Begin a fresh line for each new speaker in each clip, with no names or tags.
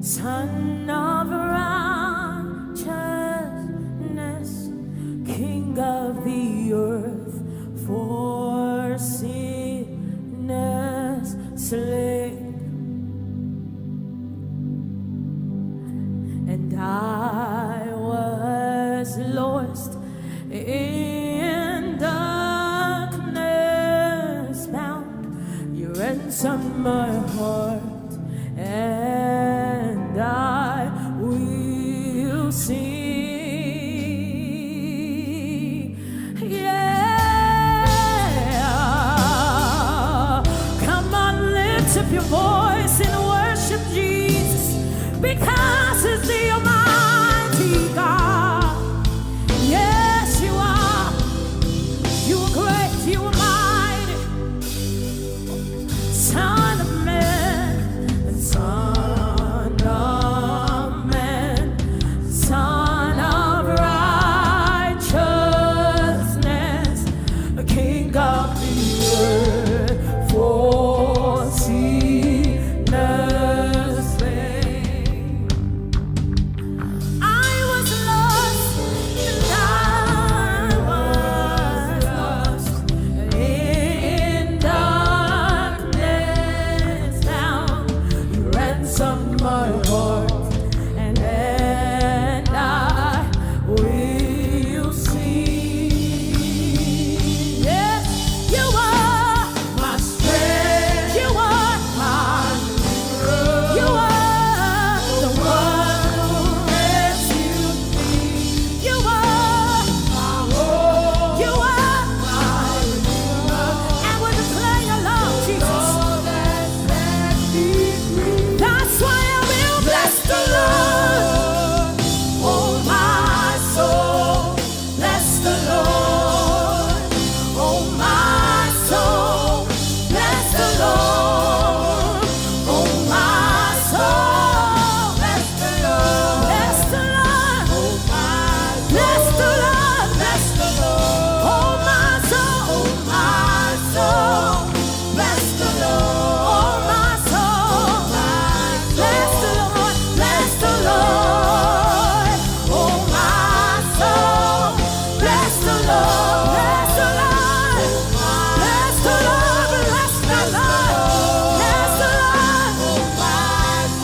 Son of righteousness, King of the earth, for sinners slain. And I was lost in darkness bound. You ransomed my heart, and I will sing. Yeah, come on, lift up your voice and worship Jesus, because He's the Almighty God. Yes, you are. You are great. You are mighty. Son of man and Son of man, Son of righteousness, a King of the earth, for sinners slain. I was lost and I was lost in darkness down. You ransomed my heart, and I will sing. Yes, you are my strength. You are my deliverer. You are the one who rescued me. You are my hope. You are my redeemer. And we declare your love, Jesus. That's why I will bless the Lord. Oh, my soul, bless the Lord. Oh, my soul, bless the Lord. Oh, my soul, bless the Lord. Bless the Lord. Oh, my bless the Lord. Bless the Lord. Oh, my soul. Oh, my soul, bless the Lord. Oh, my soul, bless the Lord. Bless the Lord. Oh, my soul, bless the Lord. Bless the Lord. Bless the Lord. Bless the Lord. Bless the Lord.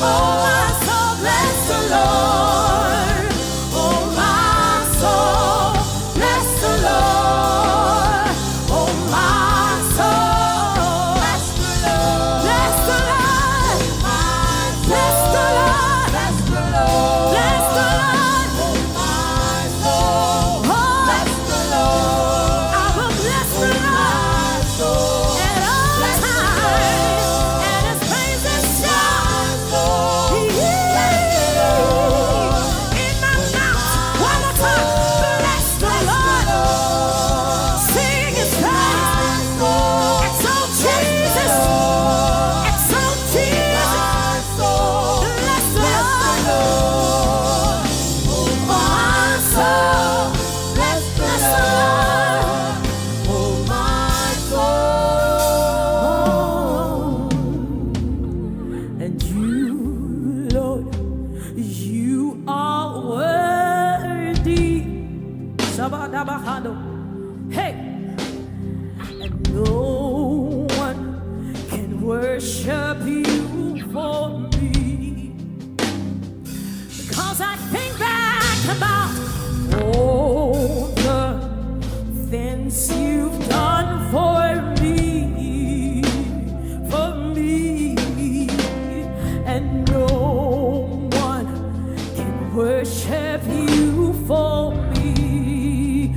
Oh, my soul, bless the Lord. Oh, my soul, bless the Lord. Oh, my soul, bless the Lord. Bless the Lord. Bless the Lord. Bless the Lord. Bless the Lord. Oh, my soul, bless the Lord. I will bless the Lord at all times, and His praises shall in my mouth. One more time, bless the Lord. Sing His praise. Exalt Jesus. Exalt Jesus. Bless the Lord. Oh, my soul, bless the Lord. Oh, my soul. And you, Lord, you are worthy. Sabadabahado. Hey, and no one can worship you for me, because I think back about all the things you've done for me, and no one can worship you for me.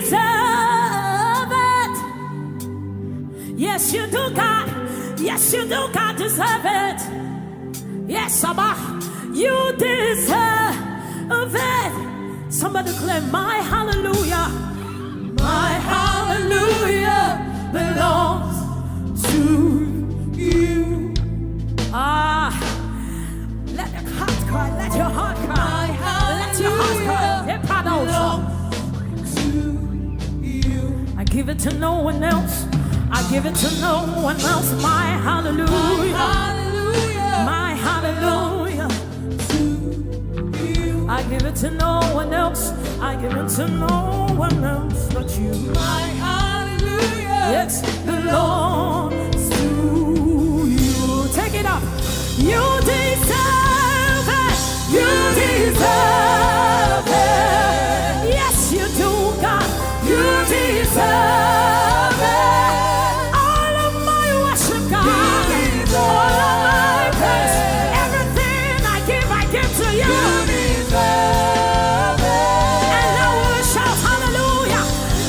deserve it. Yes, you do, God. Yes, you do, God, deserve it. Yes, Abba, you deserve it. Somebody claim my hallelujah. My hallelujah belongs to you. Let your heart cry. Let your heart cry. Let your heart cry. To you. I give it to no one else. I give it to no one else. My hallelujah. My hallelujah. To you. I give it to no one else. I give it to no one else but you. My hallelujah. Yes, belongs to you. Take it up. You deserve it. You deserve it. Yes, you do, God. You deserve it. All of my worship, God. All of my praise. Everything I give to you. You deserve it. And now we shout hallelujah.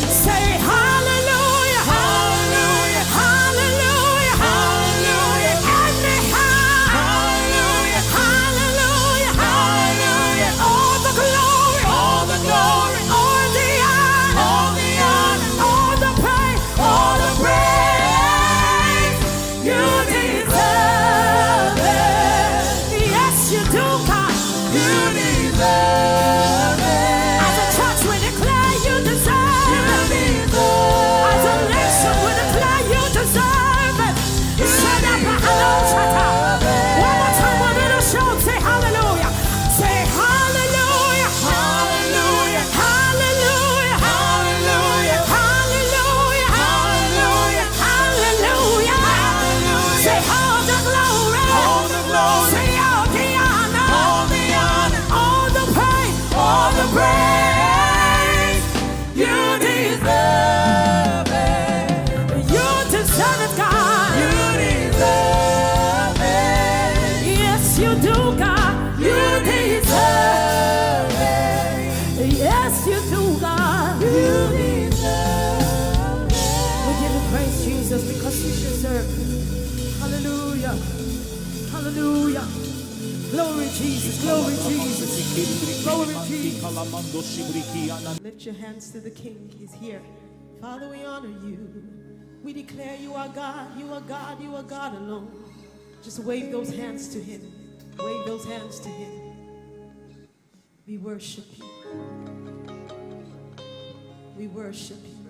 Say hallelujah. Hallelujah. Hallelujah. Hallelujah. Anyhow. Hallelujah. Hallelujah. Hallelujah. All the glory. All the glory. All the honor. All the honor. All the praise. All the praise. You deserve it. Yes, you do, God. You deserve it. As a church, we declare you deserve it. As a nation, we declare you deserve it. Shut up, hello, shut up. One more time, we're gonna shout, say hallelujah. Say hallelujah. Hallelujah. Hallelujah. Hallelujah. Hallelujah. Hallelujah. Hallelujah. Say all the glory. All the glory. Say all the honor. All the honor. All the praise. All the praise. You deserve it. You deserve it, God. You deserve it. Yes, you do, God. You deserve it. Yes, you do, God. You deserve it. We give you praise, Jesus, because you deserve it. Hallelujah. Hallelujah. Glory, Jesus. Glory, Jesus. Glory, Jesus. Lift your hands to the King. He's here. Father, we honor you. We declare you are God. You are God. You are God alone. Just wave those hands to him. Wave those hands to him. We worship you. We worship you.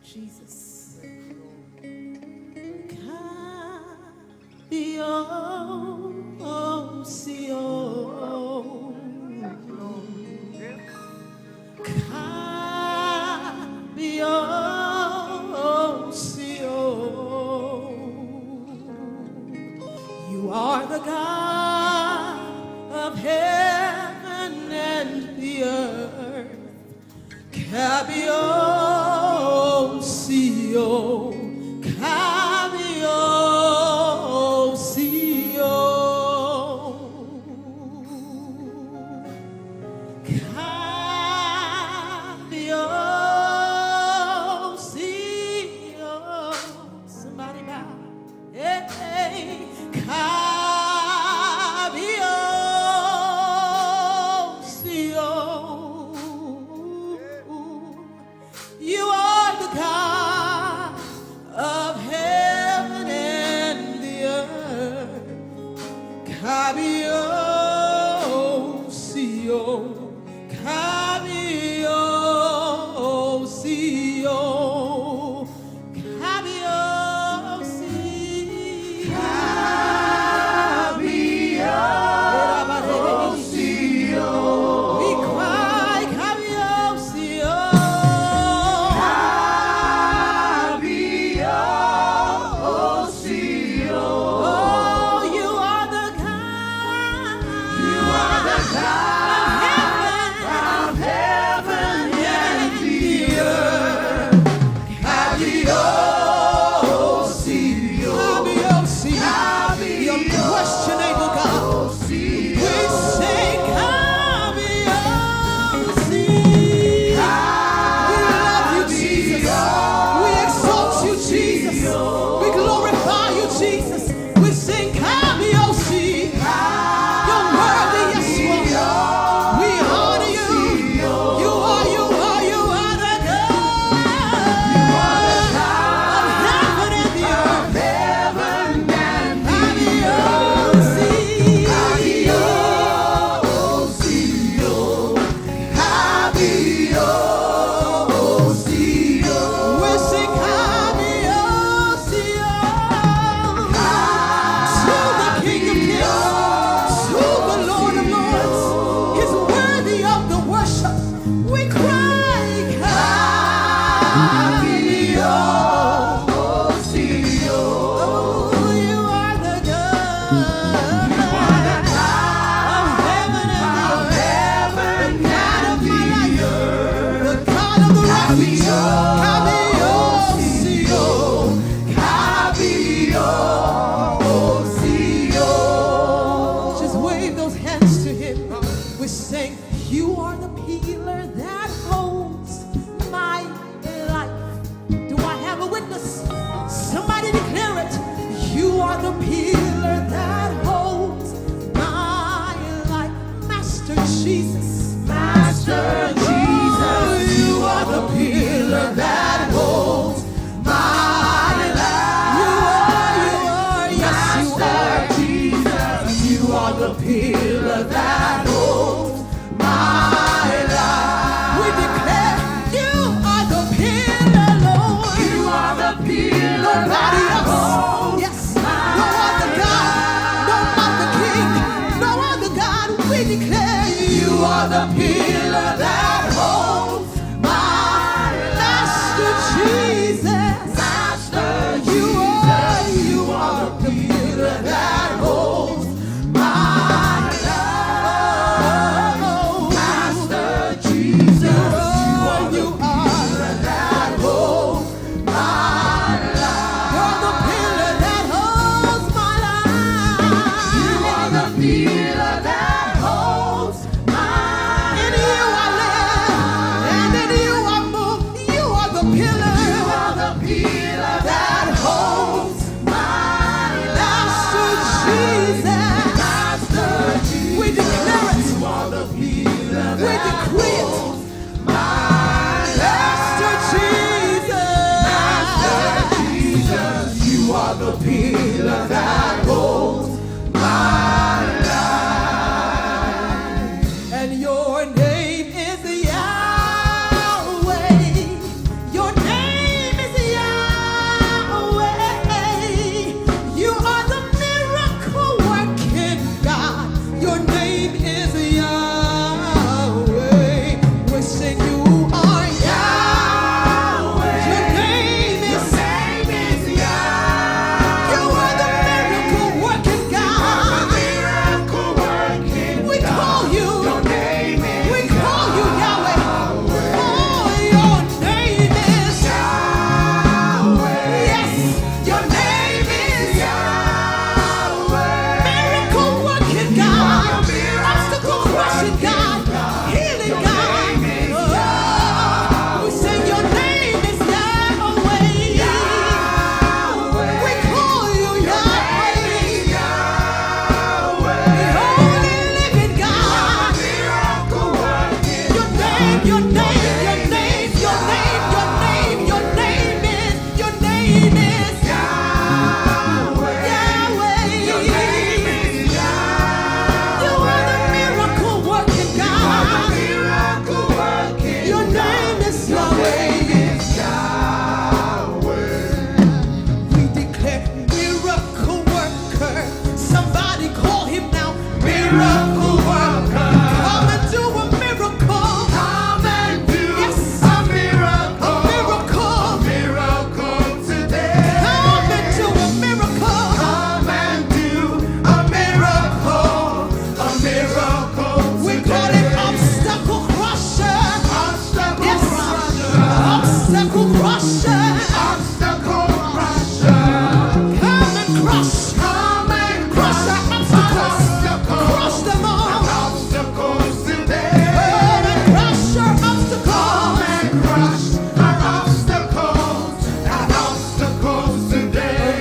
Jesus. You are the God of heaven and the earth. Cabio, somebody bow. Hey, you are the God of heaven and the earth. Cabio, Just wave those hands to him. We sing, you are the pillar that holds my life. Do I have a witness? Somebody declare it. You are the pillar that holds my life. Master Jesus. Master Jesus. You are the pillar that holds my life. You are, yes you are. Jesus. You are the pillar that holds my life. We declare you are the pillar, Lord. You are the pillar. Nobody else. Yes. No other God. No other king. No other God. We declare you are the pillar that holds my Master Jesus. Master Jesus. You are the pillar that holds my life. Master Jesus. You are the pillar that holds my life. You're the pillar that holds my life. You are the pillar that holds my life. In you I live, and in you I move. You are the pillar. You are the pillar that holds my life. Master Jesus. Master Jesus. We declare it. You are the pillar. We decree it. Master Jesus. Master Jesus. You are the pillar that holds my life. And your name is Yahweh. Your name is Yahweh. You are the miracle working God. Your name is Yahweh. We sing you are Yahweh. Your name is Yahweh. You are the miracle working God. We call you. We call you Yahweh. Oh, your name is Yahweh. Yes, your name is Yahweh. Miracle working God. Obstacle crushing God. Healing God. Oh, we say your name is Yahweh. We call you Yahweh. The only living God. Your name, your name, your name, your name, your name, your name is Yahweh. You are the miracle working God. Your name is Yahweh. We declare miracle worker. Somebody call him now. Miracle worker. Come and do a miracle. Come and do a miracle. Miracle today. Come and do a miracle. Come and do a miracle. We call it obstacle crusher. Yes. Obstacle crusher. Come and crush. Crush our obstacles. Crush them all. Crush your obstacles.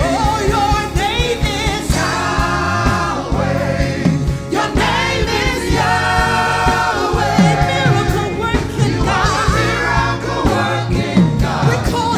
Oh, your name is Yahweh. Your name is Yahweh. Miracle working God. We call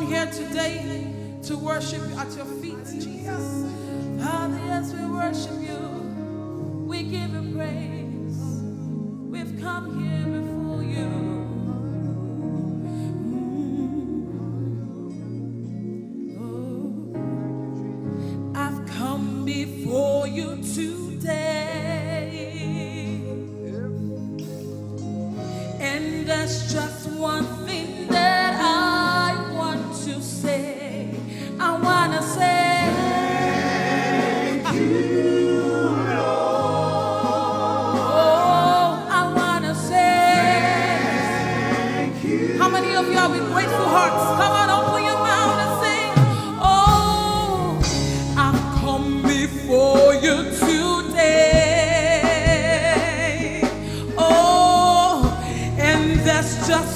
here today to worship at your feet, Jesus. Father, yes, we worship you. We give you praise. We've come here before you. I've come before you today, and there's just one thing that I want to say. I want to say thank you, Lord. Oh, I want to say thank you. How many of y'all with grateful hearts? Come on, open your mouth and sing. Oh, I've come before you today. Oh, and that's just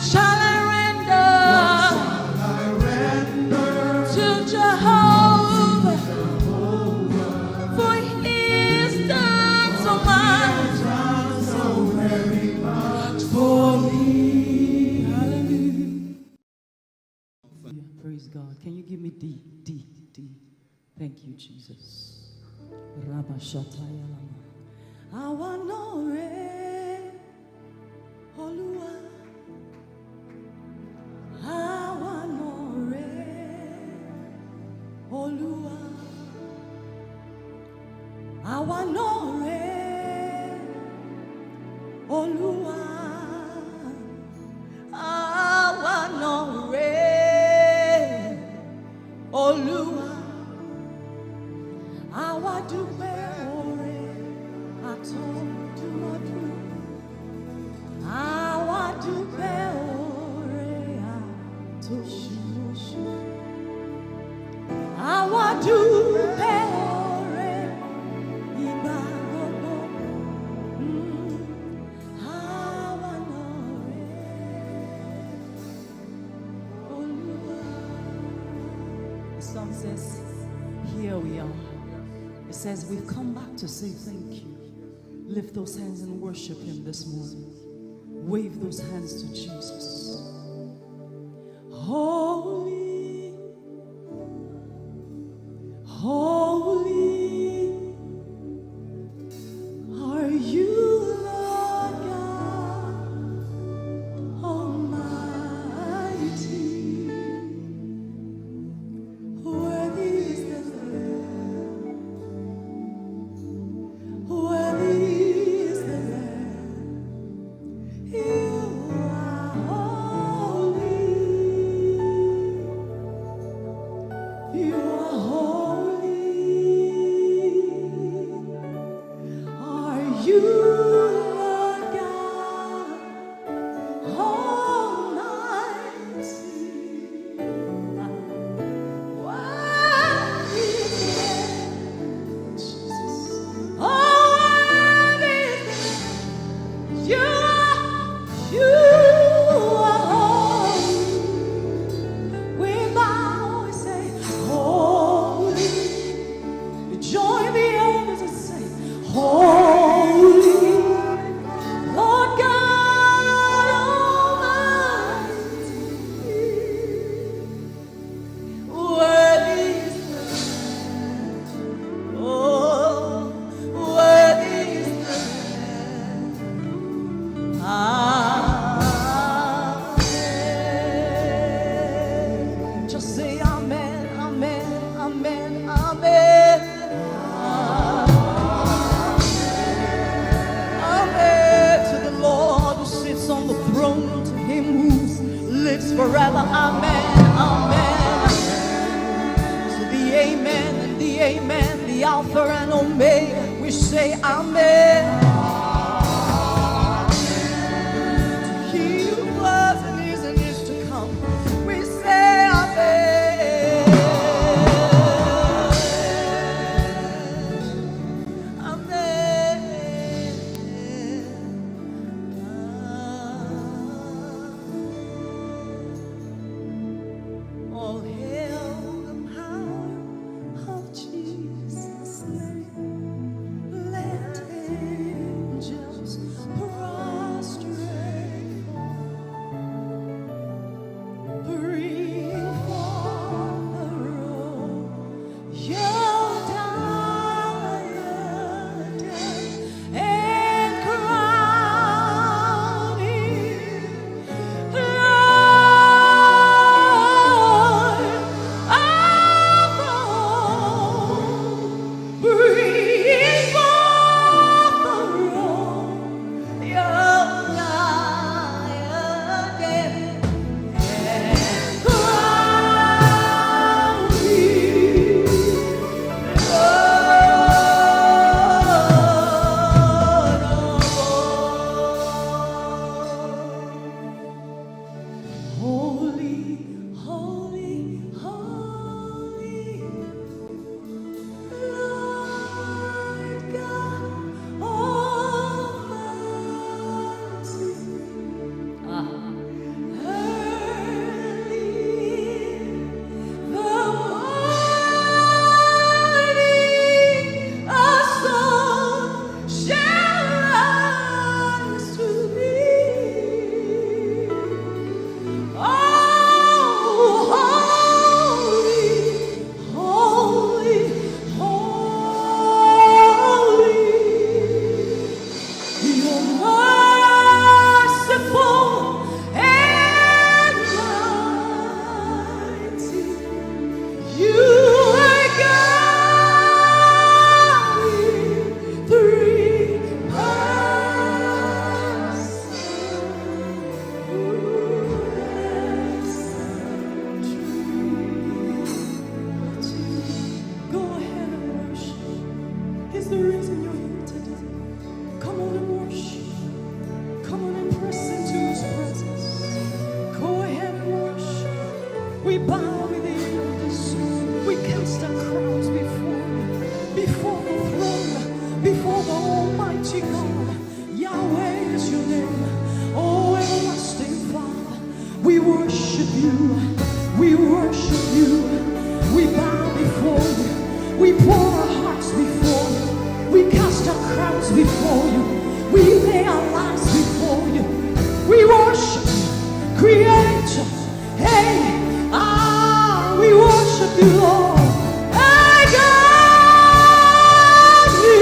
shall I render to Jehovah? For He has done so much for me. Hallelujah. Praise God. Can you give me D? Thank you, Jesus. Rabashataya lama. Awanore Olua. Awanore Olua. Awanore Olua. Awanore Olua. Awadupe ore atodumodu. Awadupe ore atoshimoshu. Awadupe ore ibagogo. Awanore Olua. The song says, here we are. It says, we've come back to say thank you. Lift those hands and worship Him this morning. Wave those hands to Jesus. Holy, holy are you, Lord God Almighty. Worthy is the Lamb. Worthy is the Lamb. You are holy. You are holy. Are you, Lord God Almighty? Worthy is the Lamb, Jesus. Oh, worthy is the Lamb. You are holy. We bow and say, holy. Join the elders and say, holy, Lord God Almighty. Worthy is the Lamb. Oh, worthy is the Lamb. Amen. Just say amen, amen, amen, amen. Amen. To the Lord who sits on the throne, to Him who lives forever. Amen, amen. To the amen and the amen, the Alpha and Omega, we say amen. He who was and is to come, we say amen. Amen. All hail the power of Jesus' name. Let Him worship you. We worship you. We bow before you. We pour our hearts before you. We cast our crowns before you. We lay our lives before you. We worship you, Creator. Hey, we worship you, Lord. Hey, God, we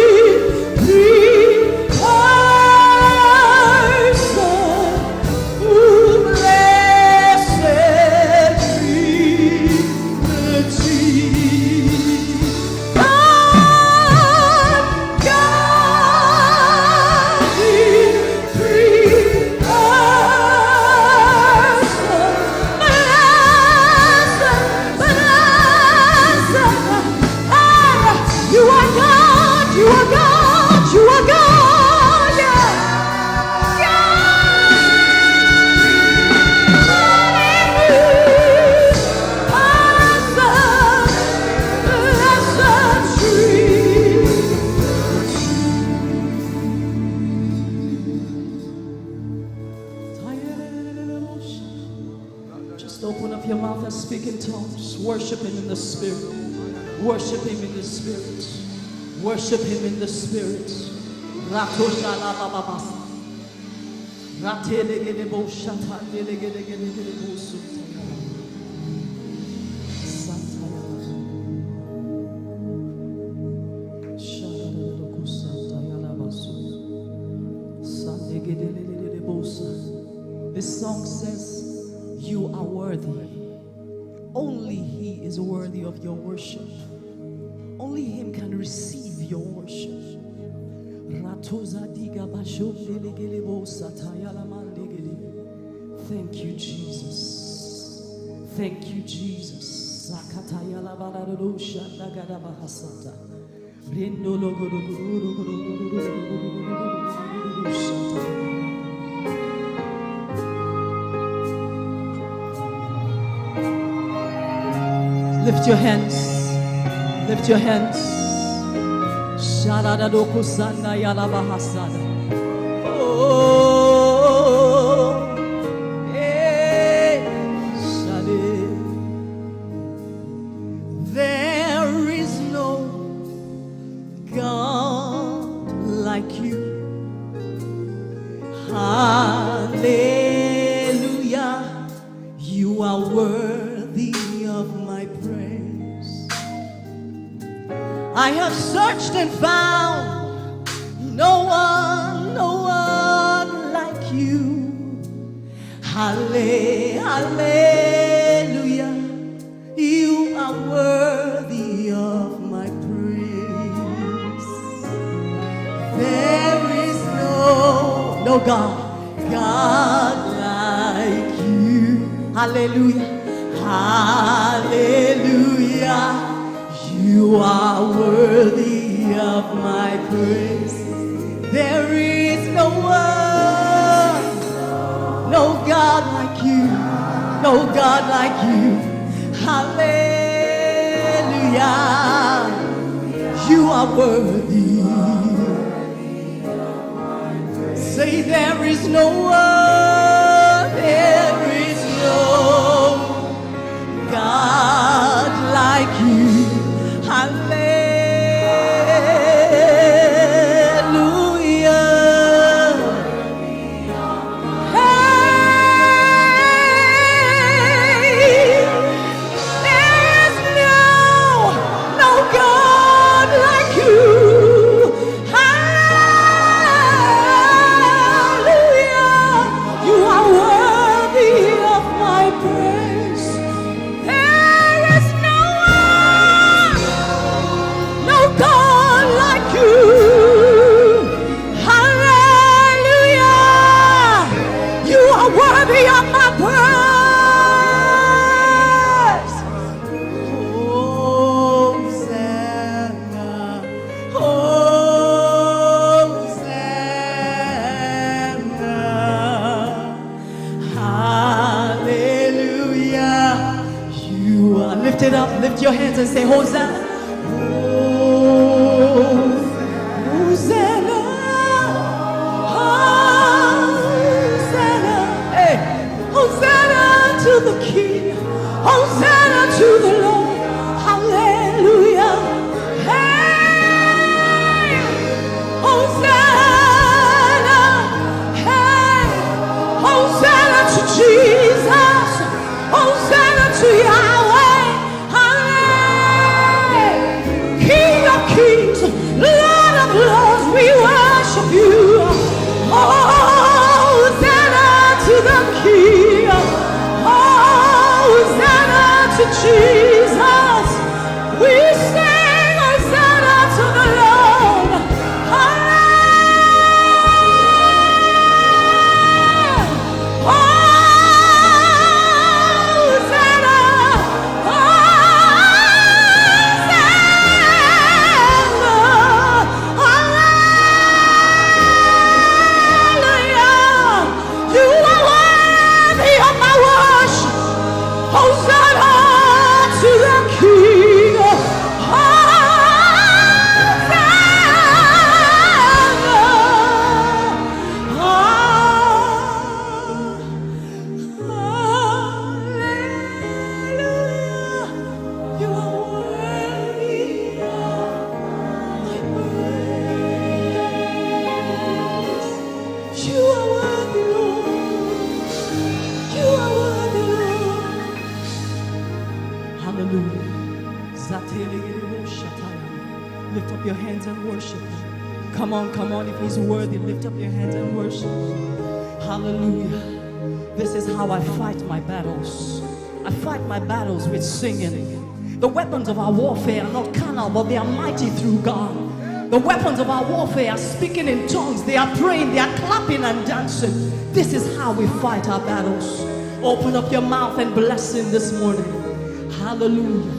worship him in the spirit. Worship him in the spirit. Worship him in the spirit. This song says, you are worthy. Only he is worthy of your worship. Only him can receive your worship. Thank you, Jesus. Thank you, Jesus. Lift your hands. Lift your hands. Oh, there is no God like you. Hallelujah. You are worthy of my praise. I have searched and found no one like you. Hallelujah. You are worthy of my praise. There is no God like you. Hallelujah. Hallelujah. You are worthy of my praise. There is no one, no God like you, no God like you. Hallelujah. You are worthy. Say there is no one, there is no God like you. Hallelujah. Hey, there is no God like you. Hallelujah. You are worthy of my praise. There is no God like you. Hallelujah. You are worthy of my praise. Hosanna, Hosanna. Hallelujah. You are lifted up. Lift your hands and say Hosanna. Hosanna, Hosanna, hey, Hosanna to the King. Hosanna to the Lord. Hallelujah. Hey, Hosanna. Hey, Hosanna to Jesus. Hosanna to Yahweh. Hallelujah. King of kings, Lord of lords, we worship you. Hosanna to the King. Hosanna to Jesus. We sing Hosanna to the Lord. Hosanna. Hallelujah. You are worthy of my worship. Hosanna to the King. Hosanna. Hallelujah. You are worthy of my praise. You are worthy, Lord. You are worthy, Lord. Hallelujah. Lift up your hands and worship. Come on, come on. If he's worthy, lift up your hands and worship. Hallelujah. This is how I fight my battles. I fight my battles with singing. The weapons of our warfare are not carnal, but they are mighty through God. The weapons of our warfare are speaking in tongues. They are praying, they are clapping and dancing. This is how we fight our battles. Open up your mouth and bless him this morning. Hallelujah.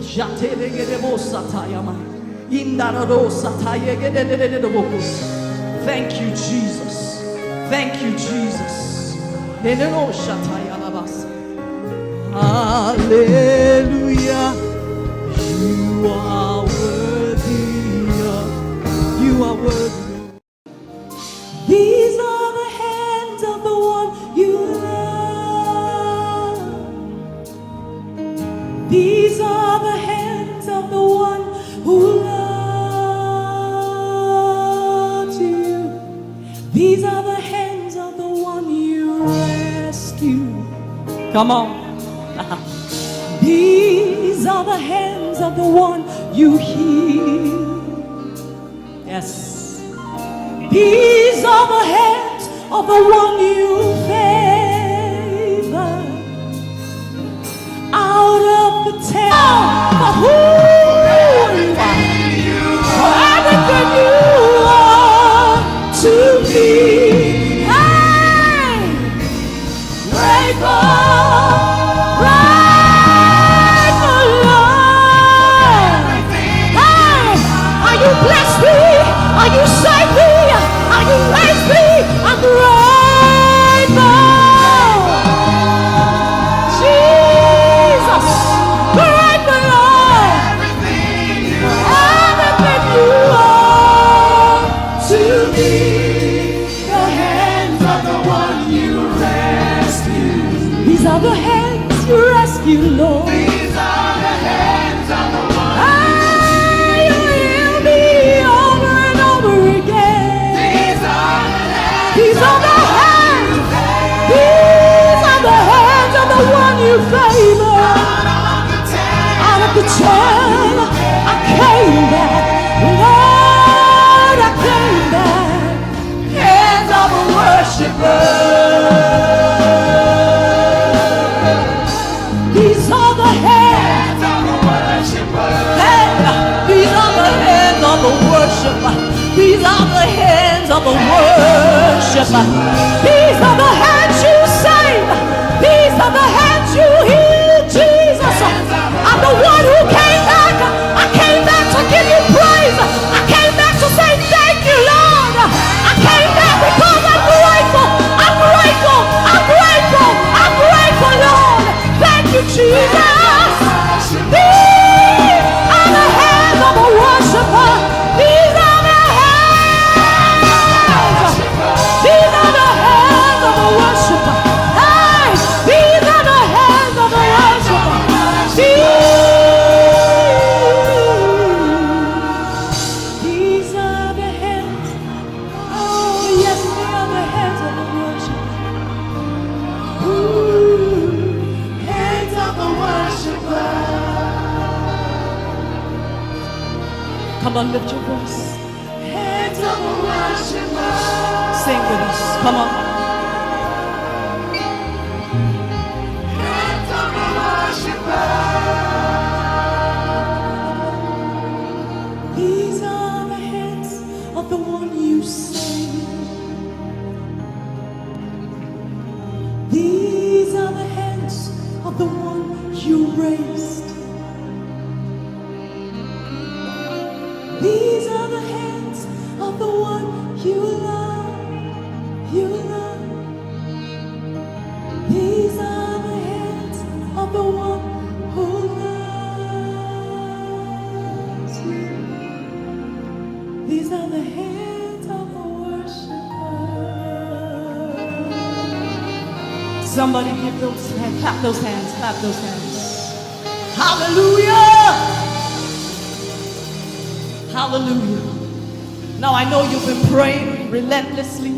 Thank you, Jesus. Thank you, Jesus. Hallelujah. You are worthy. You are worthy. These are the hands of the one you love. These are the hands of the one who loves you. These are the hands of the one you rescue. Come on. These are the hands of the one you heal. Yes. These are the hands of the one you favor. Out of the town, for who you are, for everything you are to me. Hey, grateful, grateful Lord. Hey, are you blessed me? Are you saved me? Are you raised me? I'm grateful. Jesus, grateful Lord. Everything you are to me. The hands of the one you rescue. These are the hands you rescue, Lord. These are the hands of the one. You heal me over and over again. These are the hands. These are the hands. These are the hands of the one you favor. Out of the ten, I came back. Lord, I came back. Hands of a worshiper. These are the hands of a worshiper. These are the hands of a worshiper. These are the hands of a worshiper. These are the hands you save. These are the hands you heal, Jesus. I'm the one who came back. I came back to give you praise. I came back to say thank you, Lord. I came back because I'm grateful. I'm grateful. I'm grateful. I'm grateful, Lord. Thank you, Jesus. These are the hands of a worshiper. These are the hands. These are the hands of a worshiper. Hey, these are the hands of
Come on, lift your voice.
Hands of a worshiper.
Sing with us. Come on.
Hands of a worshiper. These are the hands of the one you saved. These are the hands of the one you raised. These are the hands of the one you love, you love. These are the hands of the one who loves you. These are the hands of the worshiper.
Somebody give those hands, clap those hands, clap those hands. Hallelujah! Hallelujah. Now I know you've been praying relentlessly,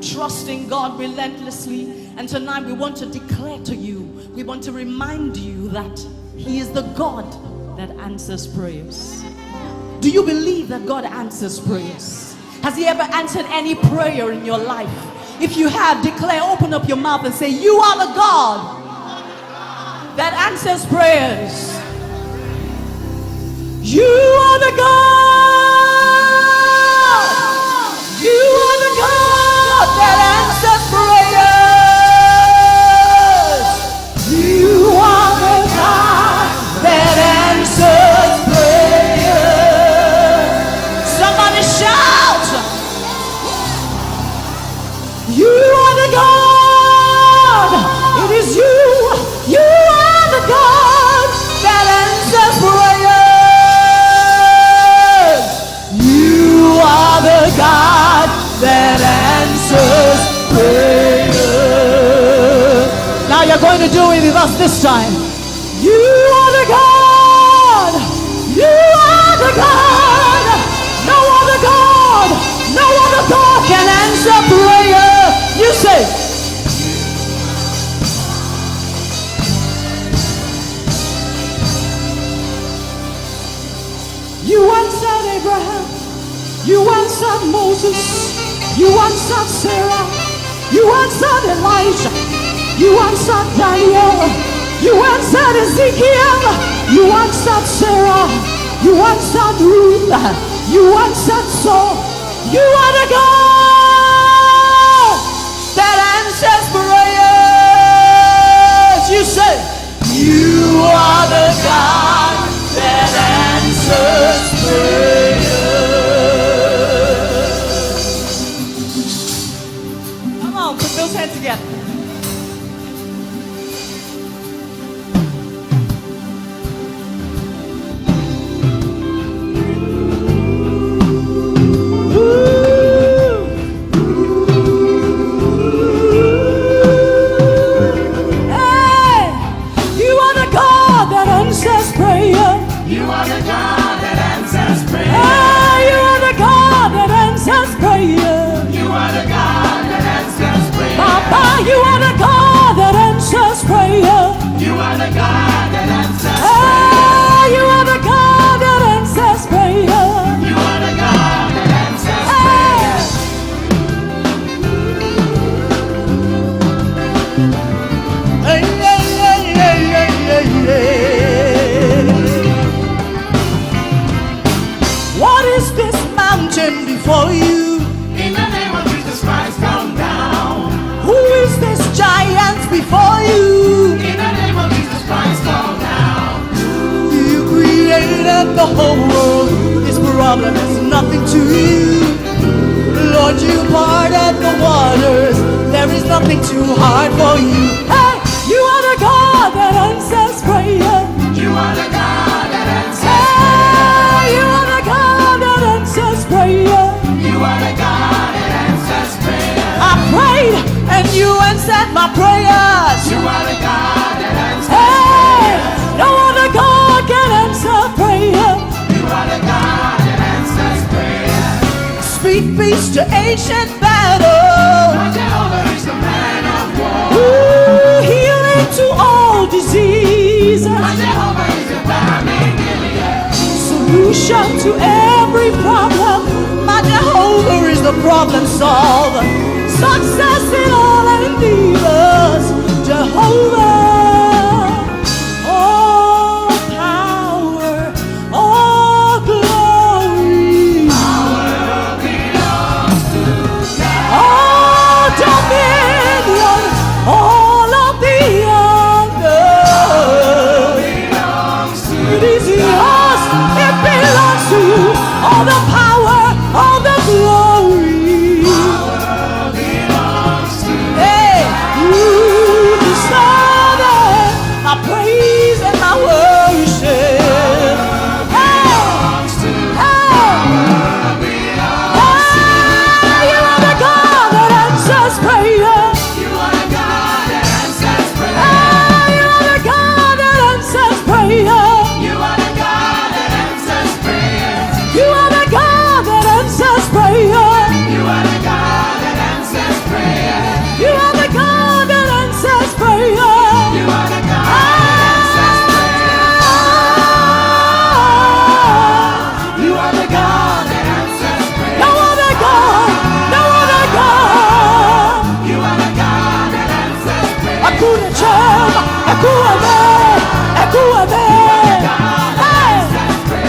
trusting God relentlessly, and tonight we want to declare to you, we want to remind you that He is the God that answers prayers. Do you believe that God answers prayers? Has He ever answered any prayer in your life? If you have, declare, open up your mouth and say, you are the God that answers prayers. You are the God. You are the God that answers prayers. You are the God that answers prayers. Somebody shout. You are the God. It is you. You are the God that answers prayers. You are the God that answers prayers. Now you're going to do it with us this time. You are the God. You are the God. No other God. No other God can answer prayer. You say. You answered Abraham. You answered Moses. You answered Sarah. You answered Elijah. You answered Daniel. You answered Ezekiel. You answered Sarah. You answered Ruth. You answered Saul. You are the God that answers prayers. You say, you are the God that answers prayers. Come on, put those hands together. You are the God that answers prayer. You are the God that answers prayer. You are the God that answers prayer. You are the God that answers prayer. What is this mountain before you? In the name of Jesus Christ, come down. Who is this giant before you? In the name of Jesus Christ, come down. You created the whole world. This problem is nothing to you. Lord, you parted the waters. There is nothing too hard for you. Hey, you are the God that answers prayer. You are the God that answers prayer. You are the God that answers prayer. You are the God that answers prayer. I prayed and you answered my prayers. You are the God that answers prayer. No other God can answer prayer. You are the God that answers prayer. Speak peace to ancient battles. My Jehovah is the man of war. Ooh, healing to all diseases. My Jehovah is the balm in Gilead. solution to every problem. My Jehovah is the problem solver. Success in all endeavors. Jehovah. All power, all glory.
Power belongs to God.
All dominion, all of the honor.
Belongs to
It is yours, it belongs to you. All the power, all the glory.
Power belongs to
Hey, you deserve it. My praise and my worship. Hey,
belongs to
hey,
belongs to
hey, you are the God that answers prayer.
You are the God that answers prayer.
Hey, you are the God that answers prayer.
You are the God that answers prayer.
You are the God that answers prayer.
You are the God that answers prayer.
You are the God that answers prayer.
You are the God that answers prayer. You are the God that answers prayer.
No other God, no other God.
You are the God that answers prayer.
Akuna chema, akuame, akuame. Hey,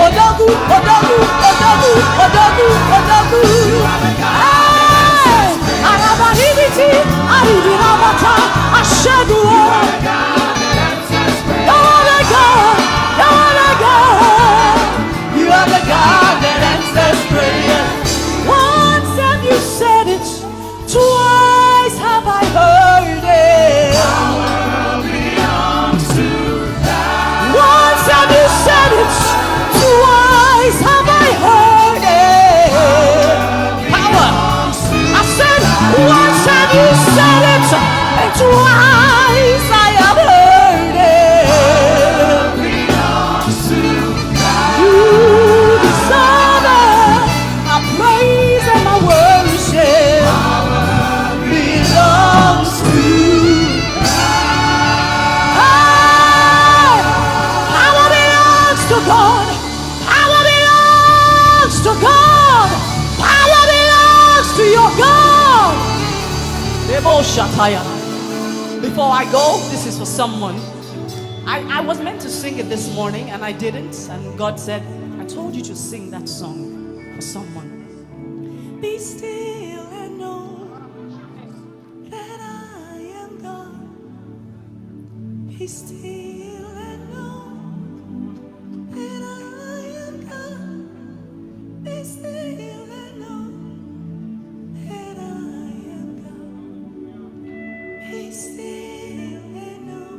odagu, odagu, odagu, odagu, odagu. Hey, arabanibiti, aribinabata, ashedua. No other God, no other God. You are the God that answers prayer. Once have you said it, twice have I heard it.
Power belongs to God.
Once have you said it, twice have I heard it. Power. I said, once have you said it, and twice I have heard it.
Belongs to God.
You deserve it. My praise and my worship belongs to God. Power belongs to God. Power belongs to God. Power belongs to your God. Before I go, this is for someone. I was meant to sing it this morning and I didn't. And God said, I told you to sing that song for someone. Be still and know that I am God. Be still and know that I am God. Be still and know that I am God. Be still and know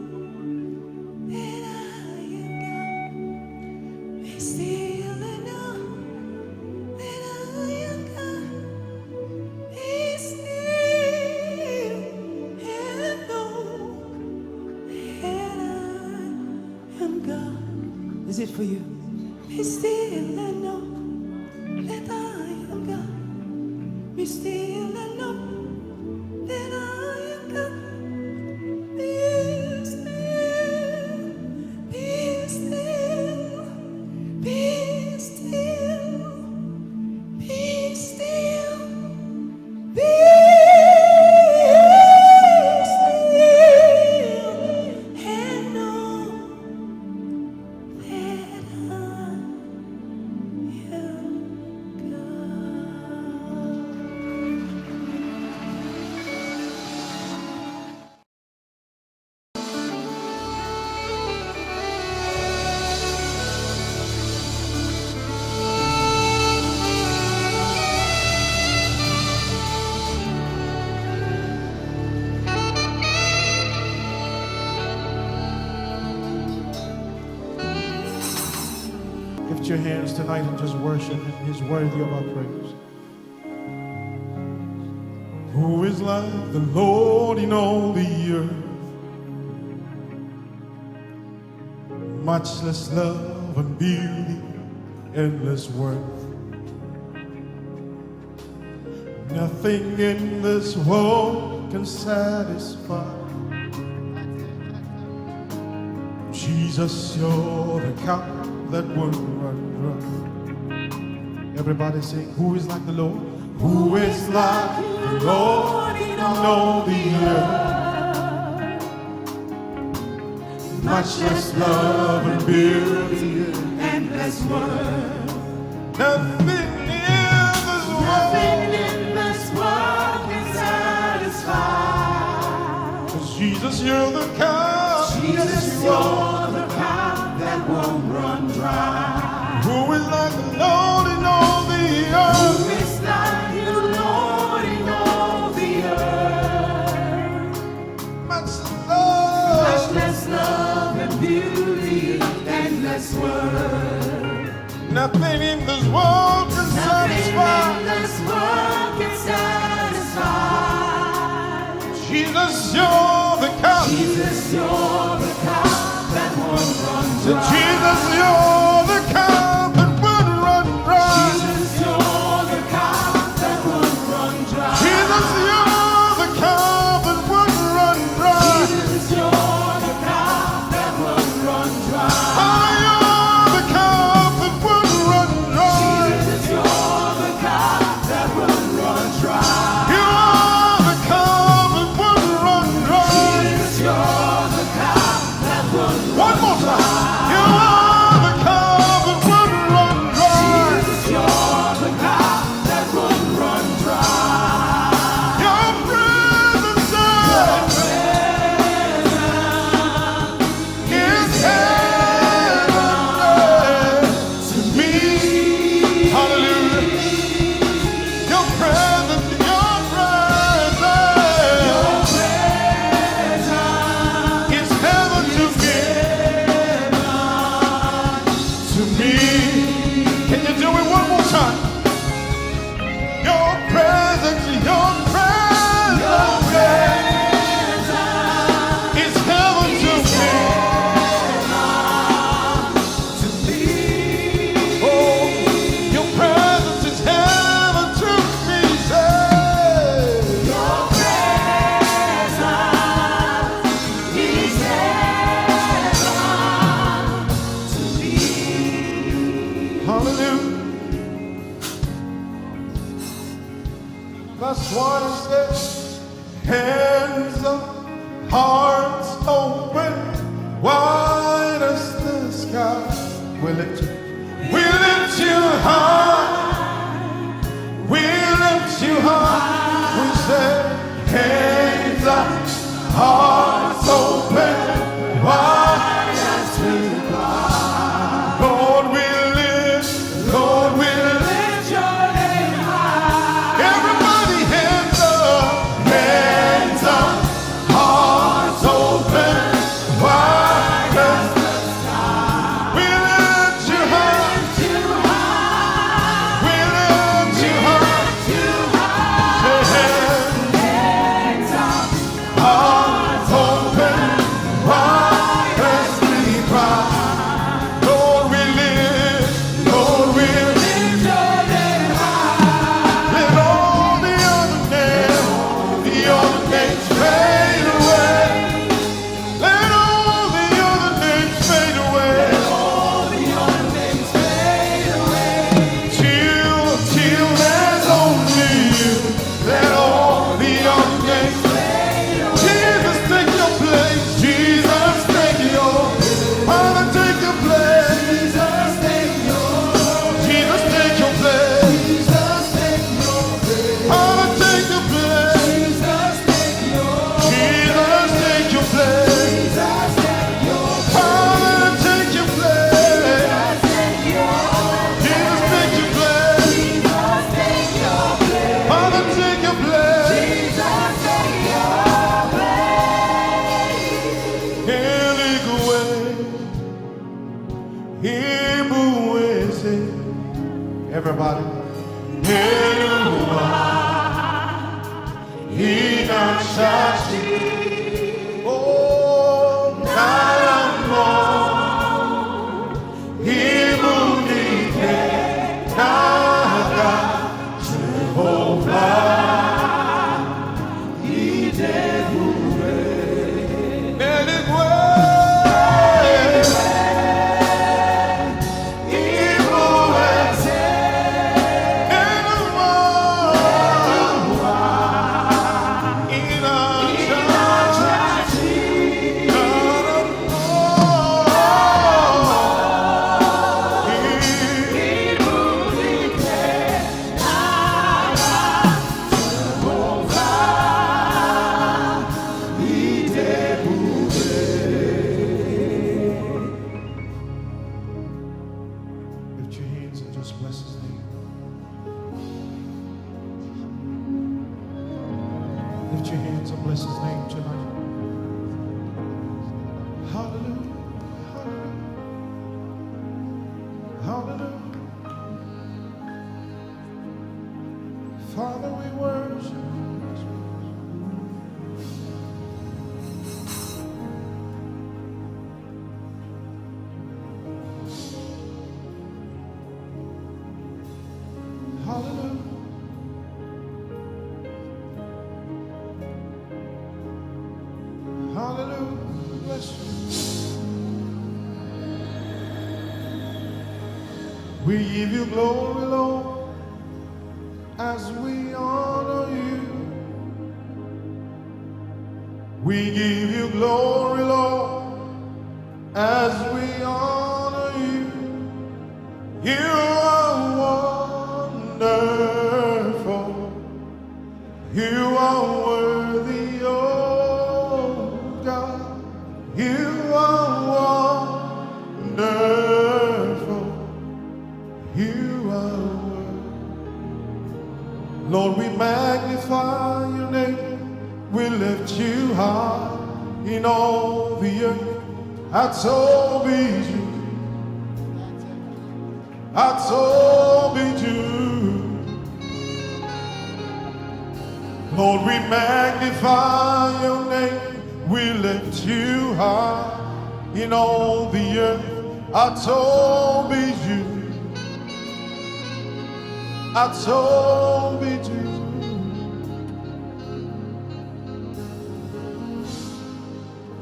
that I am God. Be still and know that I am God. Be still and know that I am God. Is it for you? Be still and know that I am God. Be still and know that I am God. Be still, be still, be still, be still, be still, and know that I am
Lift your hands tonight and just worship Him. He's worthy of our praise. Who is like the Lord in all the earth? Matchless love and beauty, endless worth. Nothing in this world can satisfy. Jesus, you're the cup that would run dry. Everybody sing, who is like the Lord? Who is like the Lord in all the earth? Much less love and beauty and endless word. Nothing in this world can satisfy. 'Cause Jesus, you're the cup. Jesus, you're the cup that won't run dry. Who is like the Lord in all the earth? Who is like you, Lord, in all the earth? Much less love and beauty, endless word. Nothing in this world can satisfy. Nothing in this world can satisfy. Jesus, you're the cup. Jesus, you're the cup that won't run dry. Jesus, you're the cup that won't run dry. Jesus, you're the cup that won't run dry. Jesus, you're the cup that won't run dry. Jesus, you're the cup that won't run dry. That's what it says. Hands up, hearts open, wide as the sky. We lift you high. We lift you high. We say, hands up, hearts open, wide as the sky. Lord, we lift your name high. Everybody hands up, hearts open, wide as the sky. We lift you high. We lift you high. Say hands up, hearts open, wide as we cry. Lord, we lift your name high. Let all the other names fade away. Let all the other names fade away. Till there's only you. Let all the other names fade away. Jesus, take your place. Jesus, take your place. Father, take your place. Jesus, take your place. Jesus, take your place. Jesus, take your place. Father, take your place. Jesus, take your place. Jesus, take your place. Jesus, take your place. Father, take your place. Jesus, take your place. Jesus, take your place. Jesus, take your place. Father, take your place. Jesus, take your place. Eligwe, Ibu Ese. Everybody. Eluwa, Inashashi. Oh, Nayamo, Ibu Nike, Naga, Jehovah, Idebure. Eligwe, We give you glory, Lord, as we honor you. We give you glory, Lord, as we honor you. You are wonderful. You are worthy, oh God. You are wonderful. You are worthy. Lord, we magnify your name. We lift you high in all the earth. That's all we do. That's all we do. Lord, we magnify your name. We lift you high in all the earth. That's all we do. That's all we do.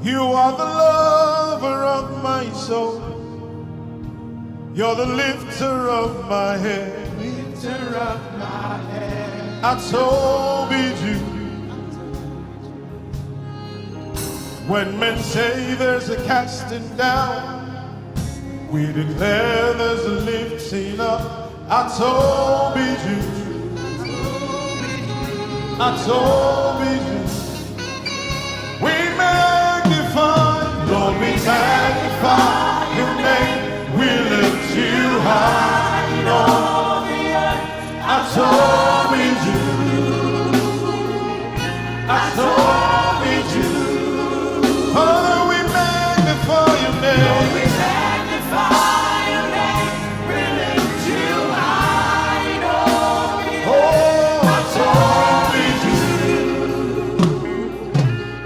You are the lover of my soul. You're the lifter of my head. Lifter of my head. That's all we do. When men say there's a casting down, we declare there's a lifting up. That's all we do. That's all we do. We magnify, Lord, we magnify your name. We lift you high in all the earth. That's all we do. That's all we do. Father, we magnify your name. Lord, we magnify your name. We lift you high in all the earth. Oh, that's all we do.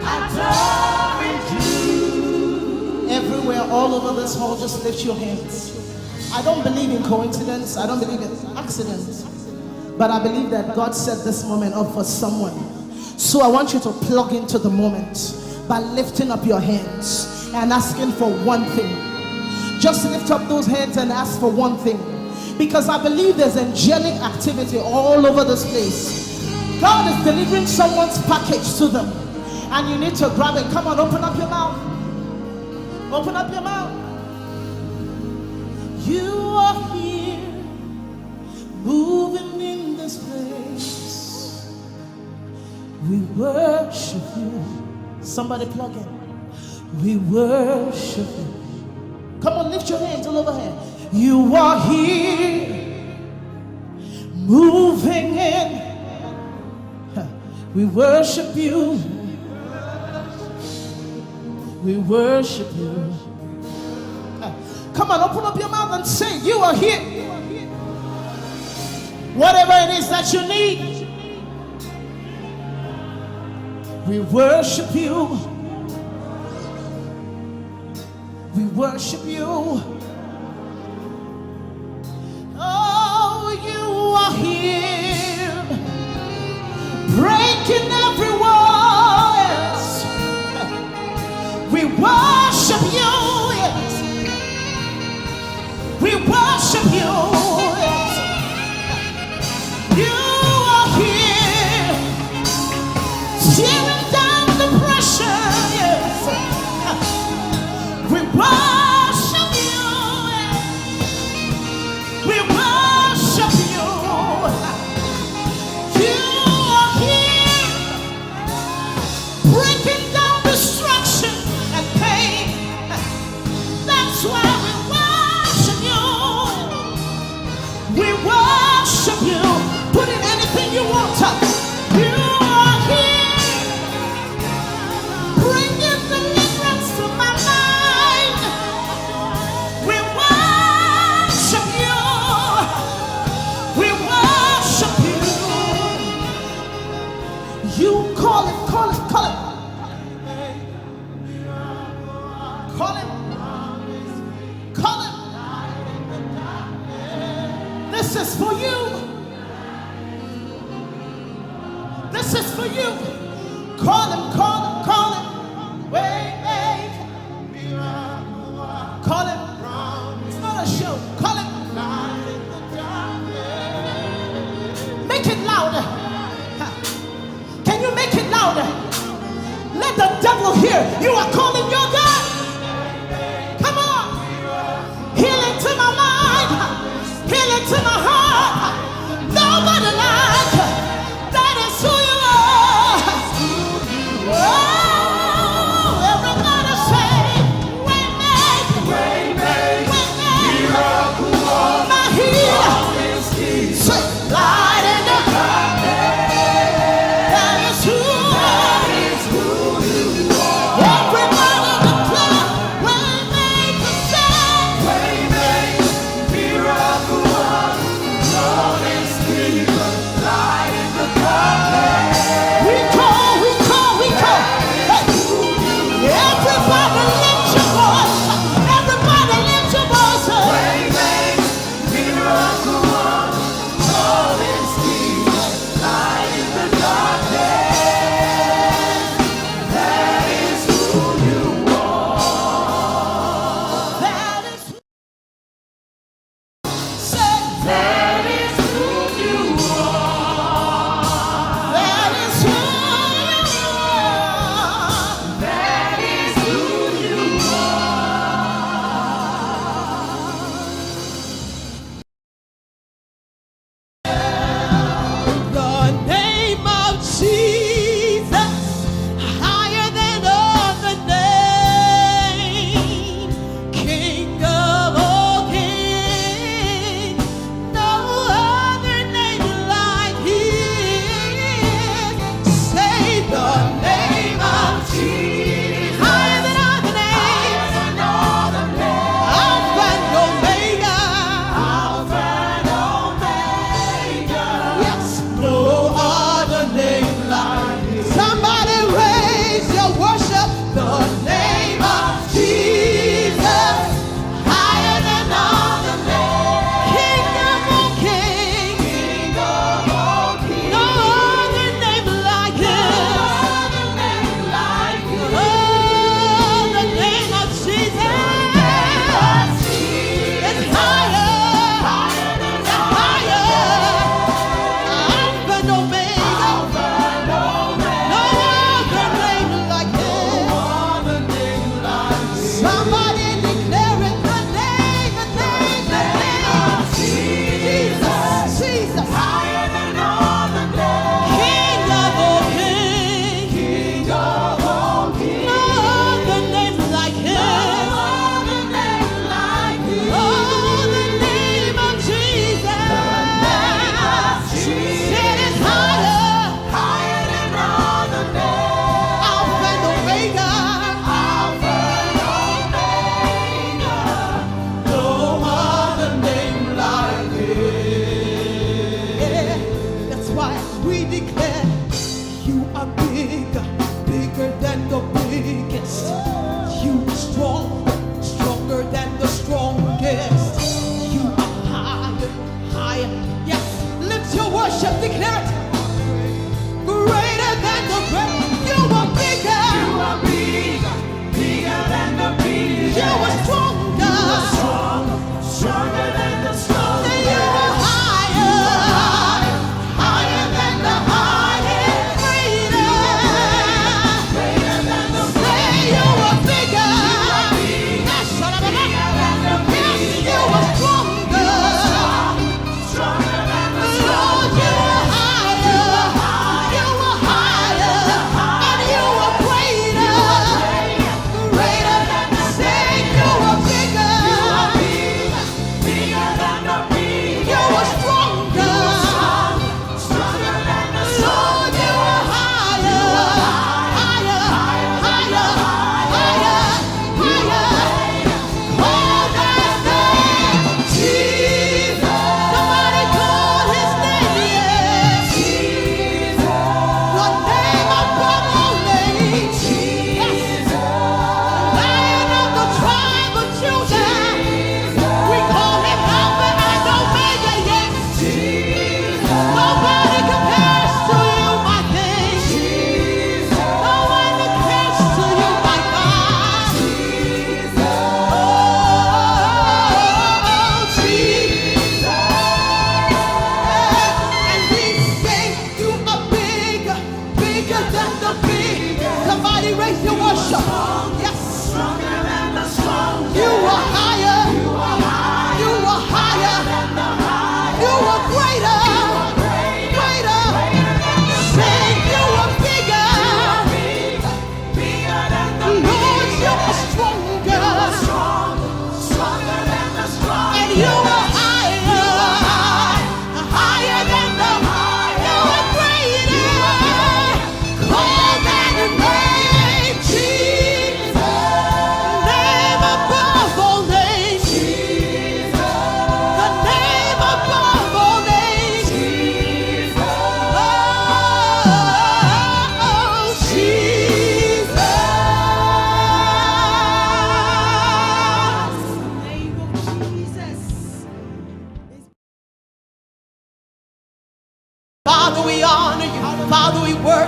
That's all we do.
Everywhere, all over this hall, just lift your hands. I don't believe in coincidence. I don't believe in accidents. But I believe that God set this moment up for someone. So I want you to plug into the moment by lifting up your hands and asking for one thing. Just lift up those hands and ask for one thing. Because I believe there's angelic activity all over this place. God is delivering someone's package to them. And you need to grab it. Come on, open up your mouth. Open up your mouth. You are here, moving in this place. We worship you. Somebody plug in. We worship you. Come on, lift your hands all over here. You are here, moving in. We worship you. We worship you. Come on, open up your mouth and say, you are here. Whatever it is that you need, we worship you. We worship you. Oh, you are here, breaking every wall. Yes. We worship you. Yes. We worship you. Yes. You are here, tearing down the pressure. Yes. We worship you. We worship you. You are here, breaking down destruction and pain. That's why we worship you. We worship you. Put in anything you want. You are here, bringing deliverance to my mind. We worship you. We worship you. You call it, call it, call it. Call it. Call it. This is for you. This is for you. Call him, call him, call him. Wait. Call him. It's not a show. Call him. You are calling your God. Come on. Healing to my mind. Healing to my heart. Nobody like that is who you are. Oh, everybody say, Waymaker, my healer, say, light in the darkness. That is who you are. Everybody declare, Waymaker, say, Waymaker, miracle worker.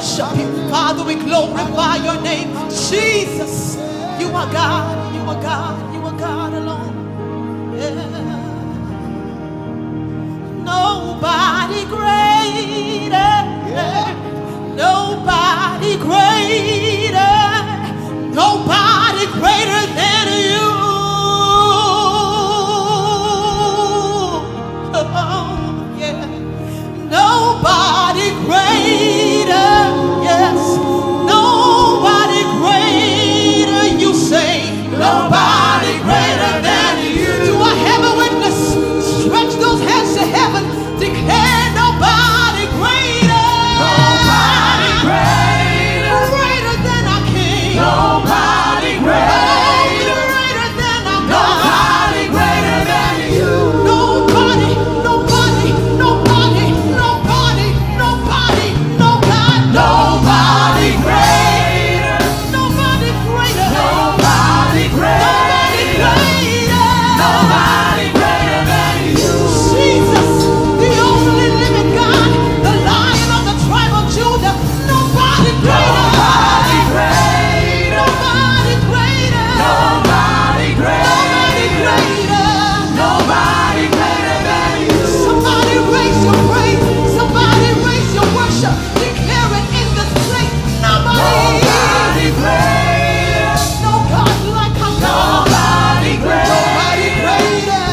worship you. Father, we glorify your name. Jesus, you are God, you are God, you are God alone. Yeah. Nobody greater, nobody greater, nobody greater than you. Oh, yeah. Nobody greater, yes, nobody greater. You say nobody greater than you. Do I have a witness? Stretch those hands to heaven. Declare nobody greater. Nobody greater. Greater than our King. Nobody greater. Greater than our God. Nobody greater than you. Nobody, nobody, nobody, nobody, nobody, nobody. Nobody greater. Nobody greater. Nobody greater. Nobody greater than you. Jesus, the only living God, the Lion of the tribe of Judah. Nobody greater. Nobody greater. Nobody greater. Nobody greater. Nobody greater than you. Somebody raise your praise. Somebody raise your worship. Declare it in this place. Nobody greater. No God like our God. Nobody greater. Nobody greater.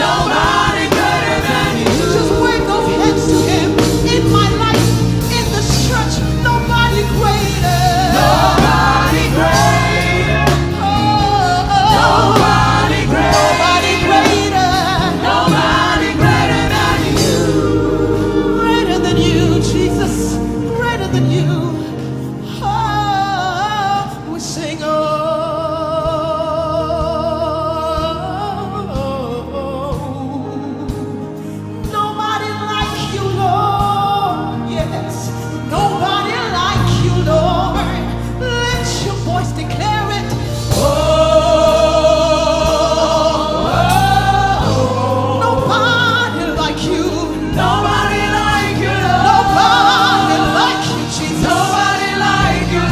Nobody greater than you. Just wave those hands to him. In my life, in this church, nobody greater. Nobody greater. Nobody greater. Nobody greater. Nobody greater than you. Greater than you, Jesus. Greater than you. Oh, we sing, nobody like you, Lord. Yes, nobody like you, Lord. Let your voice declare it. Nobody like you. Nobody like you, Lord. Nobody like you, Jesus. Nobody like you,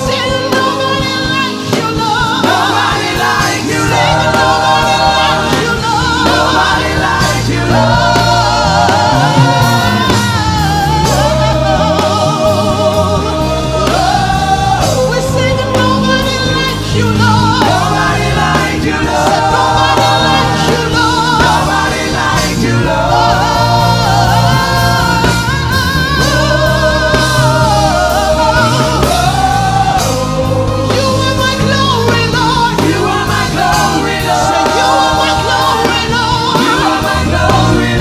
Sing nobody like you, Lord. Nobody like you, Lord. Nobody like you, Lord. Nobody like you, We sing nobody like you, Lord. Nobody like you, Lord. Nobody like you, Lord. Nobody like you, You are my glory, Lord. You are my glory, Lord. Say you are my glory, Lord. You are my glory,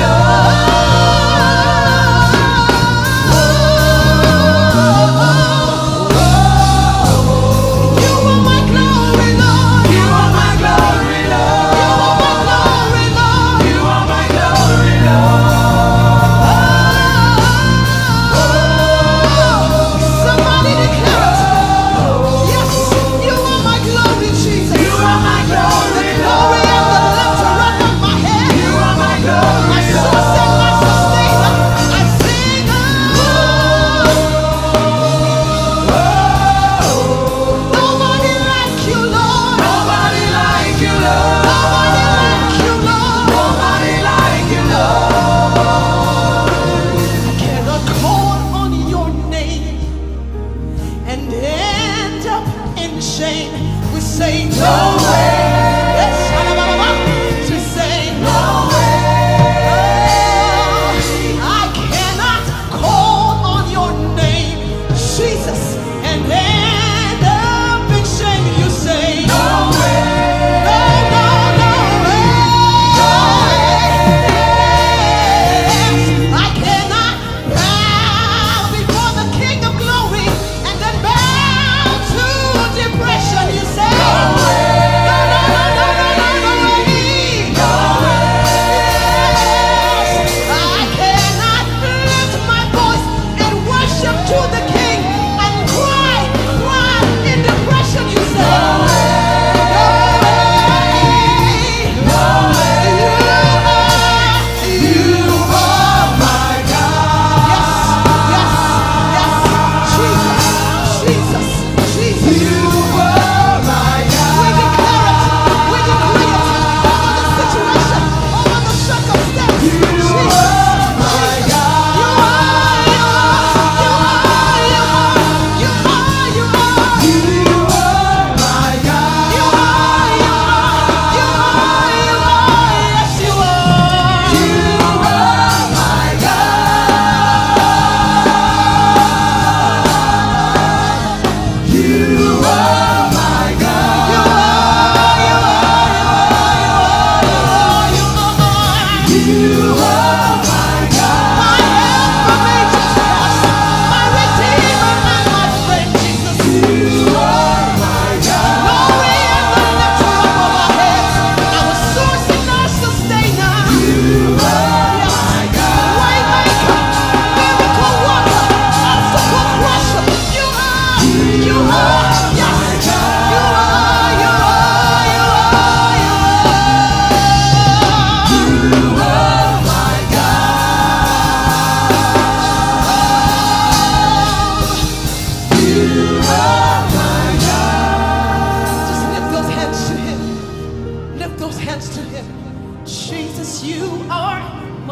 You are my glory, Lord. You are my glory, Lord. You are my glory, Lord. Somebody declare it. Yes, you are my glory, Jesus. You are my glory, the glory and the lifter up of my head. You are my glory, my source and my sustainer. I sing, nobody like you, Lord. Nobody like you, Lord. Nobody like you, Lord. Nobody like you, Lord. I cannot call on your name and end up in shame. We say no way. Yes, we say no way. I cannot call on your name, Jesus, and end up in shame. You say no way. No, no, no way. I cannot bow before the King of Glory and then bow to depression. You say no way. No, no,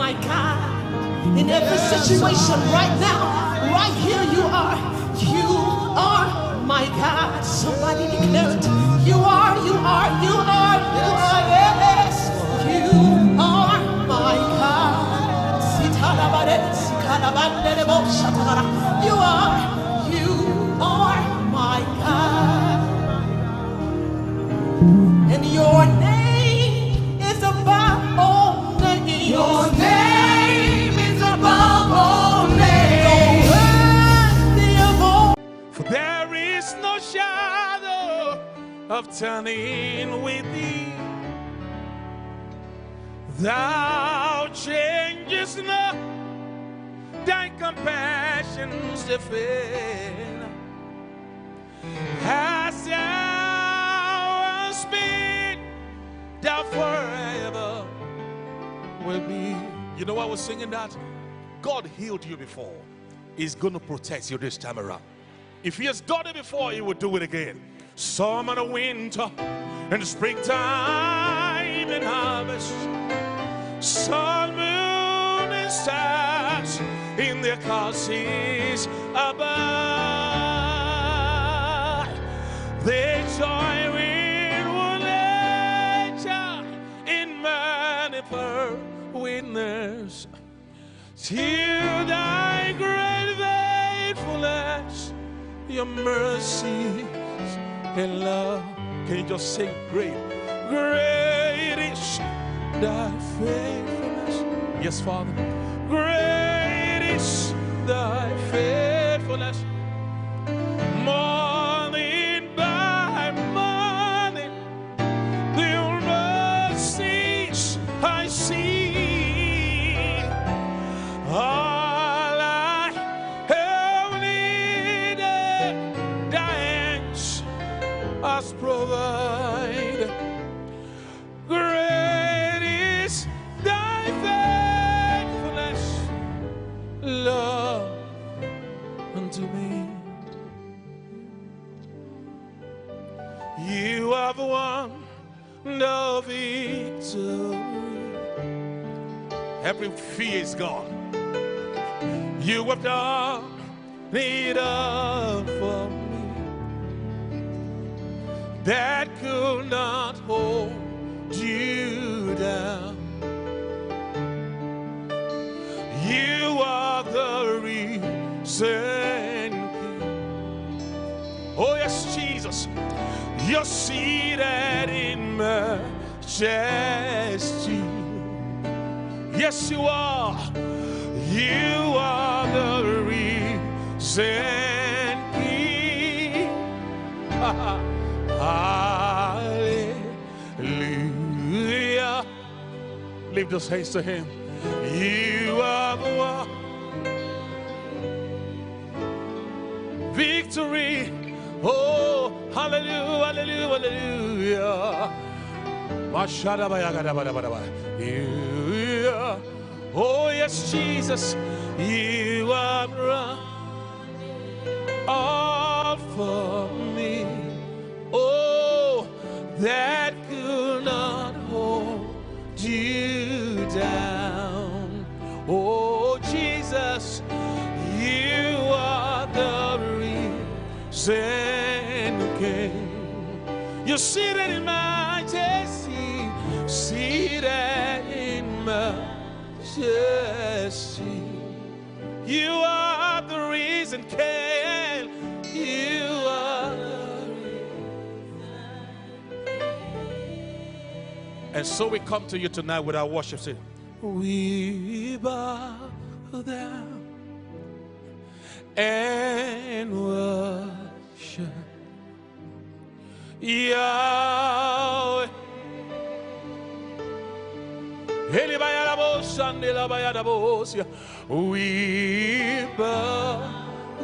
my God. In every situation right now, right here you are. You are my God. Somebody declare it. You are, you are, you are, you are, yes. You are my God. You are my God. And your name is above all names.
Your name is above all names.
For there is no shadow of turning with thee. Thou changest not, thy compassions they fail. As thou hast been, thou forever will be. You know why I was singing that? God healed you before. He's going to protect you this time around. If he has done it before, he will do it again. Summer and winter and springtime and harvest, sun, moon, and stars in their courses above, they join with one nature in manifold witness till thy great faithfulness, your mercy and love. Can you just say great? Great is thy faithfulness. Yes, Father. Great is thy faithfulness. Morning by morning, the mercies I see. All I have needed, thy hands has provided. Great is thy faithfulness, Lord, unto me. You have won the victory. Every fear is gone. You have done it all for me. That could not hold you down. You are the risen King. Oh yes, Jesus, you're seated in majesty. Yes, you are. You are the risen King. Hallelujah. Lift those hands to him. You are the one. Victory. Oh, hallelujah, hallelujah, hallelujah. Oh, yes, Jesus, you have run all for me. Oh, that could not hold you down. Oh, Jesus, you are the risen King. You're seated in majesty, seated in majesty. You are the risen King. You are the risen. And so we come to you tonight with our worship. Say, we bow down and worship Yahweh. We bow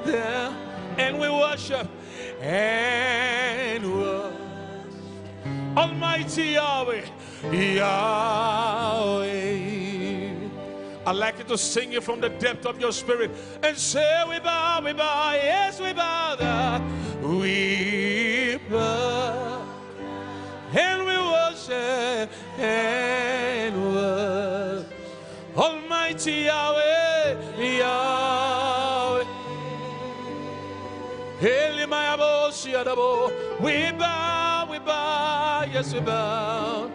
down and we worship and worship Almighty Yahweh, Yahweh. I'd like you to sing it from the depth of your spirit and say, we bow, yes, we bow down. We bow and we worship and worship Almighty
Almighty Yahweh, Yahweh. We bow, yes we bow,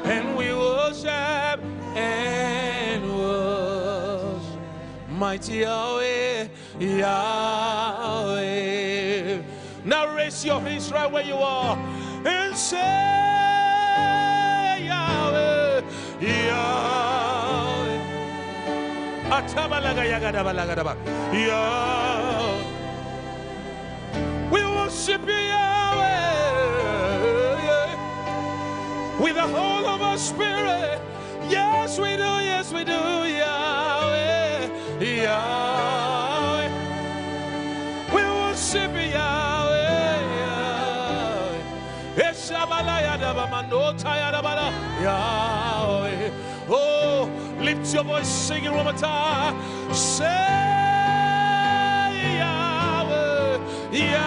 and we worship and worship, mighty Yahweh, Yahweh. Now raise your hands right where you are and say Yahweh, Yahweh. Yahweh. We worship you, Yahweh, with the whole of our spirit. Yes, we do, Yahweh, Yahweh. We worship you, Yahweh, Yahweh. Oh, lift your voice, sing it one more time. Say Yahweh, Yahweh.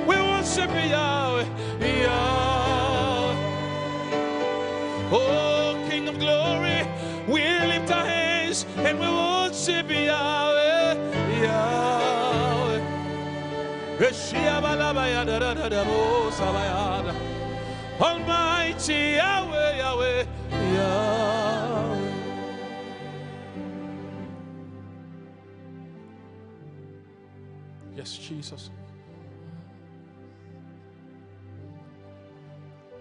We worship you, Yahweh, Yahweh. Oh, King of glory, we lift our hands and we worship you, Yahweh, Yahweh. Almighty Yahweh, Yahweh, Yahweh. Yes, Jesus.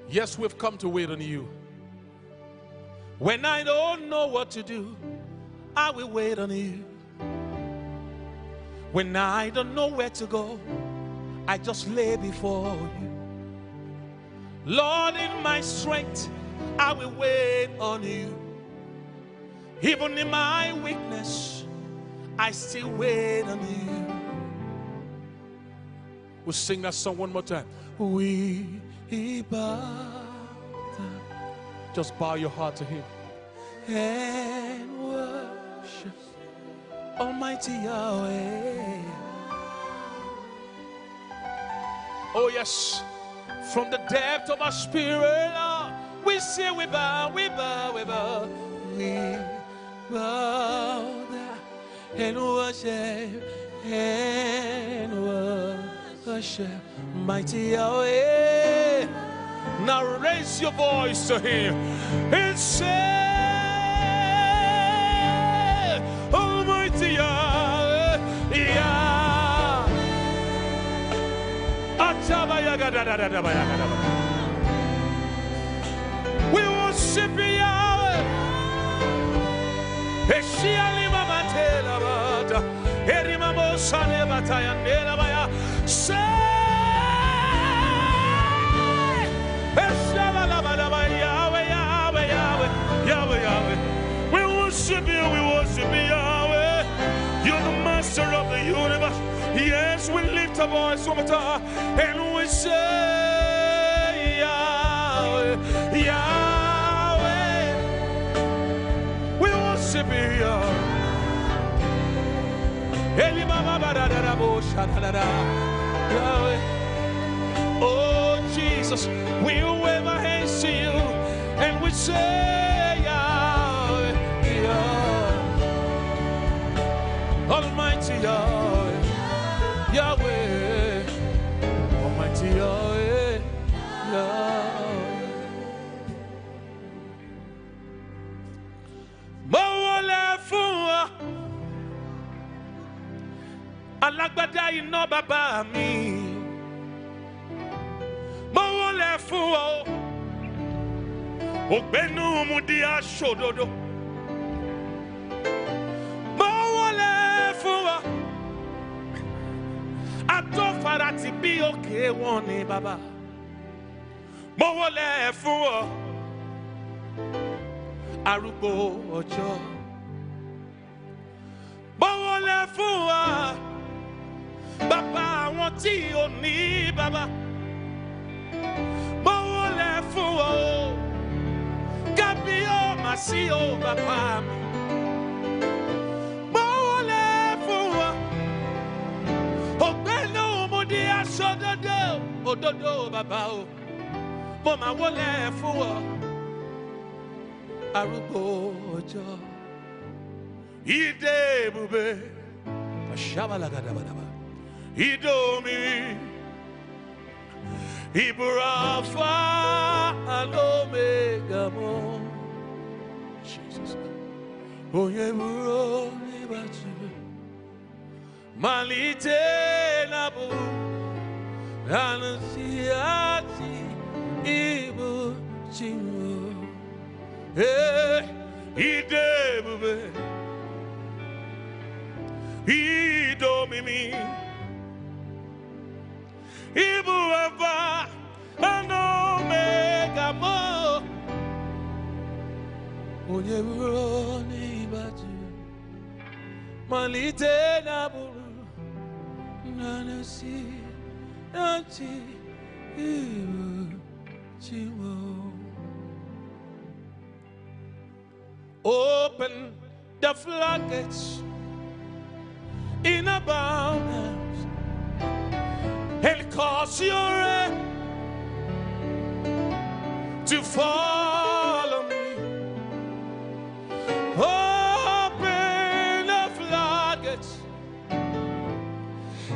Yes, we've come to wait on you. When I don't know what to do, I will wait on you. When I don't know where to go, I just lay before you. Lord, in my strength, I will wait on you. Even in my weakness, I still wait on you. We'll sing that song one more time. We bow down. Just bow your heart to him and worship Almighty Yahweh. Oh yes, from the depth of our spirit, we say we bow, we bow, we bow. We bow down and worship and worship mighty Yahweh. Now raise your voice to him and say Almighty Yahweh, Yahweh. We worship Yahweh. Yahweh. We worship you, Yahweh. You're the master of the universe. Yes, we lift our voice one more time and we say Yahweh, Yahweh. We worship you, Yahweh. Oh Jesus, we wave our hands to you and we say Yahweh, Yahweh. Almighty Yahweh, Yahweh, Almighty Yahweh, Yahweh. Mawole fún alágbádá iná bàbá mi. Mawole fún ògbénu mu di aṣòdodo. Mawole fún atọ́fara ti bí òkè wọn ni bàbá. Mawole fún arúgbó ọjọ́. Mawole fún bàbá àwọn tí ò ní bàbá. Mawole fún Gabriel Eziashi bàbá mi. Mawole fún ògbénu mu di Ododo babao. Mama wole fuwa. Arugo ojo. Ide bube. Ashabala gadabadaba. Idomi. Ibrafa alomega mo. Jesus. Oye buro ni batu. Malite nabu. Anasiati ibu Chinwo. Idebube. Idomimi. Ibu Ava and Omega Mo. Onye Buroni Batu Malite Naburu Nanasi Nanti Ibu Chinwo. Open the floodgates in abundance and cause your rain to follow me. Open the floodgates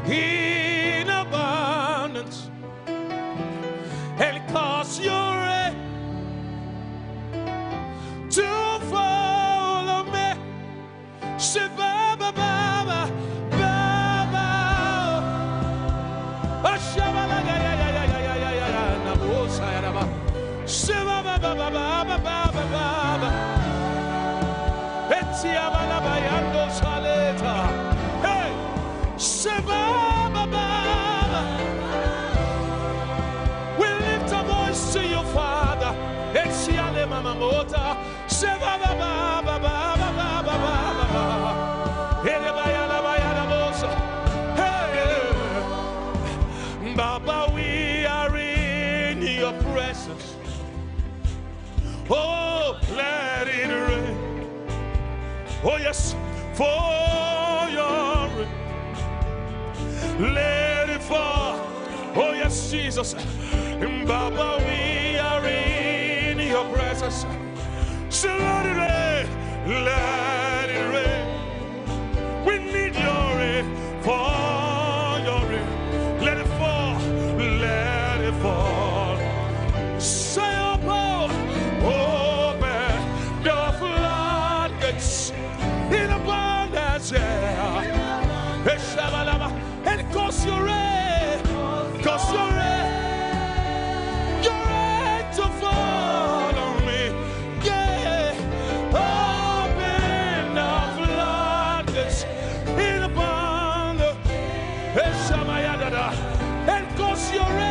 in abundance and cause your rain to follow me. Shiva Baba. We lift our voice to you, Father. Baba, we are in your presence. Oh, let it rain. Oh, yes, for your rain. Let it fall. Oh, yes, Jesus. Baba, we are in your presence. So let it rain. Let it rain. We need your rain. For your rain. Let it fall. Let it fall. Say open the floodgates in abundance, and cause your rain, your rain to follow me, yeah. Open the floodgates in abundance, and cause your rain.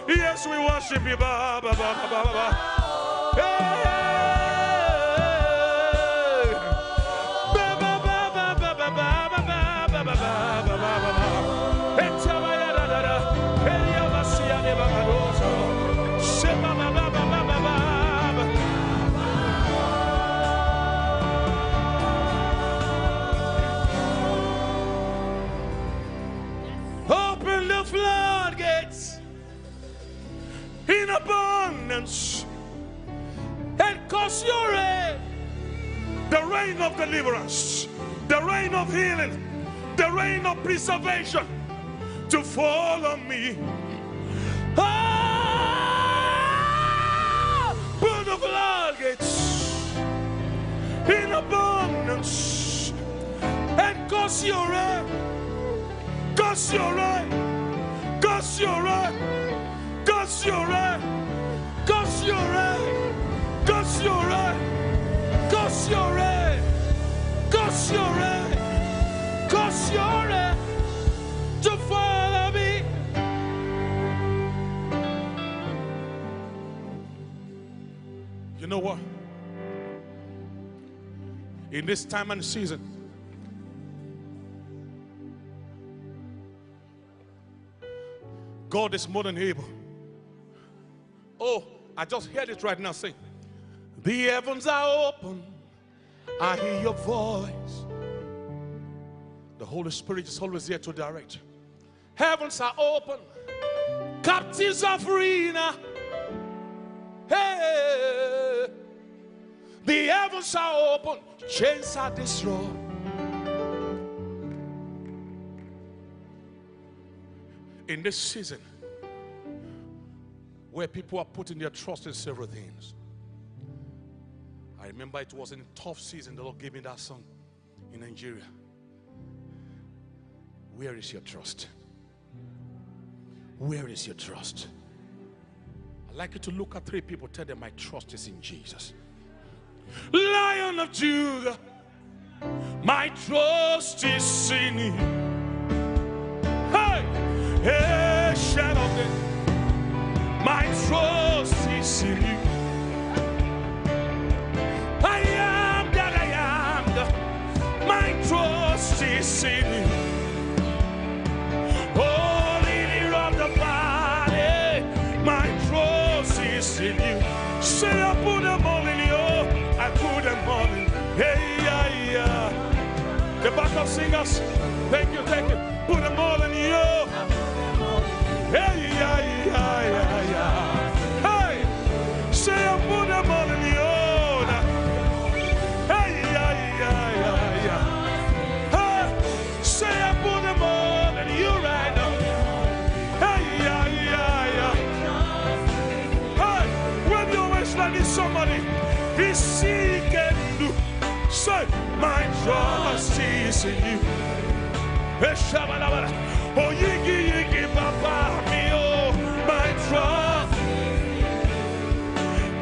Yes, we worship you, Baba, Baba, Baba. Hey, Baba, Baba, Baba, Baba, Baba, Baba, Baba. Open the floodgates in abundance and cause your rain, the rain of deliverance, the rain of healing, the rain of preservation to fall on me. Put the floodgates in abundance and 'cause you're right. 'Cause you're right. 'Cause you're right. 'Cause you're right. 'Cause you're right. 'Cause you're right. 'Cause you're right. 'Cause you're right. 'Cause you're right. To follow me. You know what? In this time and season, God is more than able. Oh, I just heard it right now sing. The heavens are open. I hear your voice. The Holy Spirit is always there to direct. Heavens are open. Captives are free now. Hey, the heavens are open. Chains are destroyed. In this season, where people are putting their trust in several things, I remember it was in a tough season the Lord gave me that song in Nigeria. Where is your trust? Where is your trust? I'd like you to look at 3 people, tell them my trust is in Jesus. Lion of Judah, my trust is in you. Hey, hey, shadow of death, my trust is in you. I am that I am, my trust is in you. Oh, lily of the valley, my trust is in you. Say I put them all in you. I put them all in. Hey, yeah, yeah. The backup singers, thank you, thank you. Put them all in you. Hey, yeah, yeah, yeah, yeah. Hey, say I put them all in you. Hey, yeah, yeah, yeah, yeah. Hey, say I put them all in you right now. Hey, yeah, yeah, yeah. Hey, when you wish like this, somebody. He's seeking you. Say, my trust is in you. Oh, yigi, yigi, papa, me, oh, my trust.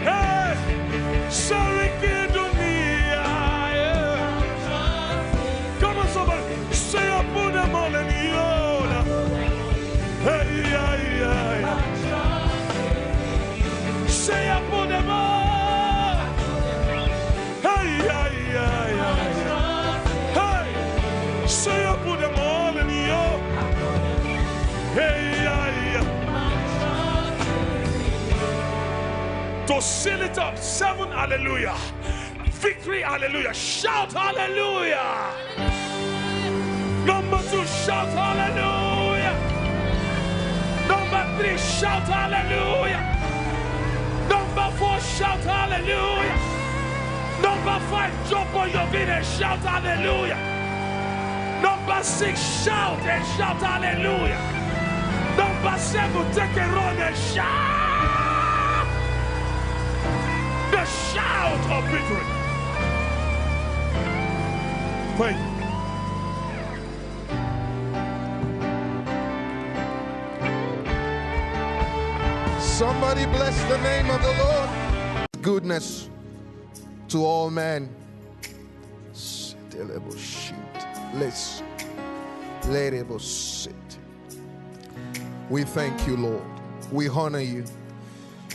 Hey, sorry, kid, yeah. Come on, somebody. Say, I put them all in you. Hey, yeah, yeah, yeah. Say, I put them all. Say I put them all in you. Hey, yeah, yeah. To seal it up, 7 hallelujah. Victory, hallelujah. Shout hallelujah. Number 2, shout hallelujah. Number 3, shout hallelujah. Number 4, shout hallelujah. Number 5, jump on your feet and shout hallelujah. Number 6, shout and shout hallelujah. Number 7, take a run and shout. The shout of victory. Thank you.
Somebody bless the name of the Lord. Goodness to all men. Let's let it sit. We thank you, Lord. We honor you.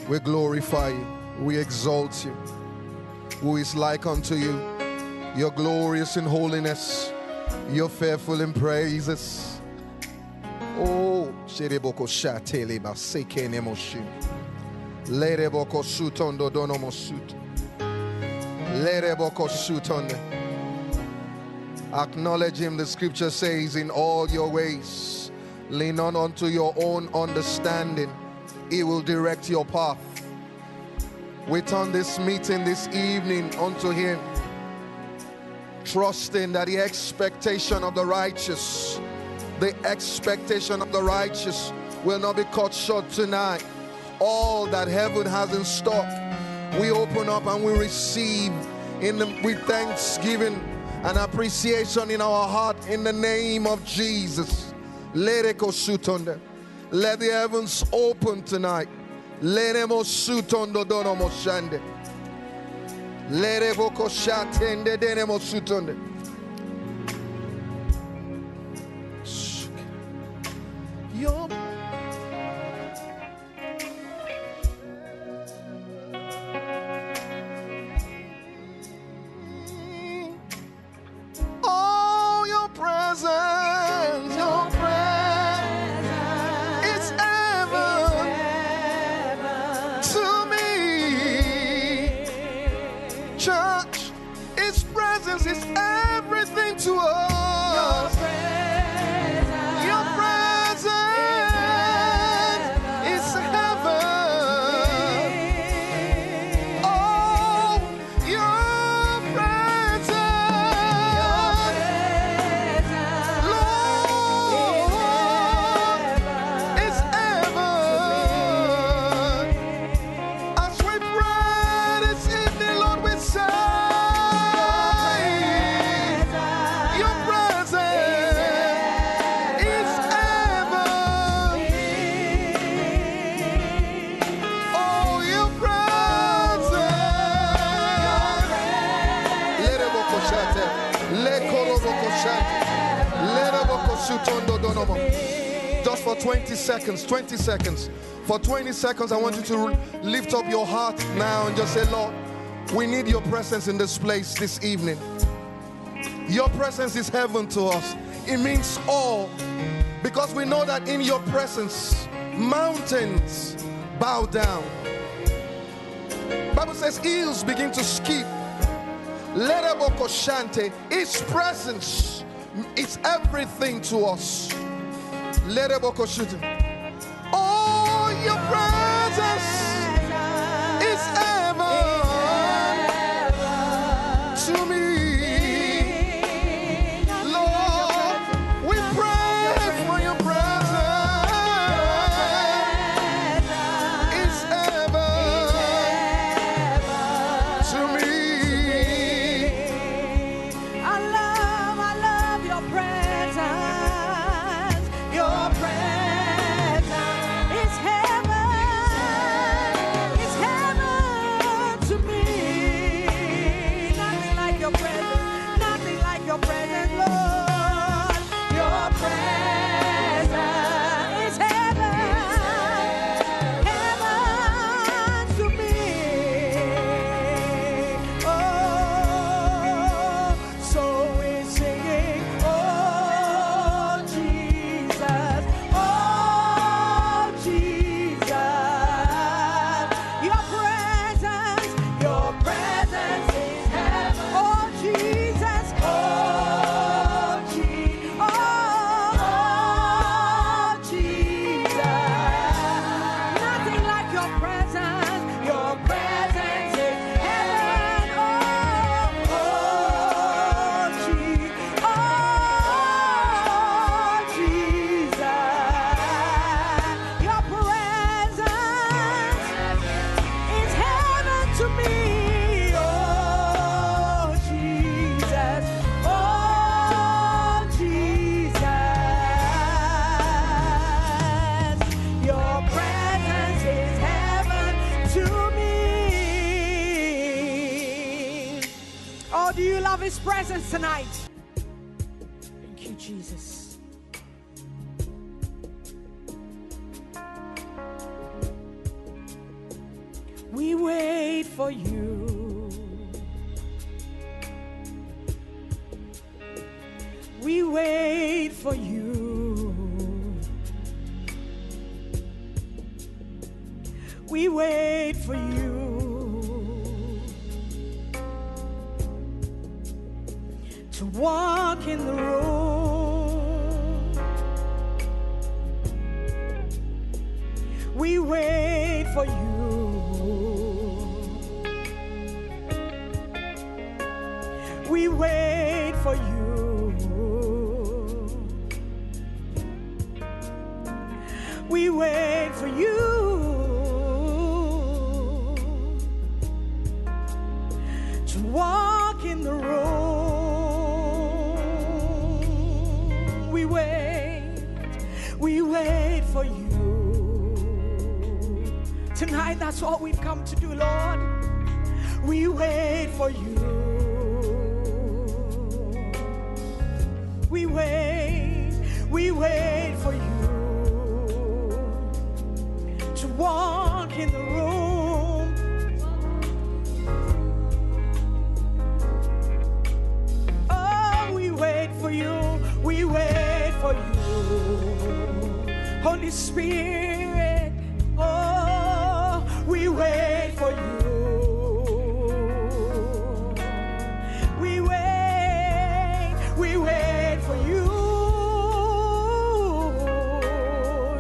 We glorify you. We exalt you. Who is like unto you? You're glorious in holiness. You're fearful in praises. Oh, Shereboko Shateleba Sekenemoshi. Lereboko Sutondo Donomosut. Lereboko Sutonde. Acknowledge him, the scripture says, in all your ways. Lean not unto your own understanding. He will direct your path. We turn this meeting this evening unto him, trusting that the expectation of the righteous will not be cut short tonight. All that heaven has in stock, we open up and we receive with thanksgiving An appreciation in our heart in the name of Jesus. Let the heavens open tonight. Let them shoot on the dono shande. Let it go shot in the denemo shoot on the. Your just for 20 seconds, 20 seconds. For 20 seconds, I want you to lift up your heart now and just say, Lord, we need your presence in this place this evening. Your presence is heaven to us. It means all. Because we know that in your presence, mountains bow down. Bible says hills begin to skip. His presence is everything to us. Oh, your presence is ever to me. Lord, we pray for your presence is ever to me.
I love your presence. Your presence is heaven. It's heaven to me. Nothing like your presence. Nothing like your presence, Lord. Your presence is heaven. Heaven to me. Oh, so we're singing, oh Jesus, oh Jesus. Your presence is heaven. Oh Jesus, oh Jesus, oh Jesus. Nothing like your presence. Your presence is heaven. Oh Jesus, oh Jesus. Your presence is heaven to me. Oh Jesus, oh Jesus. Your presence is heaven to me. Oh, do you love his presence tonight? Thank you, Jesus. We wait for you. We wait for you. We wait for you to walk in the room. We wait for you. We wait for you. We wait for you to walk in the room. We wait for you. Tonight, that's what we've come to do, Lord. We wait for you. We wait for you to walk in the room. Oh, we wait for you. We wait for you, Holy Spirit. Oh, we wait for you. We wait for you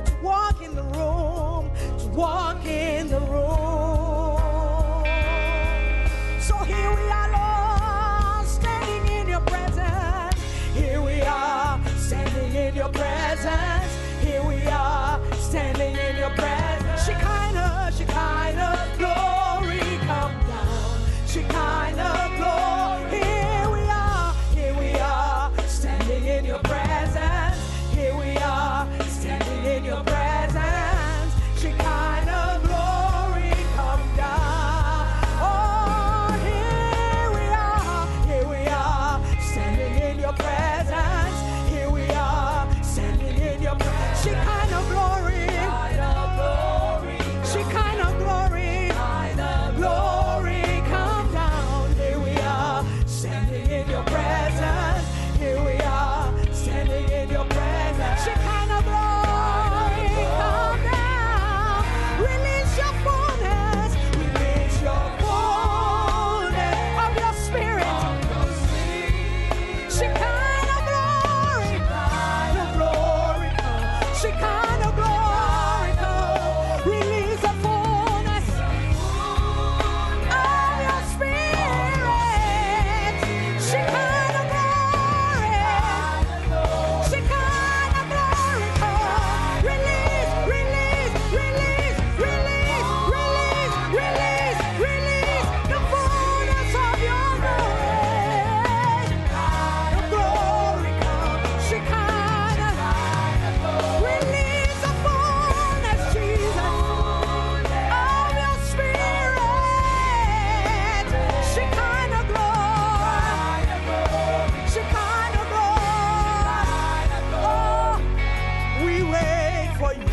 to walk in the room, to walk in the room. So here we are, Lord, standing in your presence. Here we are, standing in your presence. Here we are, standing in your presence. Shekinah, glory, come down. Shekinah, glory. Here we are, standing in your presence. Here we are, standing in your presence. Shekinah, glory, come down. Oh, here we are, standing in your presence. Here we are, standing in your presence. Shekinah, glory. Shekinah, glory. Glory, come down. Here we are, standing in your presence. Here we are, standing in your presence. Shekinah, glory, come down. Release your fullness. Release your fullness of your spirit. Shekinah, glory. Shekinah, glory, come. Shekinah, glory, come. Release the fullness of your spirit. Shekinah, glory. Shekinah, glory, come. Release, release, release, release, release, release, release the fullness of your glory. The glory, come. Shekinah, release the fullness, Jesus, of your spirit. Shekinah, glory. Shekinah, glory. Oh, we wait for you.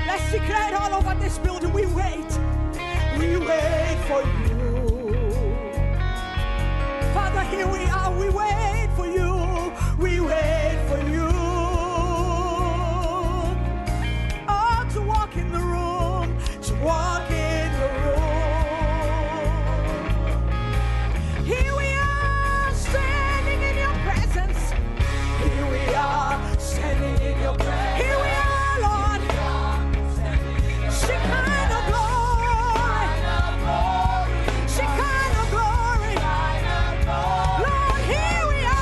Let's declare it all over this building. We wait. We wait for you. Father, here we are. We wait for you. We wait for you. Oh, to walk in the room. To walk in the room. Here we are, standing in your presence. Here we are, standing in your presence. Here we are, Lord. Shekinah, glory. Shekinah, glory. Lord, here we are.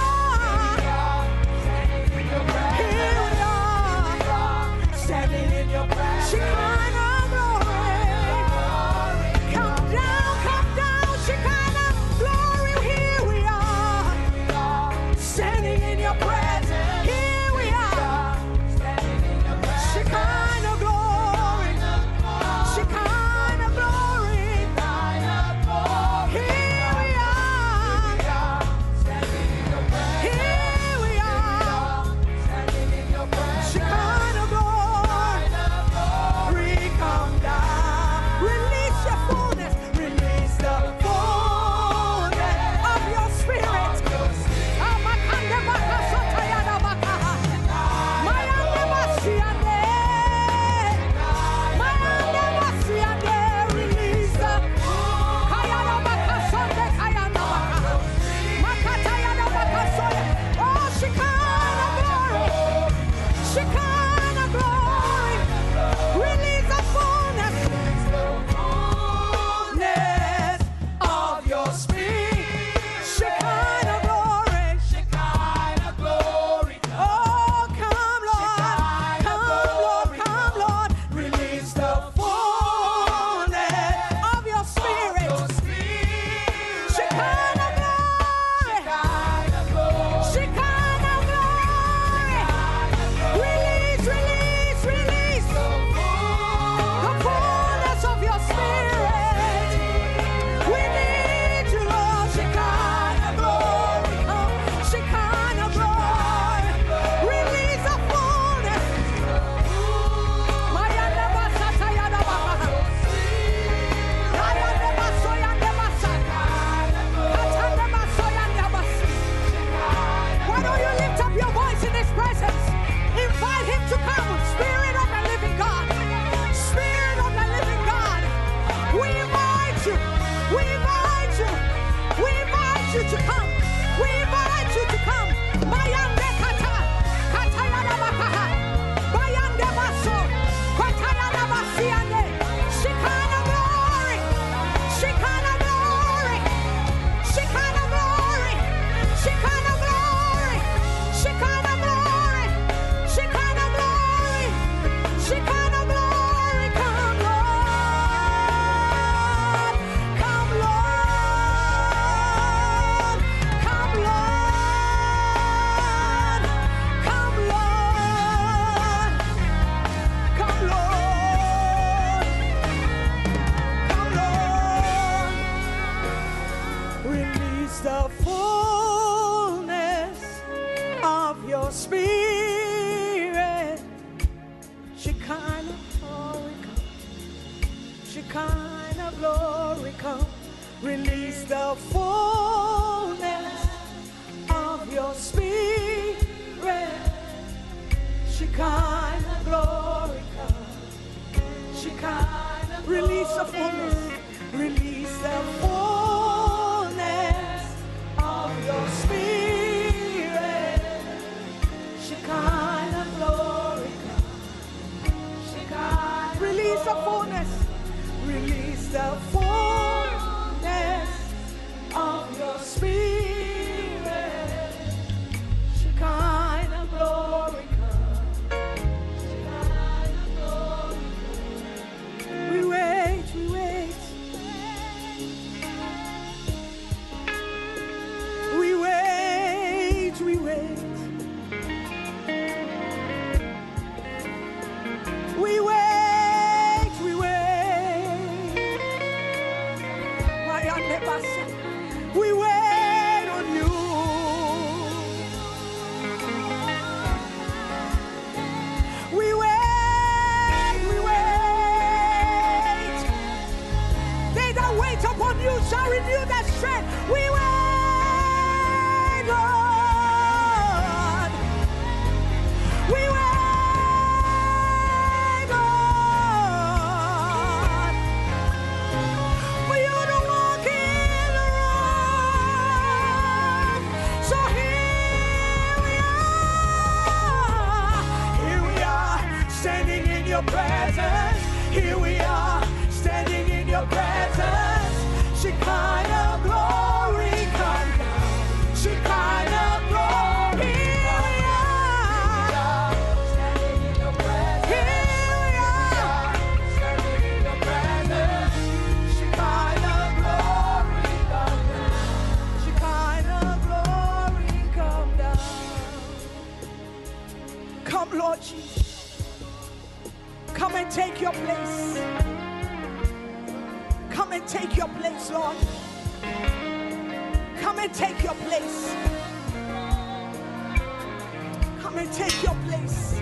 glory come. Release the fullness of your spirit. Shekinah glory come. Shekinah glory. Release the fullness. Release the fullness of your spirit. Shekinah glory come. Shekinah. Release the fullness. Release the fullness of your spirit. Shekinah glory come. Shekinah glory come. We wait, we wait. We wait, we wait. We wait, we wait. We wait on you. We wait, we wait. They that wait upon you shall renew their strength. We wait, Lord. We wait, Lord. For you to walk in the room. So here we are, standing in your presence. Here we are, standing in your presence. Shekinah glory come down. Shekinah glory. Here we are, standing in your presence. Here we are, standing in your presence. Shekinah glory come down. Shekinah glory come down. Come, Lord Jesus. Come and take your place. Come and take your place, Lord. Come and take your place. Come and take your place.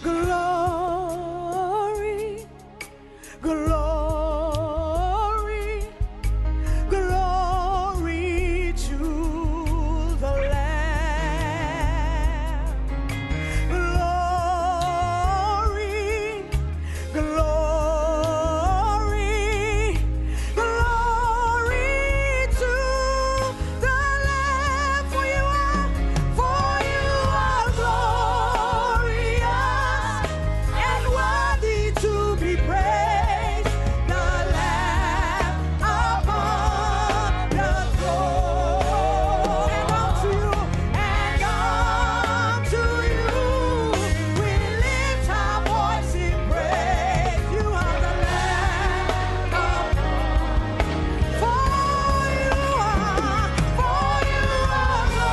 Glory, glory, glory to the Lamb. Glory, glory, glory to the Lamb. For you are glorious and worthy to be praised. The Lamb upon the throne. And unto you, we lift our voice in praise. You are the Lamb upon. For you are glorious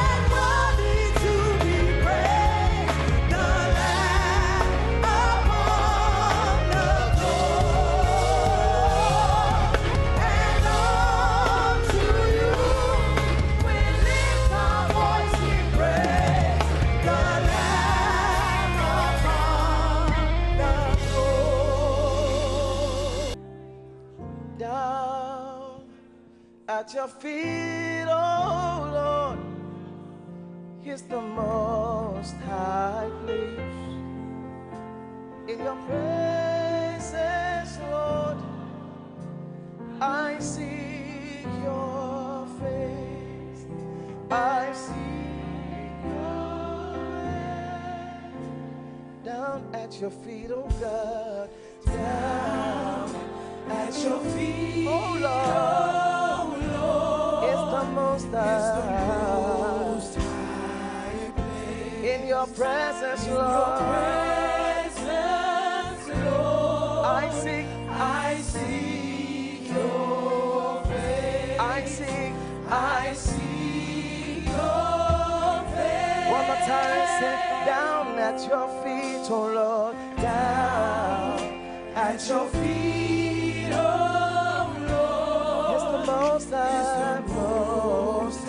and worthy to be praised. The Lamb upon the throne. And unto you we lift our voice in praise. The Lamb upon the throne.
Down at your feet, oh Lord, is the most high place. In your presence, Lord, I seek your face. I seek your face. Down at your feet, oh God, down at your feet, oh Lord, it's the most high place. In your presence, Lord, I seek your face. I seek your face. One more time, say, down at your feet, oh Lord, down at your feet, oh Lord, it's the most high, most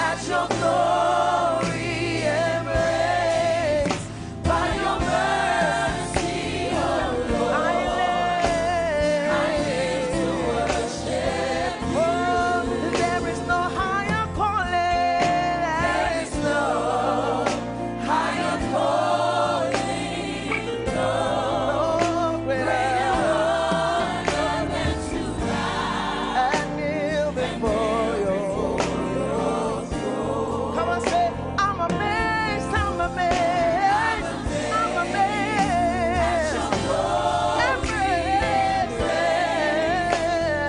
at your glory embrace. By your mercy, oh Lord, I live to worship you. Oh, there is no higher calling. There is no higher calling. No greater honor than to bow and kneel before your throne. Come on, say, I'm amazed, I'm amazed, I'm amazed.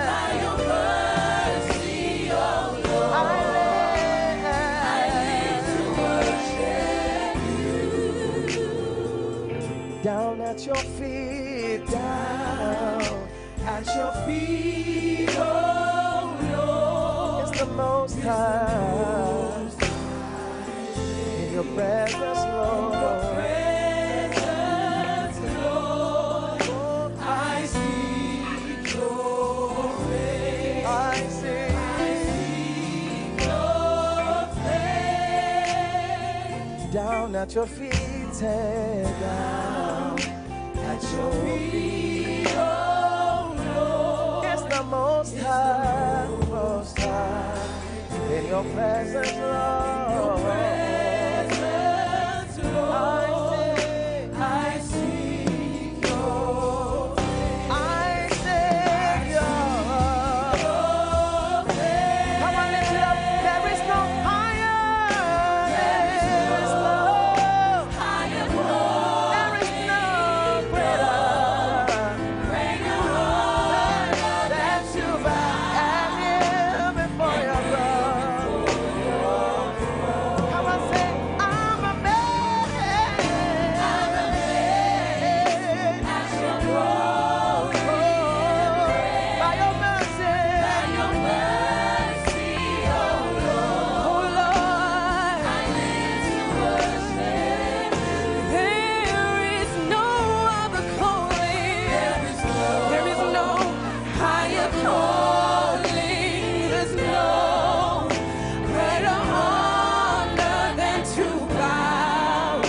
By your mercy, oh Lord, I live to worship you. Down at your feet, down at your feet, oh Lord, it's the Most High. In your presence, Lord, I see your face. I see your face. Down at your feet, down at your feet, oh Lord, it's the Most High, Most High. In your presence, Lord, your presence, Lord, I see your face. I see your face. Come on, lift it up. There is no higher. There is no higher. There is no greater honor than to bow and kneel before your throne. Come on, say, I'm amazed. I'm amazed at your glory. By your mercy, oh Lord, oh Lord, I live to worship you. There is no other calling. There is no higher calling. There's no greater honor than to bow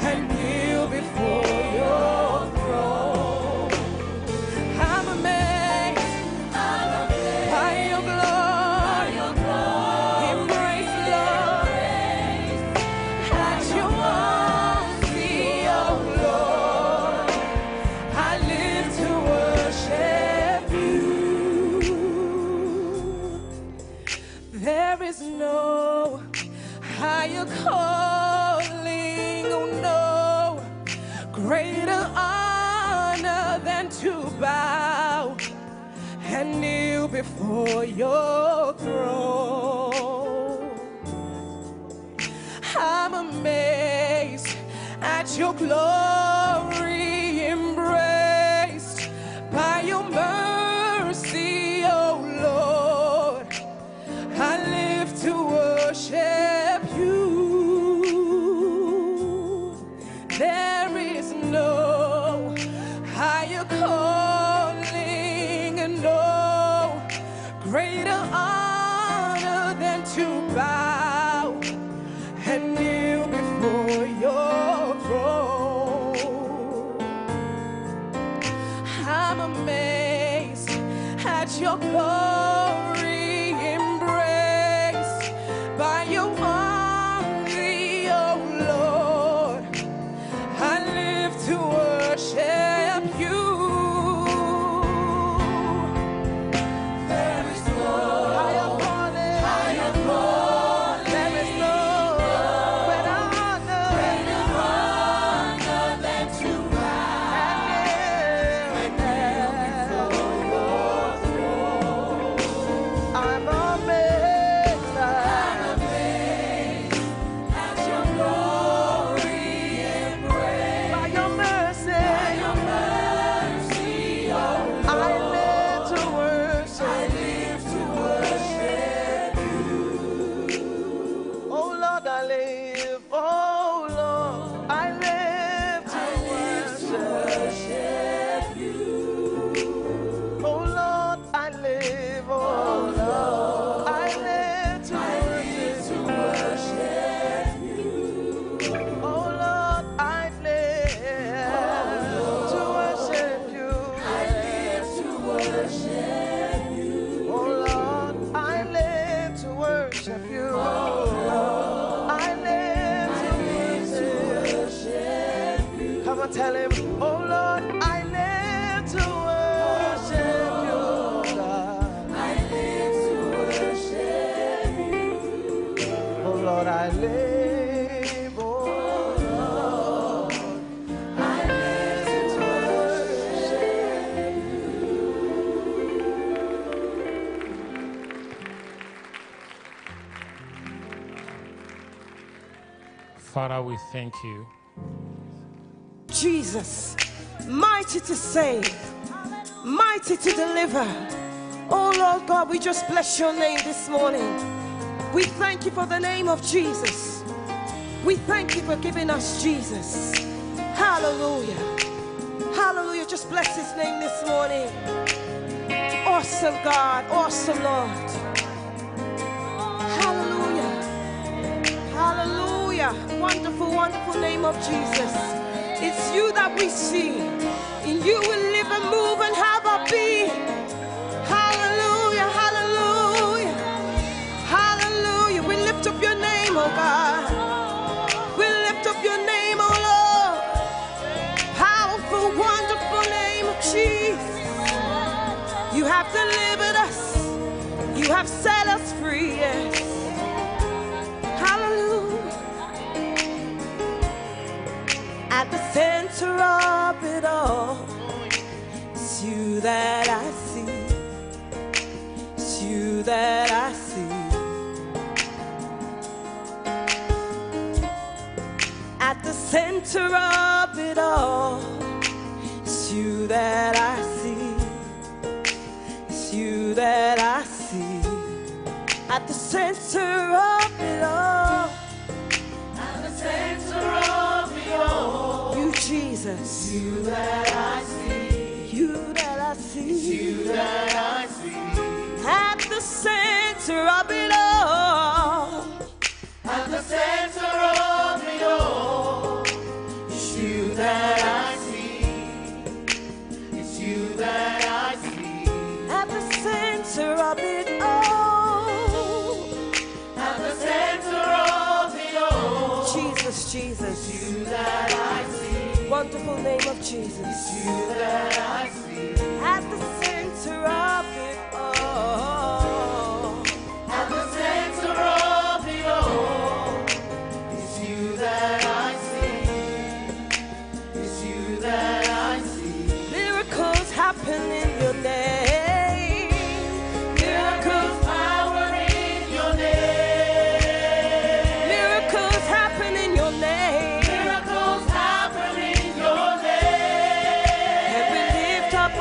and kneel before your throne. I'm amazed by your glory. Embrace, Lord, at your mercy, oh Lord, I live to worship you. There is no higher calling, oh no, greater honor than to bow and kneel before your throne. I'm amazed at your glory, embraced by your mercy, oh Lord, I live to worship you. There is no higher calling and no greater honor than to bow and kneel before your throne. I'm amazed at your glory, embraced by your mercy, oh Lord, I live to worship you. There is no higher calling. There is no greater honor than to bow and kneel before your throne. Tell him, oh Lord, I live to worship you, God.
I live to worship you.
Oh Lord, I live, oh Lord,
I live to worship
Father, we thank you.
Jesus, mighty to save, mighty to deliver. Oh Lord God, we just bless your name this morning. We thank you for the name of Jesus. We thank you for giving us Jesus. Hallelujah. Hallelujah. Just bless his name this morning. Awesome God, awesome Lord. Hallelujah. Hallelujah. Wonderful, wonderful name of Jesus. It's you that we see. In you we live and move and have our being. Hallelujah, hallelujah. Hallelujah. We lift up your name, oh God. We lift up your name, oh Lord. Powerful, wonderful name of Jesus. You have delivered us. You have set us free, yes. Hallelujah. At the center of it all, it's you that I see. It's you that I see. At the center of it all, it's you that I see. It's you that I see. At the center of it all,
at the center of it all,
you Jesus,
you that I see,
you that I see,
you that I see.
At the center of it all,
at the center of it all, it's you that I see, it's you that I see.
At the center of it all,
at the center of it all,
Jesus, Jesus,
you that I see.
Wonderful name of Jesus.
You that I see.
At the center of it all.
At the center of it all. It's you that I see. It's you that I see.
Miracles happen in your name.
Miracles power in your name.
Miracles happen in your name.
Miracles happen in your name.
And we lift up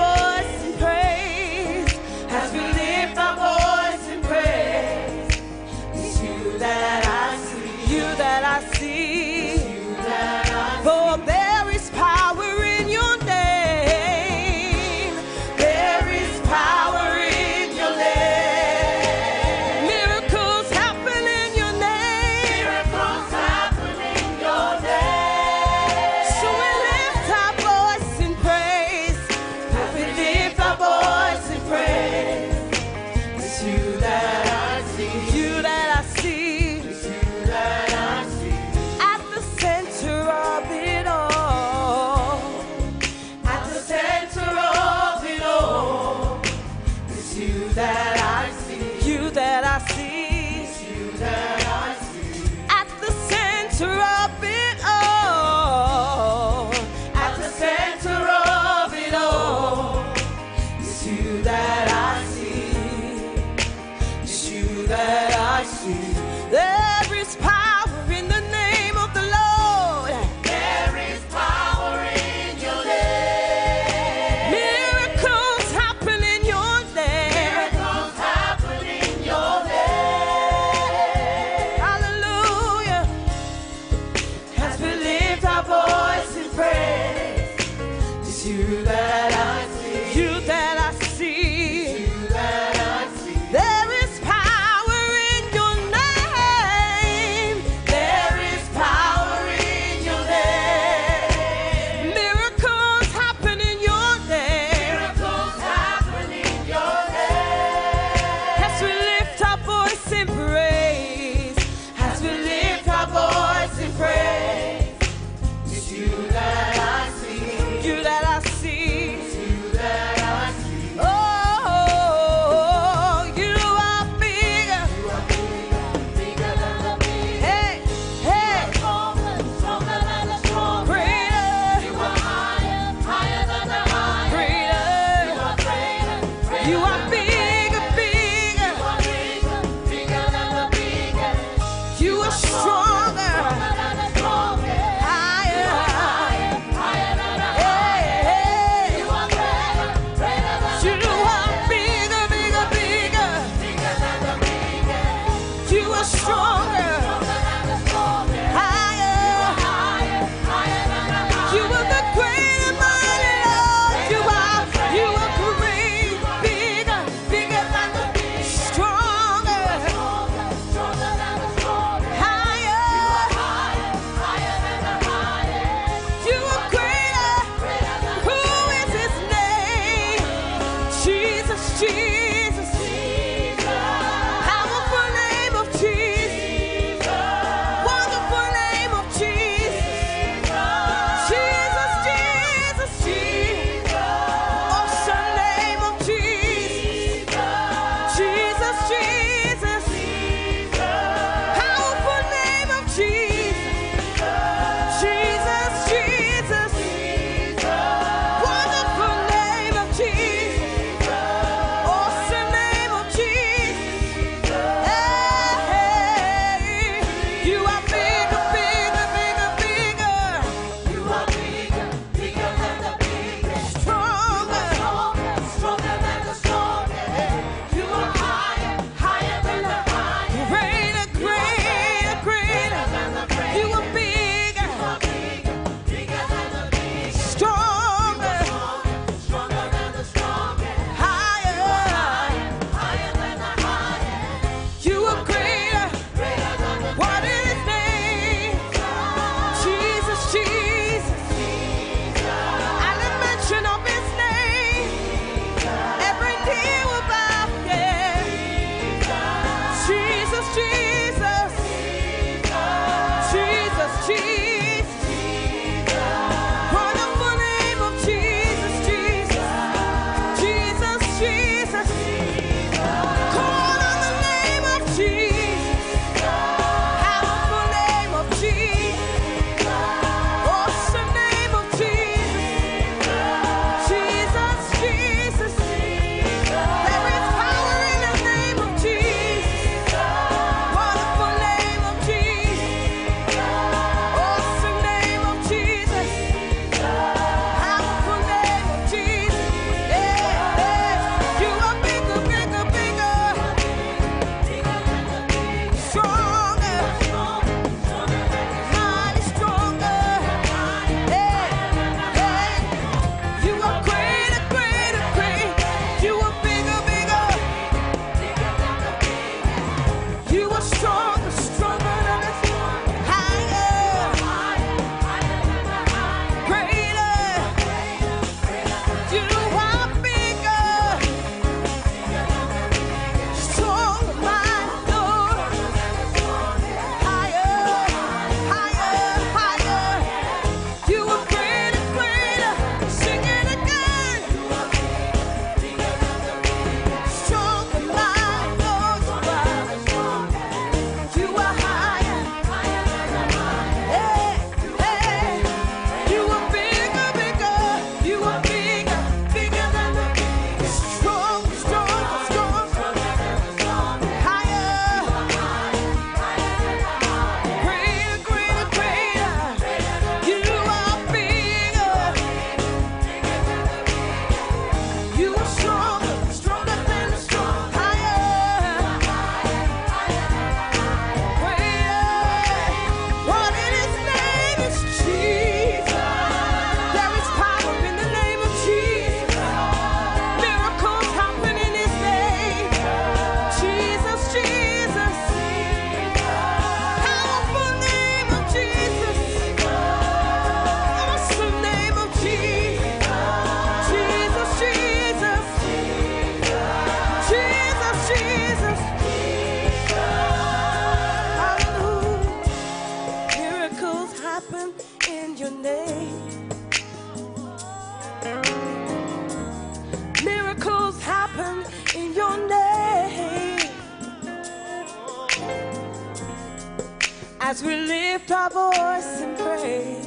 As we lift our voice in praise,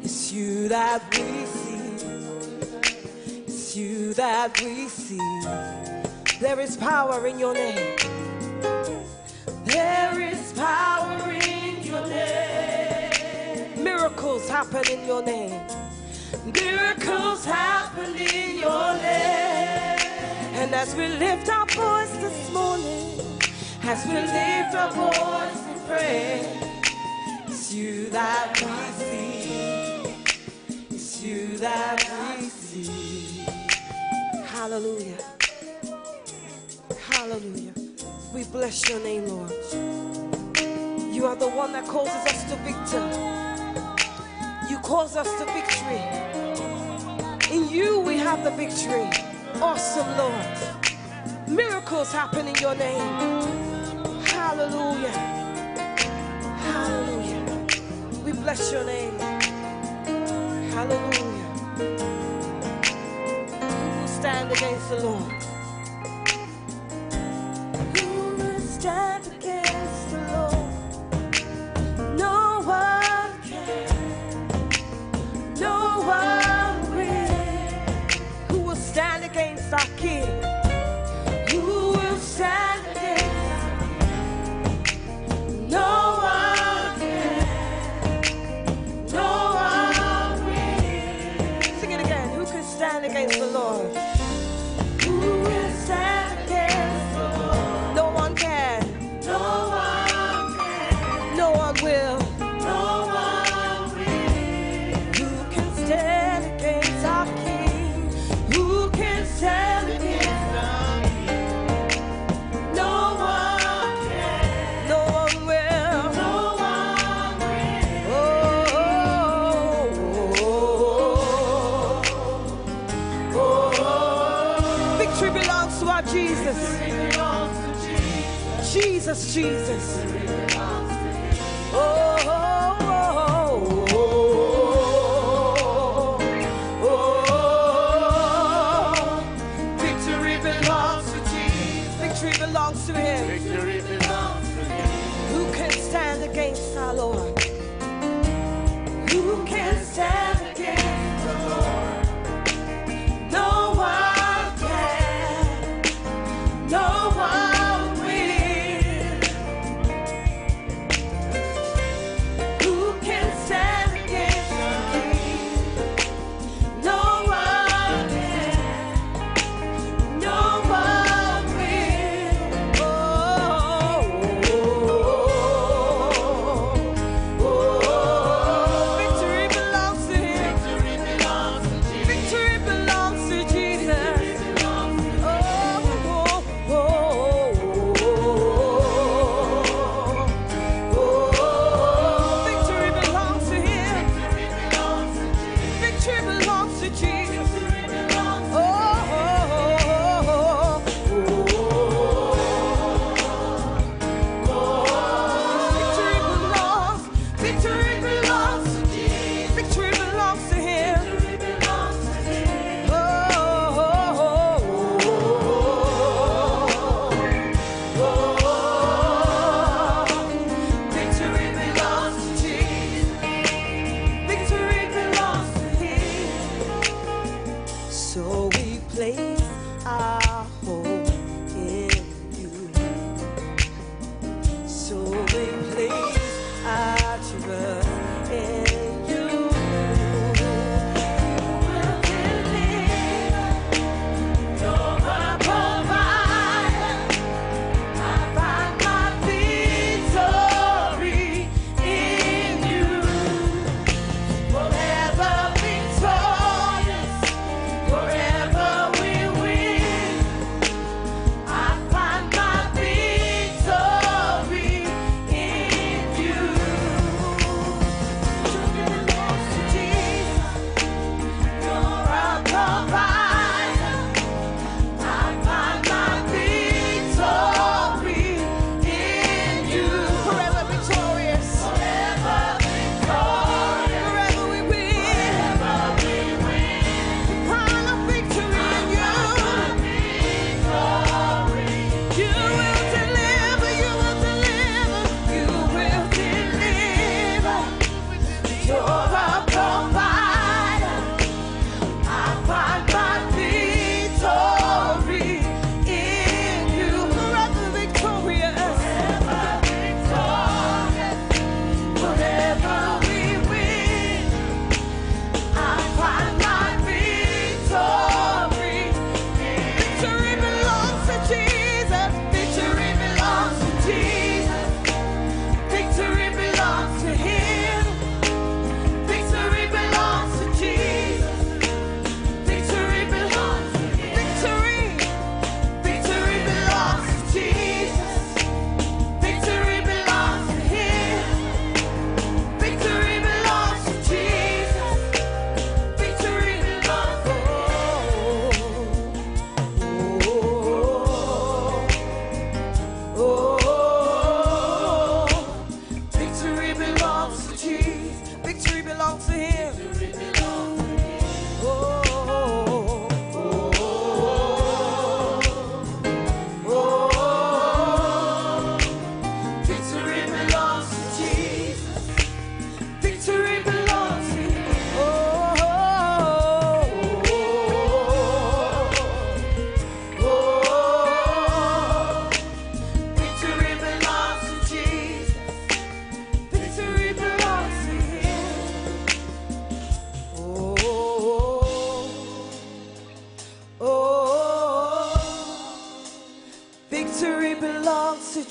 it's you that we see. It's you that we see. There is power in your name. There is power in your name. Miracles happen in your name. Miracles happen in your name. And as we lift our voice this morning, as we lift our voice in praise, it's you that we see. It's you that we see. Hallelujah. Hallelujah. We bless your name, Lord. You are the one that causes us to victor. You cause us to victory. In you we have the victory. Awesome, Lord. Miracles happen in your name. Hallelujah. Hallelujah. We bless your name. Hallelujah. Who will stand against the Lord? Stand against the Lord. No one can. No one will. Who will stand against our King? Who will stand against? No one can. No one will. Sing it again. Who can stand against the Lord? Who will stand against the Lord? No one can. No one can. No one will. No one will. Who can stand against our King? Who can stand against our King? No one can. No one will. No one will. Victory belongs to our Jesus. Jesus, Jesus. Oh, oh, oh, oh, oh. Victory belongs to Jesus. Victory belongs to him. Victory belongs to him. Who can stand against our Lord? Who can stand against the Lord? No one can. No one. Victory belongs to him.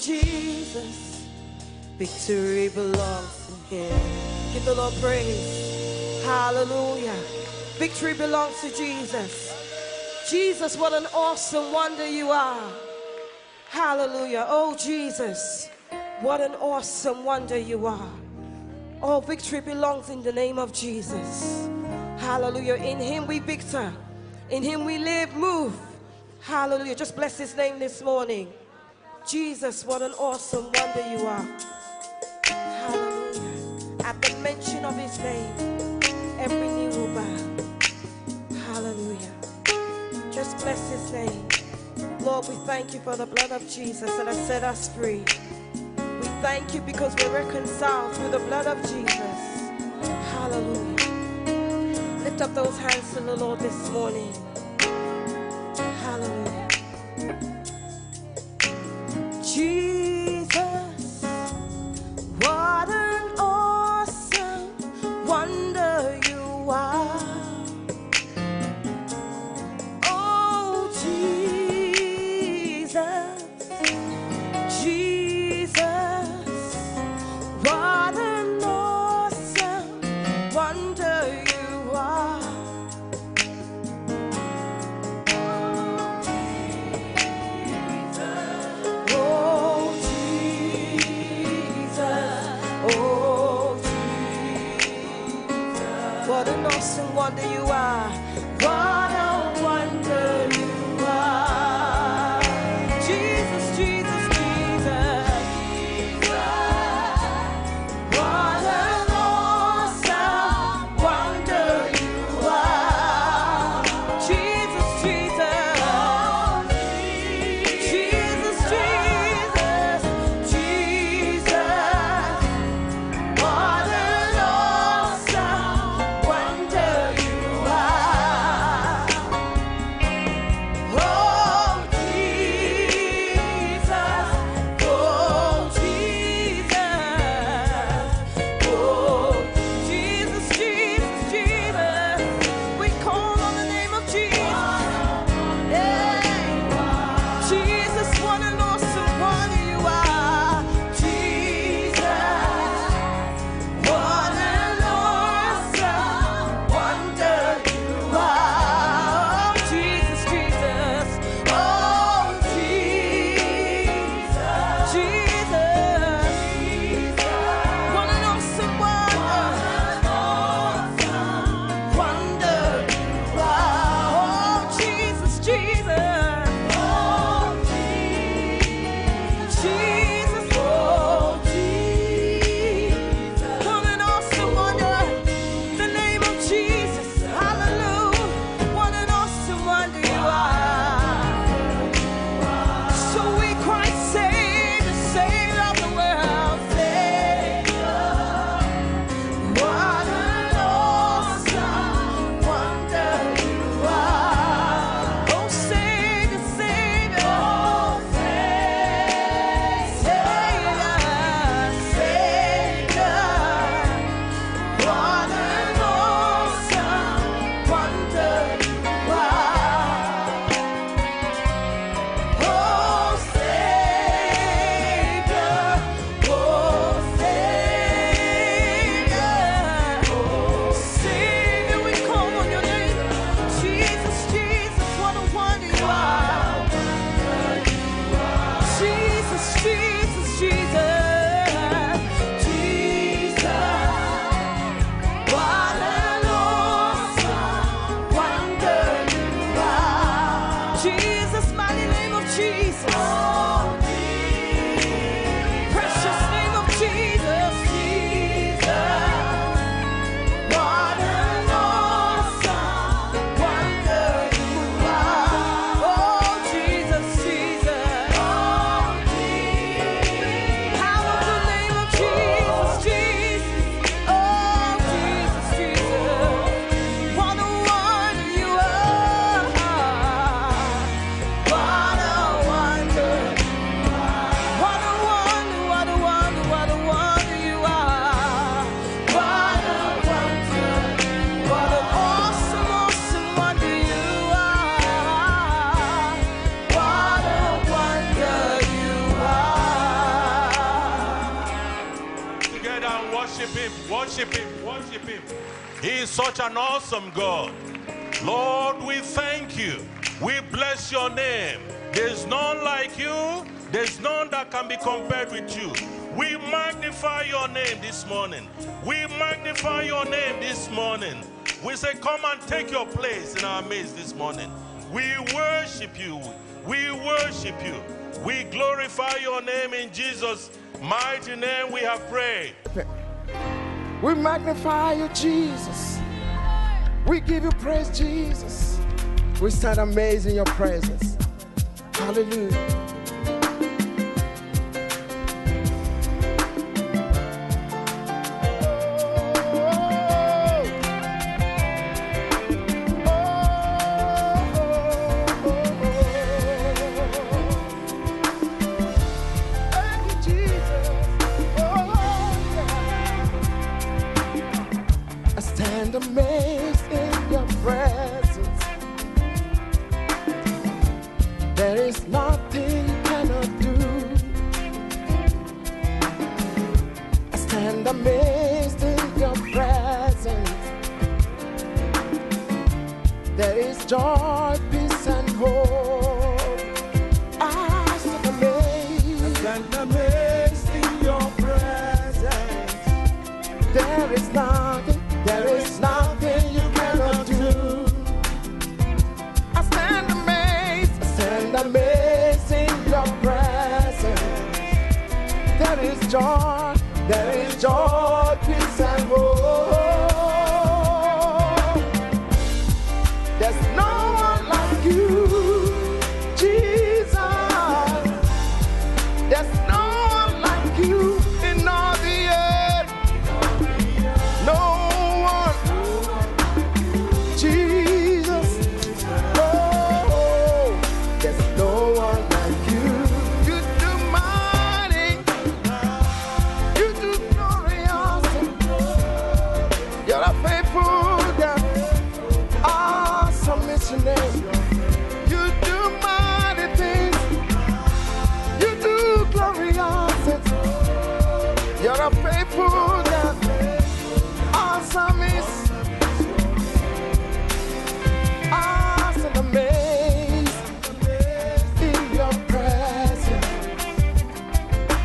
Jesus, victory belongs to him. Give the Lord praise. Hallelujah. Victory belongs to Jesus. Jesus, what an awesome wonder you are. Hallelujah. Oh, Jesus, what an awesome wonder you are. Oh, victory belongs in the name of Jesus. Hallelujah. In him we victor. In him we live, move. Hallelujah. Just bless his name this morning. Jesus, what an awesome wonder you are. Hallelujah. At the mention of his name, every knee will bow. Hallelujah. Just bless his name. Lord, we thank you for the blood of Jesus that has set us free. We thank you because we're reconciled through the blood of Jesus. Hallelujah. Lift up those hands to the Lord this morning. Hallelujah. Jesus, what an awesome wonder you are. Oh, Jesus, Jesus, what an awesome wonder you are. What an awesome wonder you are. What a wonder you are. Jesus, Jesus, Jesus. What an awesome wonder you are. Jesus, Jesus. Jesus, Jesus. Jesus. What an awesome wonder you are.
head and worship him, worship him, worship him. He is such an awesome God. Lord, we thank you. We bless your name. There's none like you. There's none that can be compared with you. We magnify your name this morning. We magnify your name this morning. We say, come and take your place in our midst this morning. We worship you. We worship you. We glorify your name in Jesus' mighty name we have prayed.
We magnify you, Jesus. We give you praise, Jesus. We stand amazed in your presence. Hallelujah. Amazed in your presence. There is nothing you cannot do. I stand amazed in your presence. There is joy, peace, and hope. I stand amazed in your presence. There is nothing you cannot do. I stand amazed in your presence. There is joy, peace and hope. There's no one like you, Jesus. There's no one like you in all the earth. No. Jesus, oh, there's no one like you. You do mighty, you do glorious. You're a faithful God, awesome missionary. You do mighty things, you do glorious. You're a faithful God, awesome missionary.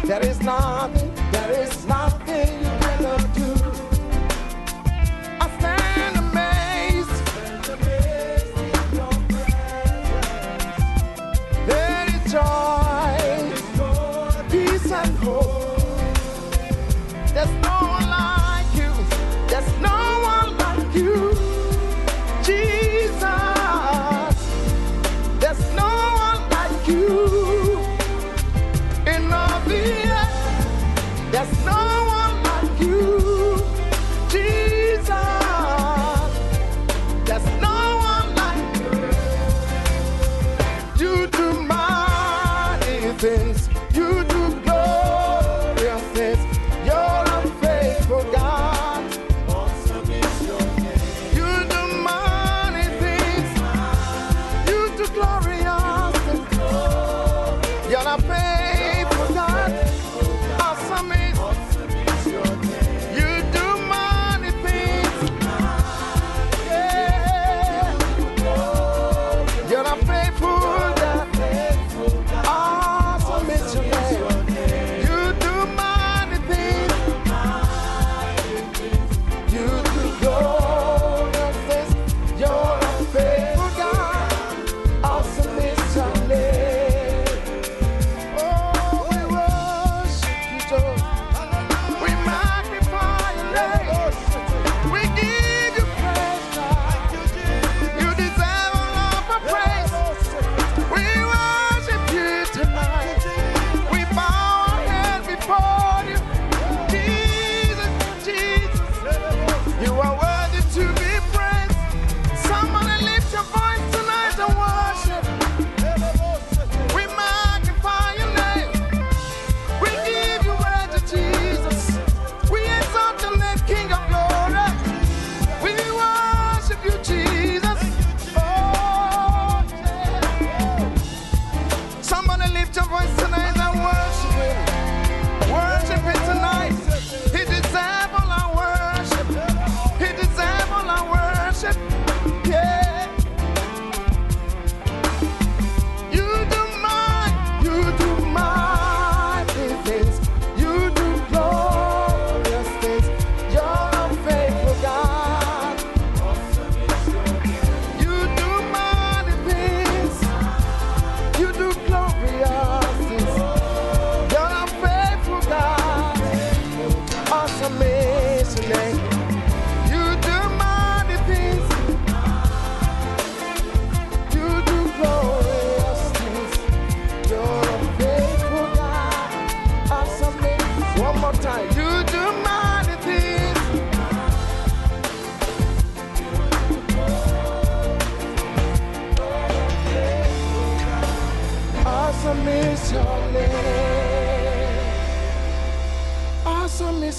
There is nothing you cannot do. I stand amazed. In your presence. There is joy, peace and hope. There's no one like you. There's no one like you, Jesus. There's no one like you. There's no one like you, Jesus. There's no one like you. You do mighty things. You do glorious things. You're a faithful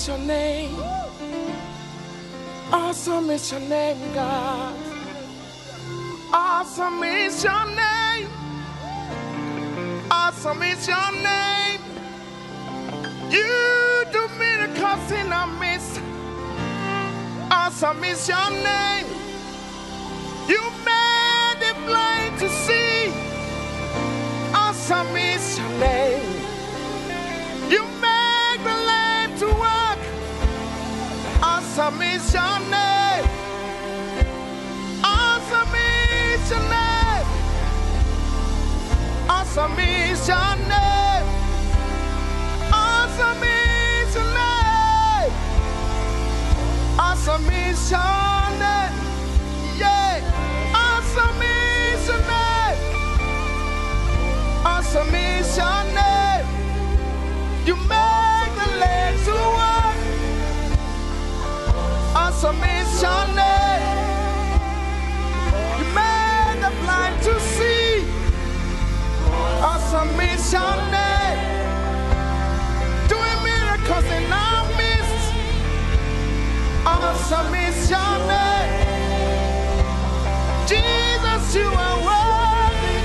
is your name. Awesome is your name, God. Awesome is your name. Awesome is your name. You do miracles in our midst. Awesome is your name. You made the blind to see. Awesome is your name. You make the lame to walk. Awesome is your name. Awesome is your name. Awesome is your name. Awesome is your name. Awesome is your name. Yeah. Awesome is your name. Awesome is your name. You make the legs to walk. Awesome is your name. You made the blind to see. Awesome is your name. Doing miracles in our midst. Awesome is your name. Jesus, you are worthy.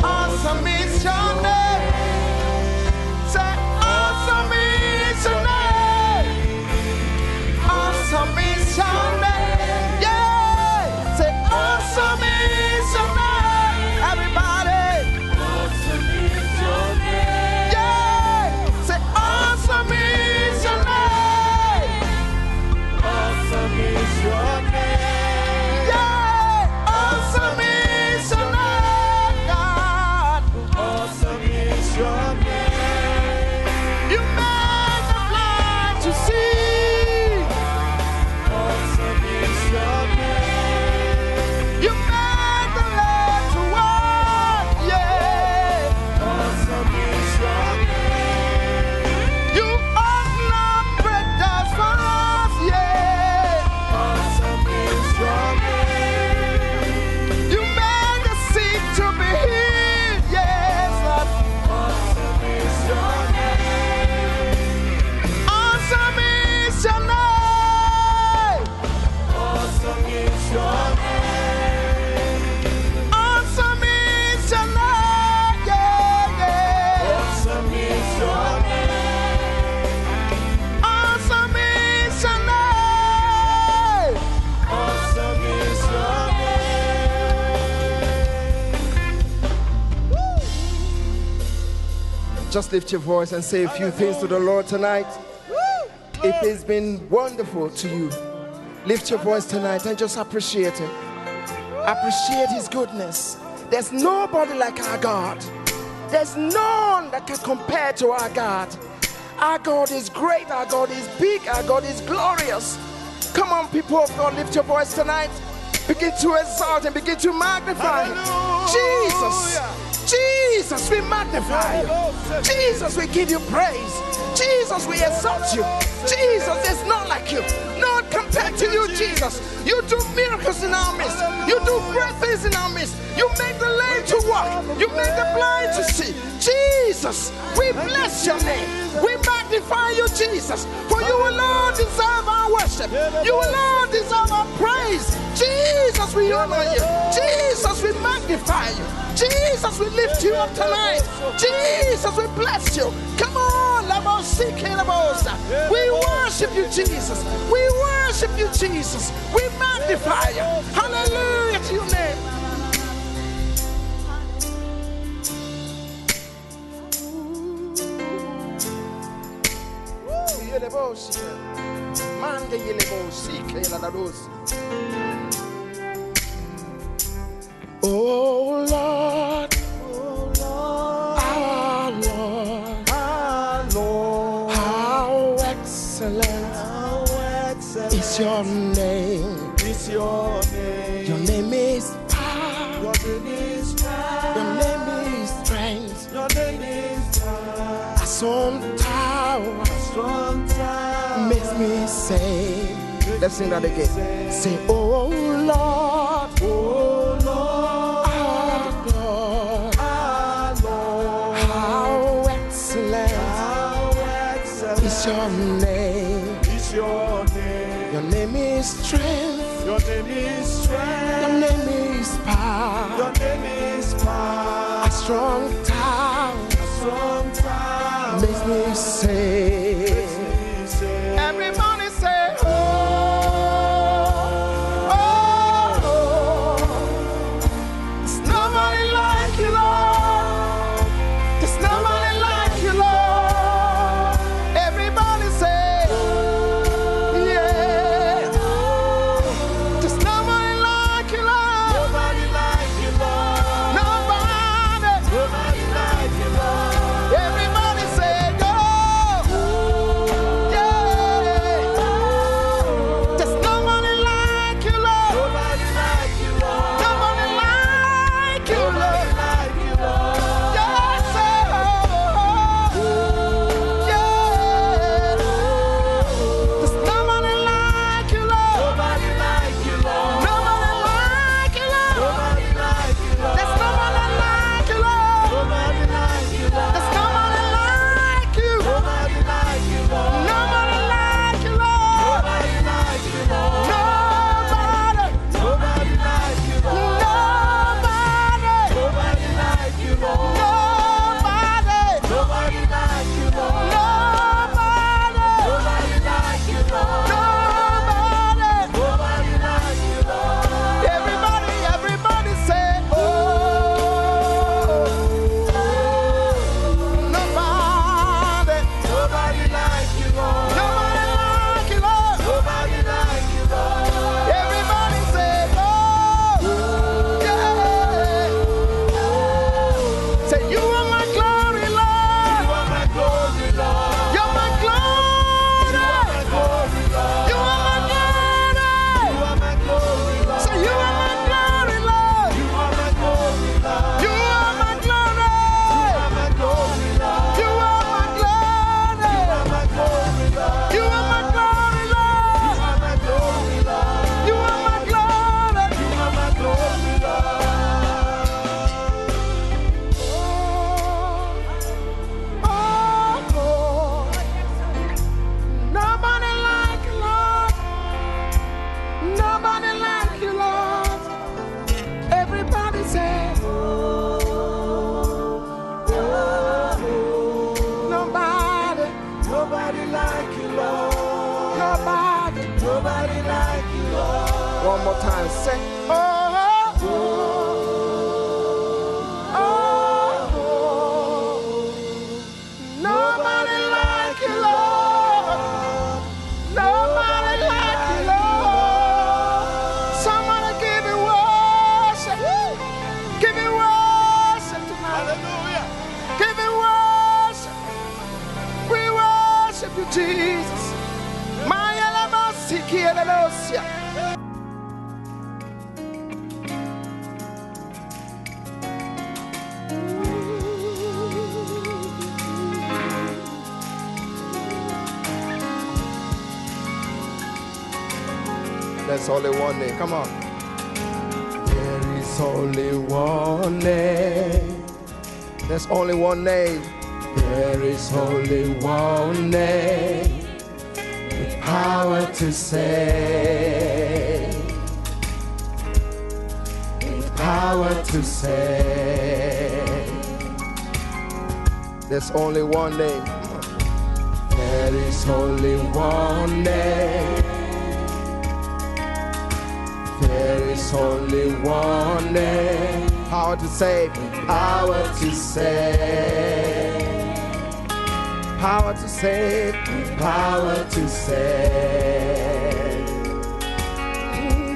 Awesome is your name. Say, awesome is your name. Awesome is your name. Yeah. Say, awesome is your name. Everybody. Awesome is your name. Yeah. Say, awesome is your name. Awesome is your name. Yeah. Awesome is your name, God. Awesome is your name. You made the blind to see. Awesome is your name. You made the lame to walk. Yeah. Awesome is your name. You open up great doors for us. Yeah. Awesome is your name. You made the sick to be healed. Yes, Lord. Awesome is your name. Awesome is your name. Awesome is your name. Awesome is your name. Yeah, yeah. Awesome is your name. Awesome is your name. Awesome is your name. Just lift your voice and say a few things to the Lord tonight. If it's been wonderful to you, lift your voice tonight and just appreciate Him. Appreciate His goodness. There's nobody like our God. There's none that can compare to our God. Our God is great. Our God is big. Our God is glorious. Come on, people of God, lift your voice tonight. Begin to exalt and begin to magnify Him. Jesus. Jesus, we magnify you. Jesus, we give you praise. Jesus, we exalt you. Jesus, there's none like you. None compared to you, Jesus. You do miracles in our midst. You do great things in our midst. You make the lame to walk. You make the blind to see. Jesus, we bless your name. We magnify you, Jesus. For you alone deserve our worship. You alone deserve our praise. Jesus, we honor you. Jesus, we magnify you. Jesus, we lift you up tonight. Jesus, we bless you. Come on, we worship you, Jesus. We worship you, Jesus. We magnify you. Hallelujah to your name. Oh Lord, our Lord, how excellent is your name. Your name is power. Your name is strength. A strong tower makes me say. Let's sing that again. Say, oh Lord, our Lord, how excellent is
your name.
It's your name.
Your name is strength.
Your name is strength.
Your name is power.
Your name is power.
A strong tower.
A strong tower.
Makes me say. Everybody say, oh, oh, oh. There's nobody like you, Lord. There's nobody like you, Lord. Everybody say, yeah. There's nobody like you, Lord.
Nobody like you, Lord.
Nobody.
Nobody like you, Lord.
Everybody say, go. One more time, say, oh, oh, oh, oh, nobody like you, Lord. Nobody like you, Lord. Somebody give it worship. Give it worship tonight. Hallelujah. Give it worship. We worship you, Jesus. My Elamosiki Elosia. There's only one name. Come on. There is only one name. There's only one name. There is only one name with power to save. With power to save. There's only one name. There is only one name. There is only one name. Power to save. Power to save. Power to save. Power to save.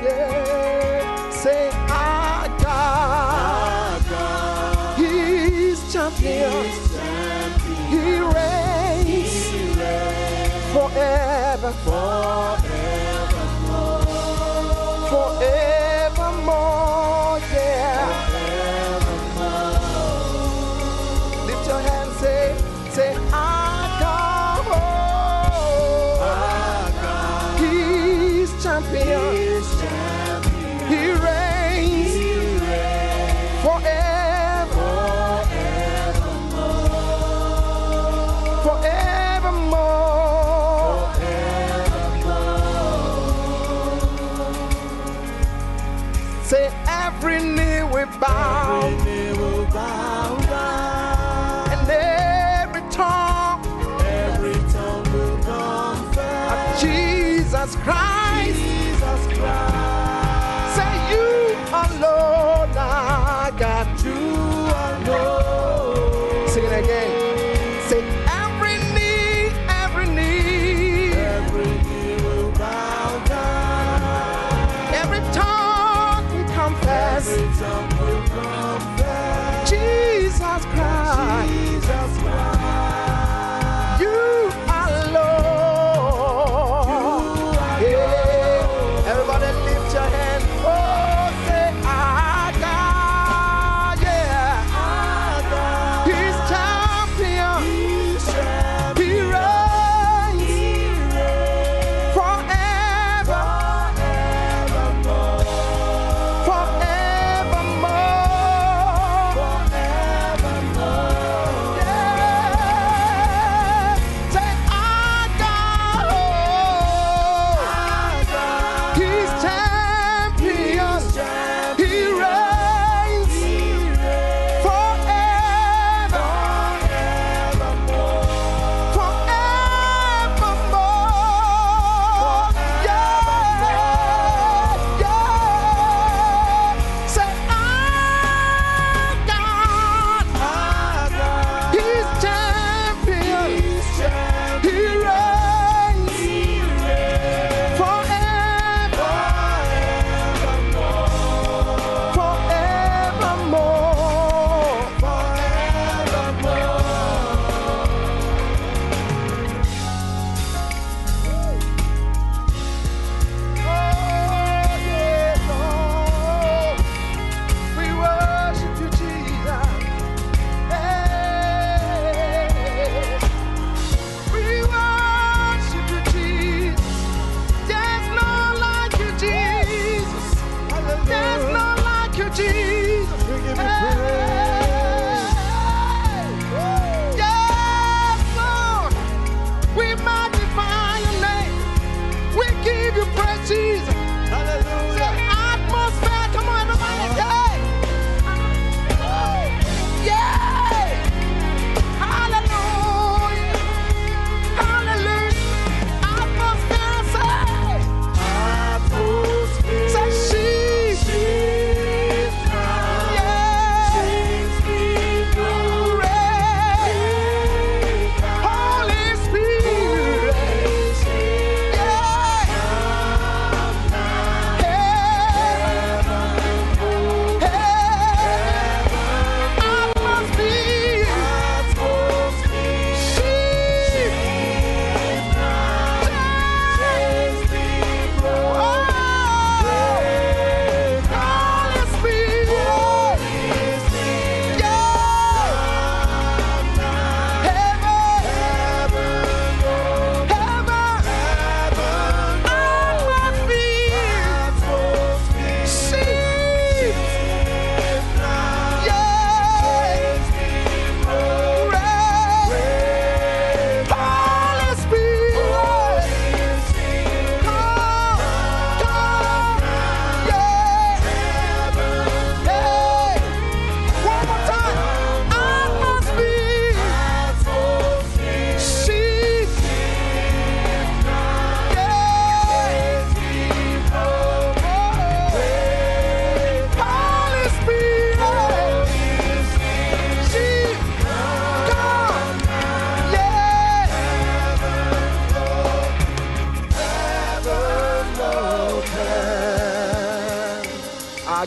Yeah. Say, our God. He's champion. He reigns forever. Forevermore, yeah. Forevermore. Lift your hands, say, our God. He's champion. He reigns forever. Forevermore.
Jesus Christ. Jesus Christ. Say you alone, I got you alone. Sing it again. Say every knee will bow down. Every tongue will confess. Jesus Christ. Jesus Christ. You alone. Yeah. Everybody lift your hand. Oh, say I got, yeah. I got. He's champion. He reigns forever.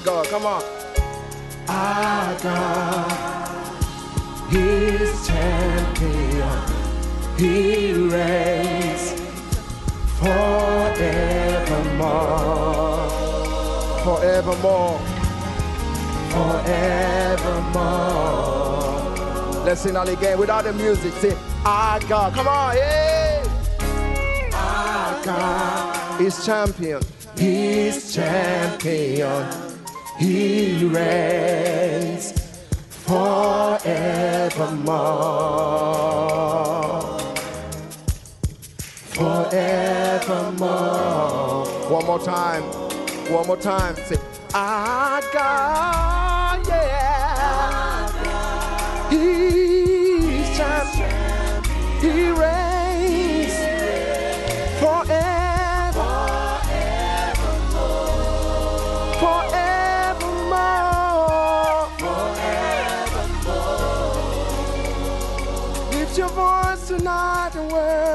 God, come on. Our God, He is champion. He reigns forevermore. Forevermore. Forevermore. Let's sing that again without the music. Say, our God. Come on, yeah. Our God is champion. He's champion. He reigns forevermore. Forevermore. One more time. One more time. Say, our God, yeah. He's champion. He reigns forever.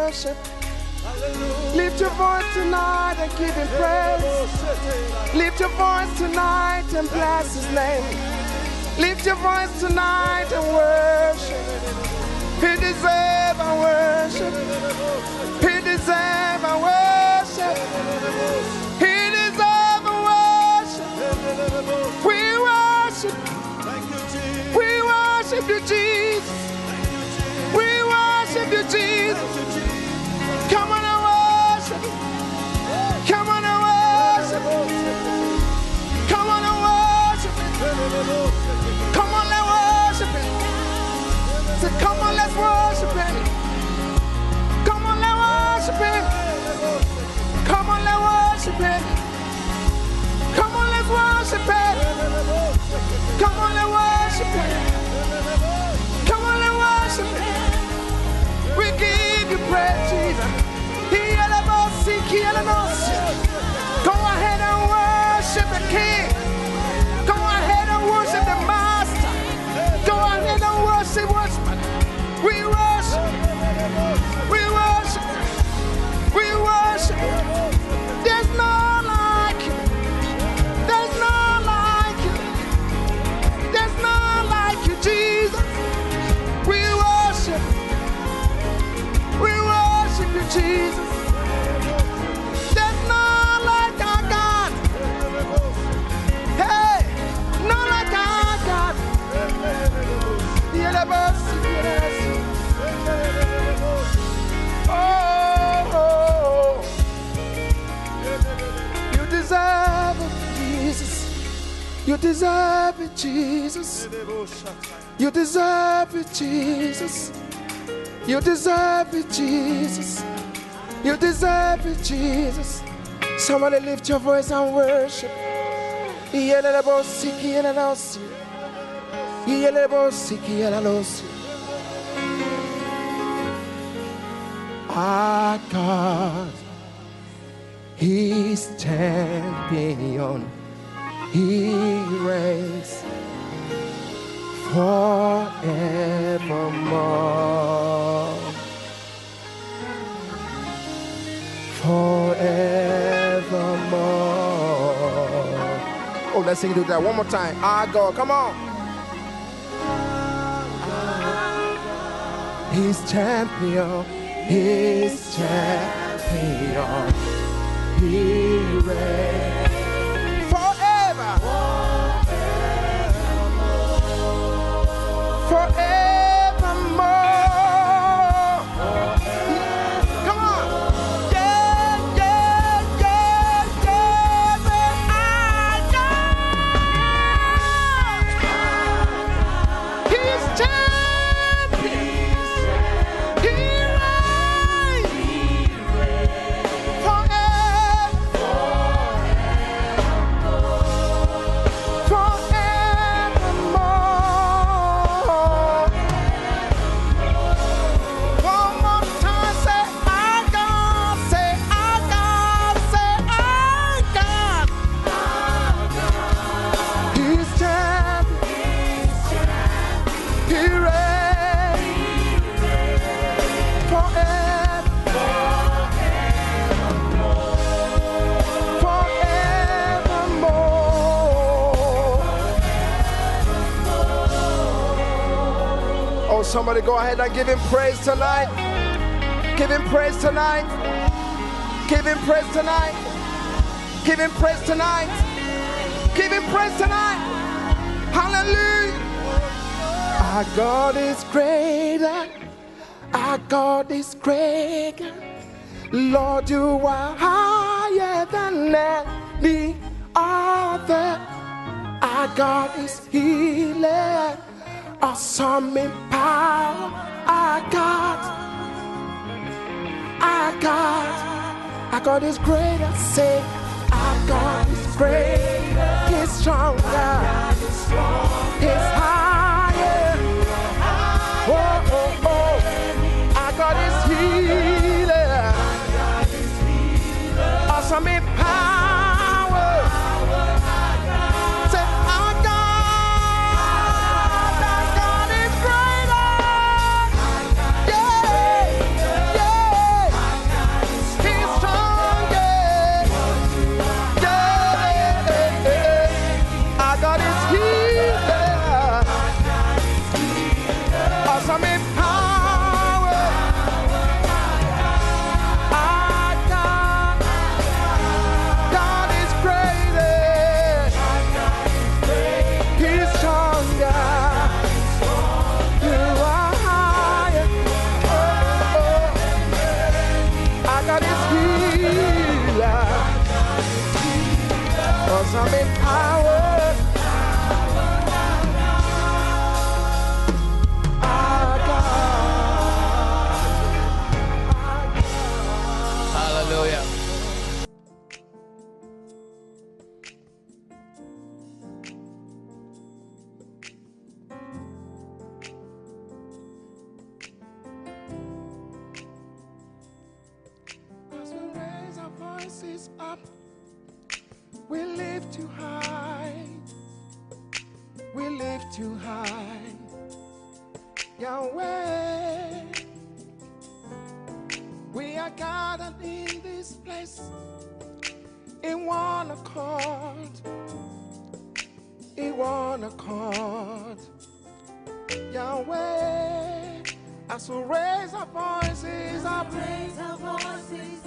worship. Lift your voice tonight and give him praise. Lift your voice tonight and bless his name. Lift your voice tonight and worship. He deserves our worship. He deserves our worship. He deserves our worship. We worship. We worship you, Jesus. We worship you, Jesus. Come on and worship. Come on and worship. Come on and worship. Come on and worship Him. So come on, let's worship Him. Come on, let's worship Him. Come on, let's worship Him. Come on, let's worship Him. Come on, let's worship Him. Come on, let's worship Him. We give you praise, Jesus. Go ahead and worship the King. Go ahead and worship the Master. Go ahead and worship. We worship. We worship. We worship. There's none like you. There's none like you. There's none like you, Jesus. We worship. We worship you, Jesus. There's none like our God. Hey, none like our God. Oh, you deserve it, Jesus. You deserve it, Jesus. You deserve it, Jesus. You deserve it, Jesus. You deserve it, Jesus. Somebody lift your voice and worship. Our God, He's champion. He reigns forevermore. Forevermore. Oh, let's sing that one more time. Our God, come on. He's champion. He's champion. He reigns forever. Forevermore. Come on. Somebody go ahead and give him praise tonight. Give him praise tonight. Give him praise tonight. Give him praise tonight. Give him praise tonight. Hallelujah. Our God is greater. Our God is greater. Lord, you are higher than any other. Our God is healer. Awesome in power, our God is greater. Say, our God is greater. He's stronger. He's higher. Oh, oh, oh. Our God is healer. Awesome in power. Say, our God is greater. Yeah, yeah. 'cause I'm empowered. Our God.
Hallelujah.
As we raise our voices up, we lift you high. We lift you high. Yahweh, we are gathered in this place in one accord. In one accord. Yahweh, as we raise our voices up,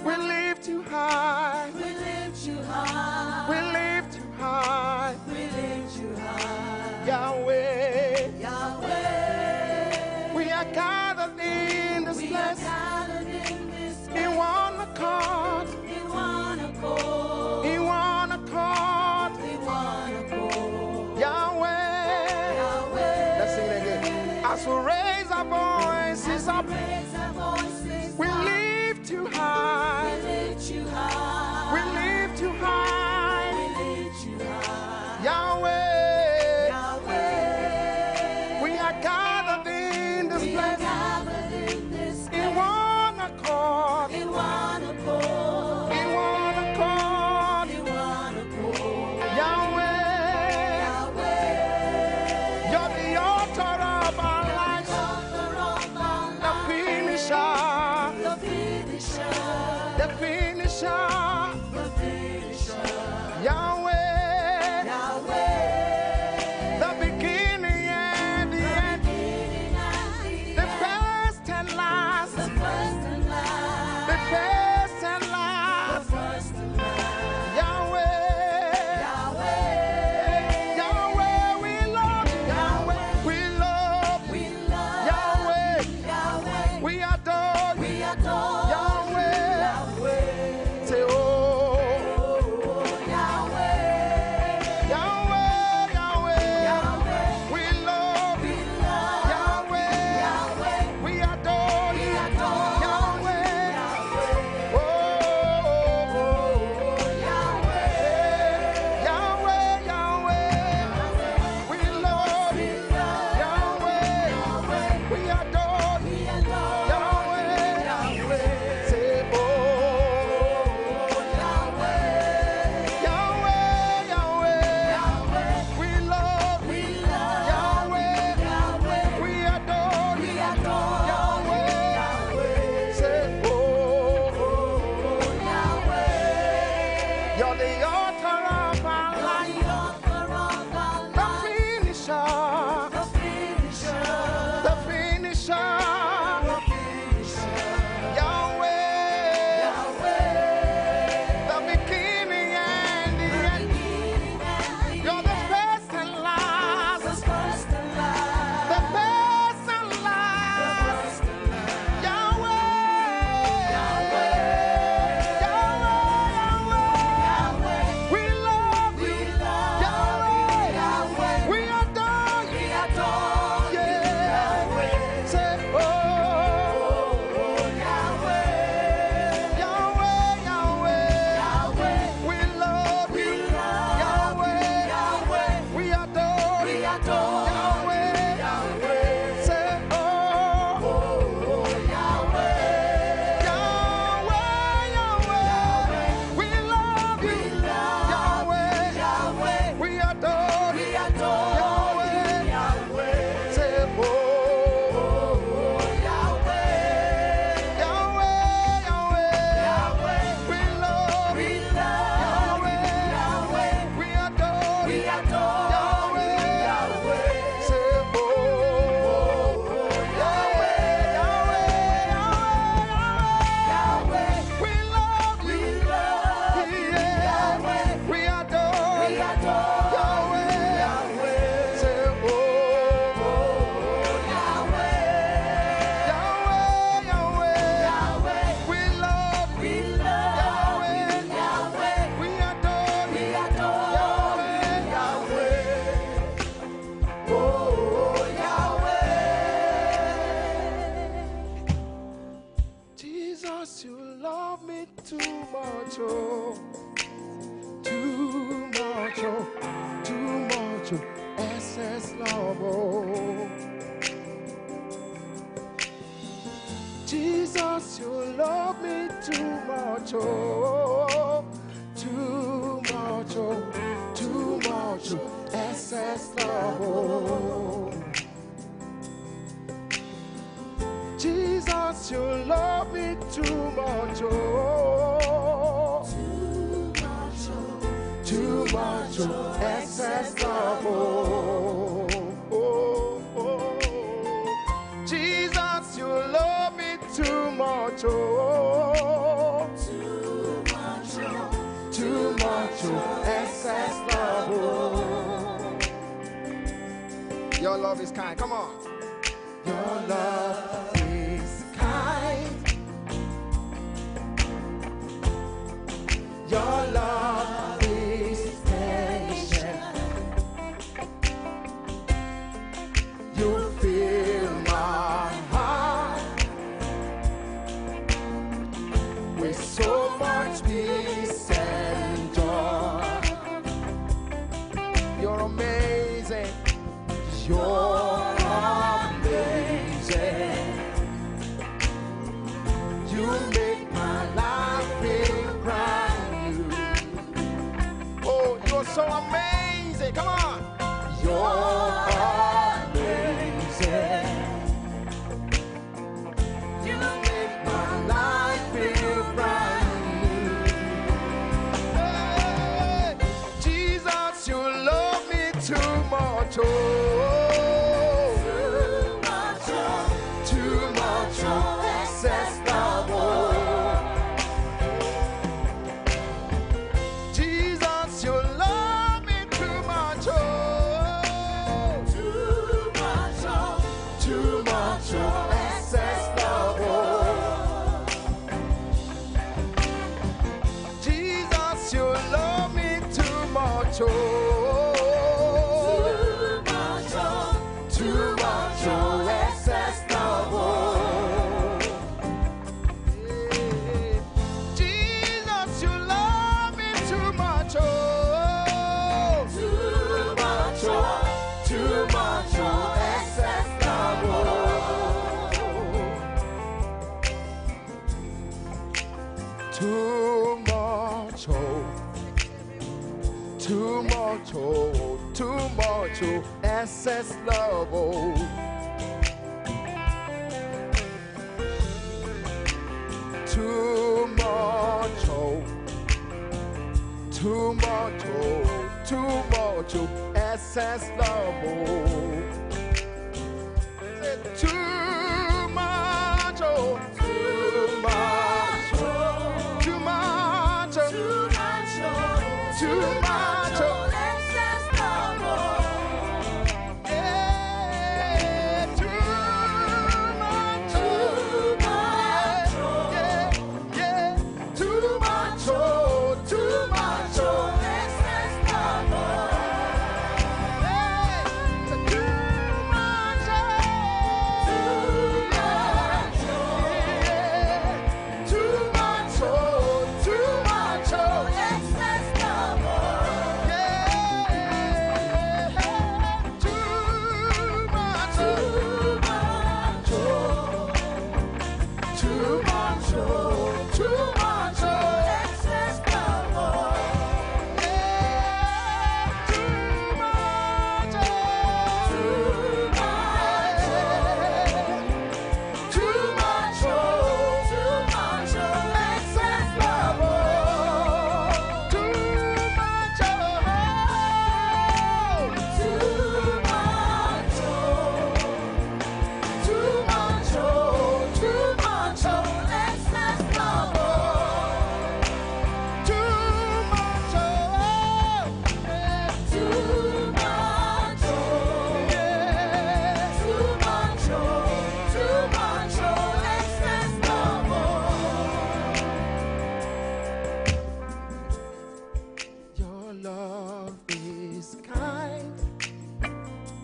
we lift you high.
We lift you high.
We lift you high.
We lift you high.
Yahweh,
Yahweh,
we are gathered in this
we are
place
gathered in this place
in one accord.
in one accord.
In one accord.
In one accord.
Yahweh,
Yahweh,
let's sing it again. As we raise our voices up,
raise our voices
we
up.
lift you high.
We lift you high.
We lift you high.
We lift you high.
Yahweh,
Yahweh,
we are gathered in this
we are
place
gathered in this
in one accord.
in one accord.
In one accord.
In one accord.
Yahweh,
Yahweh,
you're the author of our lives,
author of our
the
life,
finisher,
the finisher,
the finisher.
the finisher.
Yahweh,
Yahweh,
the beginning and the end,
beginning and
the first and last,
the first and last,
the first and
the
last.
first and last.
Yahweh,
Yahweh,
Yahweh, we love you. Yahweh, we love you.
we love
Yahweh,
Yahweh,
we adore you.
we adore
Yahweh,
Yahweh,
say oh,
Yahweh,
Yahweh, Yahweh,
Yahweh,
we love
we
you.
love
Yahweh,
Yahweh,
we adore
we
you.
adore
Yahweh,
Yahweh,
oh,
Yahweh,
Yahweh, Yahweh, we love you. Yahweh, we adore you.
we adore
Yahweh,
Yahweh,
say oh,
Yahweh,
Yahweh, Yahweh, we love
we
you.
love
Yahweh,
Yahweh,
we adore
we
you.
adore
Yahweh,
Yahweh,
say oh,
Yahweh,
you're the author of our life,
the author of our
the
life,
finisher,
the finisher,
the finisher.
the finisher.
Yahweh,
Yahweh,
the beginning and the end.
beginning and the
You're the first and last,
the first and last,
the first and
the
last.
first and last.
Yahweh,
Yahweh,
Yahweh, Yahweh,
Yahweh,
much, oh, too much, oh, too much, oh, excess love, oh. Jesus, you love me too much, oh, too much, oh, excess love, oh. Jesus, you love me too much, oh, too much, oh, excess love, oh, oh, oh. Jesus, you love me too much, oh, too much, oh, excess love, oh. Your love is kind, come on. Your love is kind. Your love is patient. You fill my heart with so much peace and joy. You're amazing. You're you make my life feel brand new. Oh, you're so amazing. Come on. You're amazing. You make my life feel brand new. Hey, Jesus, you love me too much. Oh. Too much, oh, excess love, oh. Too much, oh, too much, oh, too much, oh, excess love, oh. Too much, oh, too much, oh, too much, oh, too much, oh, too much, oh.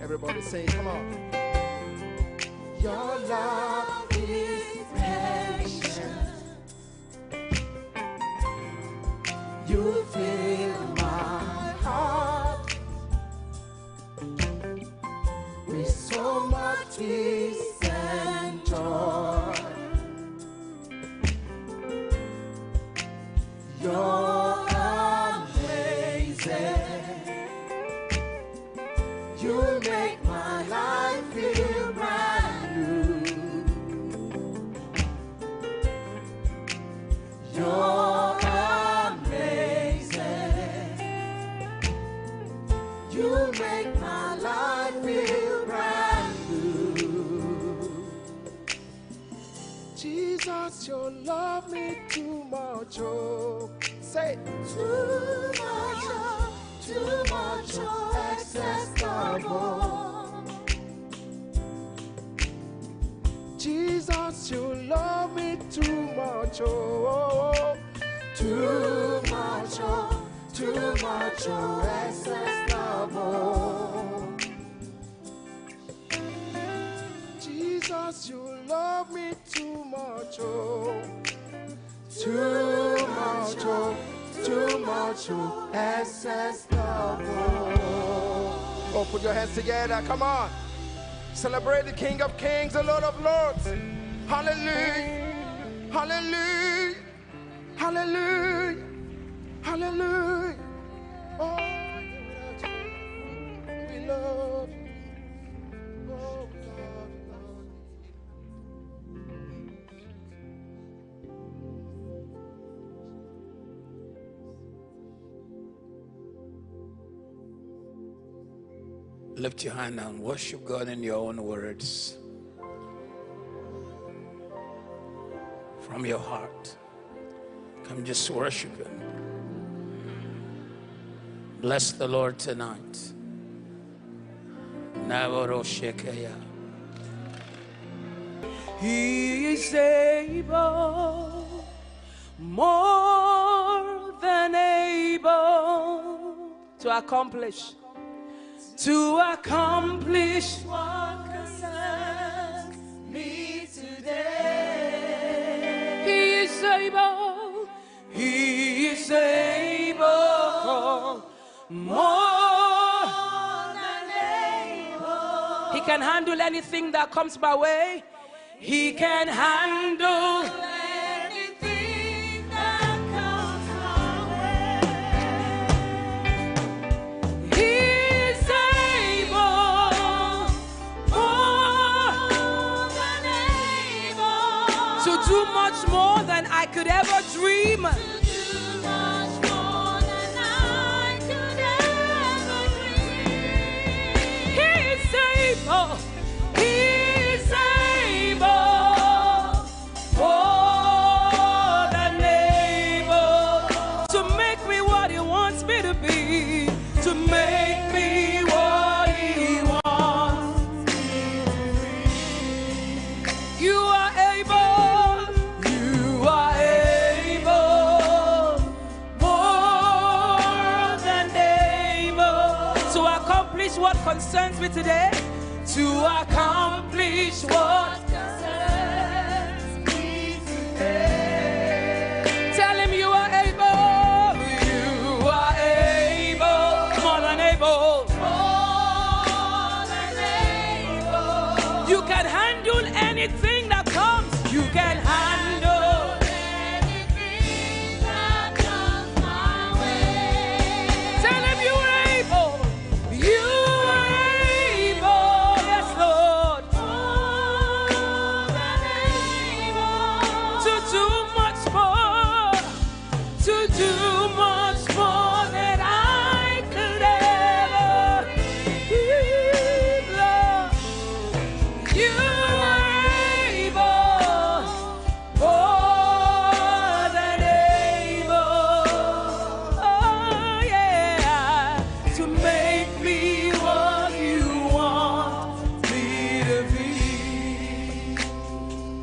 Everybody say, come on. Your love is patient. You fill my heart with so much peace and joy. You're amazing. You make my life feel brand new. You're amazing. You make my life feel brand new. Jesus, you love me too much, oh. Say it. Too much, oh, excess love, oh. Jesus, you love me too much, oh. Too much, oh, excess love, oh. Jesus, you love me too much, oh. Too much, oh, excess love, oh. Oh, put your hands together, come on. Celebrate the King of Kings, the Lord of Lords. Hallelujah, hallelujah, hallelujah, hallelujah. Oh, we love you. Oh, we love you, Lord.
Lift your hand and worship God in your own words. From your heart. Come just worship Him. Bless the Lord tonight.
He is able, more than able to accomplish what concerns me today. He is able, more than able. He can handle anything that comes my way. He can handle anything that comes my way. He's able, more than able, to do much more than I could ever dream. To do much more than I could ever dream. He's able. He's able, more than able, to make me what He wants me to be, to make me what He wants me to be. You are able, more than able, to accomplish what concerns me today. To accomplish what concerns me today. Tell Him you are able, more than able, more than able. You can handle anything that comes. You can handle anything that comes my way. Tell Him you are able. You are able, yes, Lord, more than able, to do much more, to do much more than I could ever dream, Lord. You are able, more than able, oh yeah, to make me what You want me to be.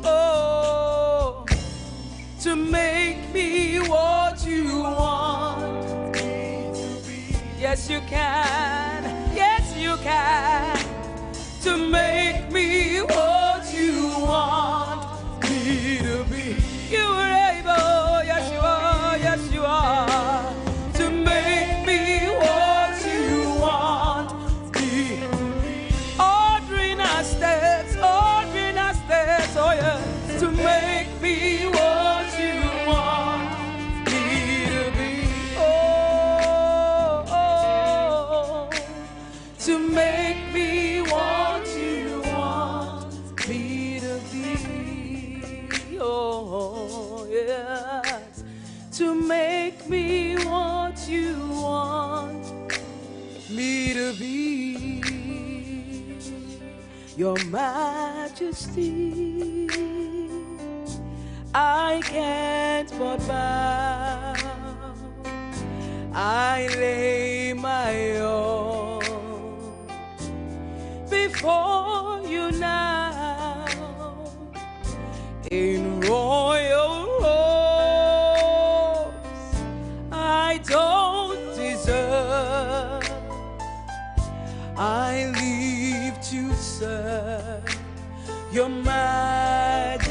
Oh, to make me what You want me to be. Yes, You can. Yes, You can. To make me what You want me to be. You are able. Yes, You are. Yes, You are. make me what you want me to be. Your Majesty, I can't but bow. I lay my all before you now in royal robes. I don't deserve. I live to serve your Majesty,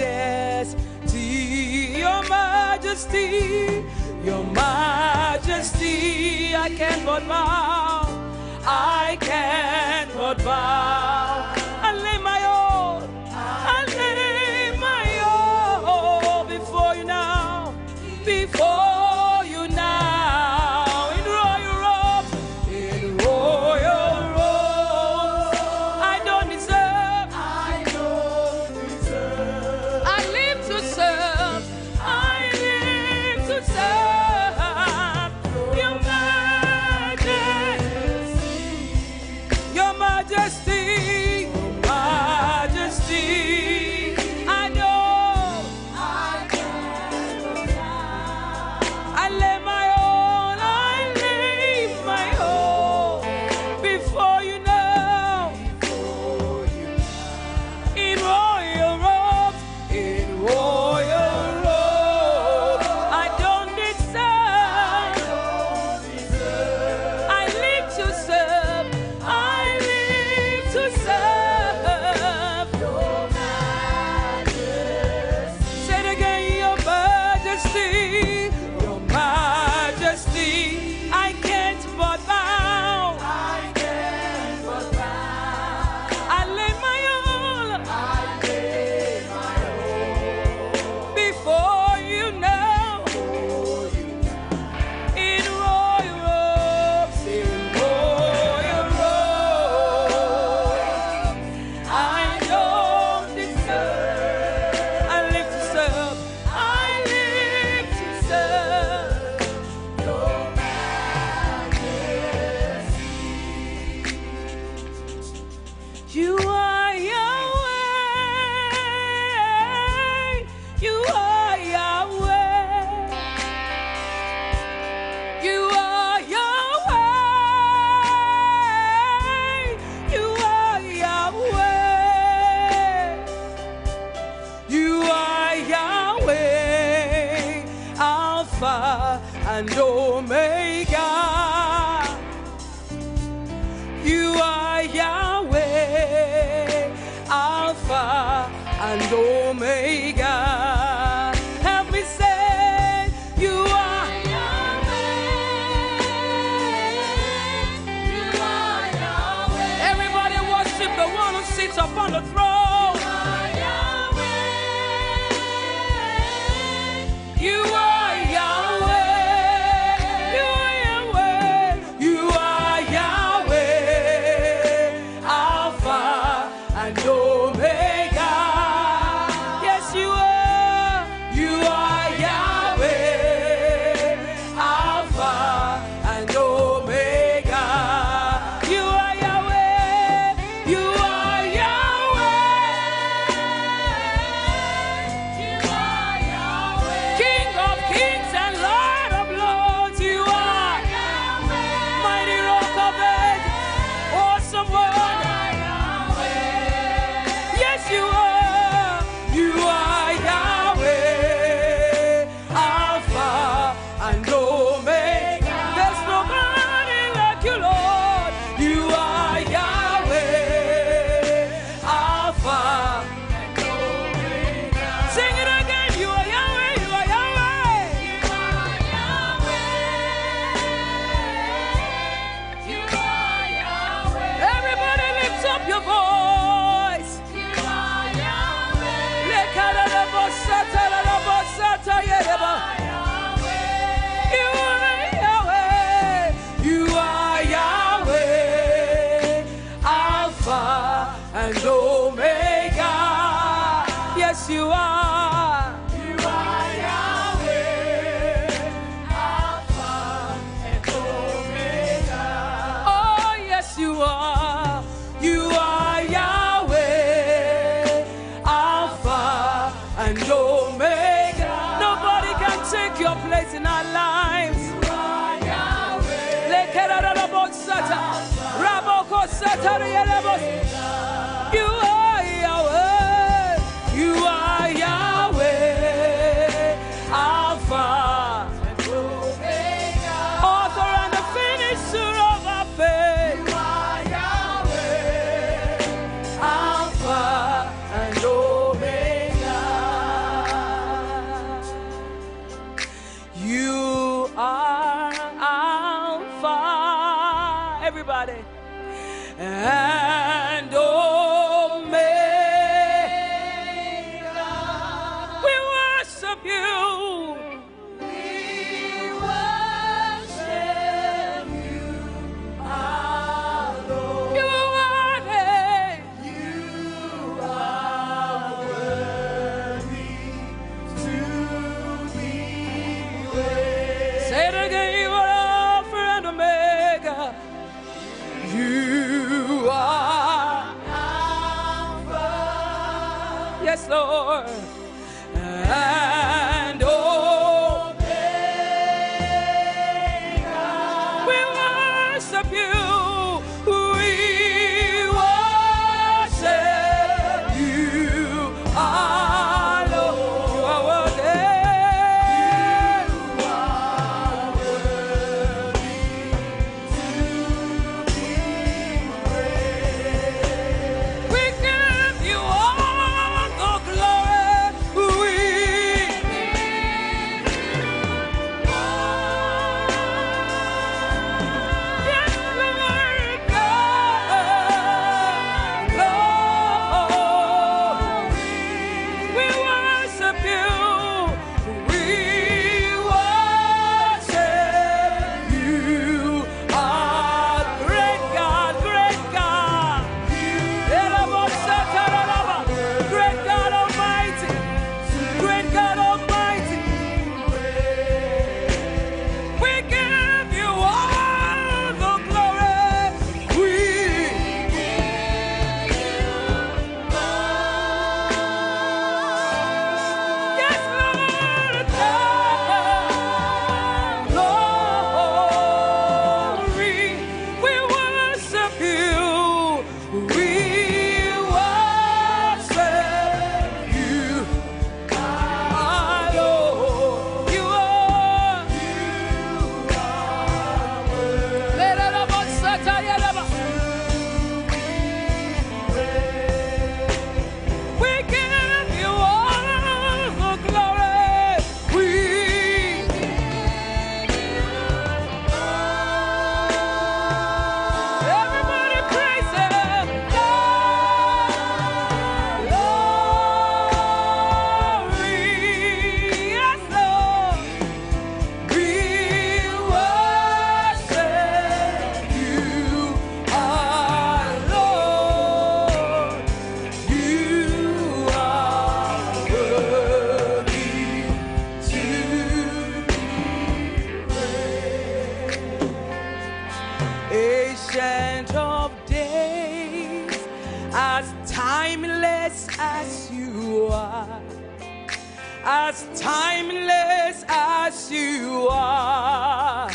your Majesty, your Majesty. I can't but bow. I can't but bow. I lay my all. I lay my all before you now. Before you now. In royal robes. In royal robes. I don't deserve. I don't deserve. I live to serve. I live to serve your Majesty. Your Majesty. Majesty. I know. I can't. I lay my all. I lay my all before you now. In royal robes. In royal robes. I don't deserve. I live to serve. I live to serve your Majesty. Say it again, your Majesty, your Majesty. I can't but bow. I can't but bow. I lay my all. I lay my all before you now. In royal robes, in royal robes. I don't deserve. I live to serve. I live to serve your Majesty. You are Yahweh. You are Yahweh. You are Yahweh. You are Yahweh. You are Yahweh, Alpha and Omega. You are Yahweh, Alpha and Omega. Help me say, you are Yahweh. Everybody worship the one who sits upon the throne. You are Yahweh. You are Yahweh.
You are Yahweh. You are Yahweh. Alpha and Omega. Author and the finisher of our faith. You are Yahweh. Alpha and Omega. You are Alpha. Everybody. And Omega. We worship you. We worship you, our Lord. You are worthy. You are worthy to be praised. Say it again. You are Alpha and Omega. You are Alpha, yes, Lord, and Omega. We worship you. We worship you, our Lord. You are worthy. You are worthy to be praised. We give you all the glory. We yes, Lord God, Lord, we worship you. We worship you, our great God, great God. Great God Almighty, great God Almighty. We give you all the glory. We give you yes, Lord God, glory. We worship you. We worship you, our Lord. You are Let it up on Satya. We give you all the glory. We everybody praise Him. Glory, yes, Lord. We worship you, our Lord. You are worthy to be praised. Ancient of days, as timeless as you are, as timeless as you are,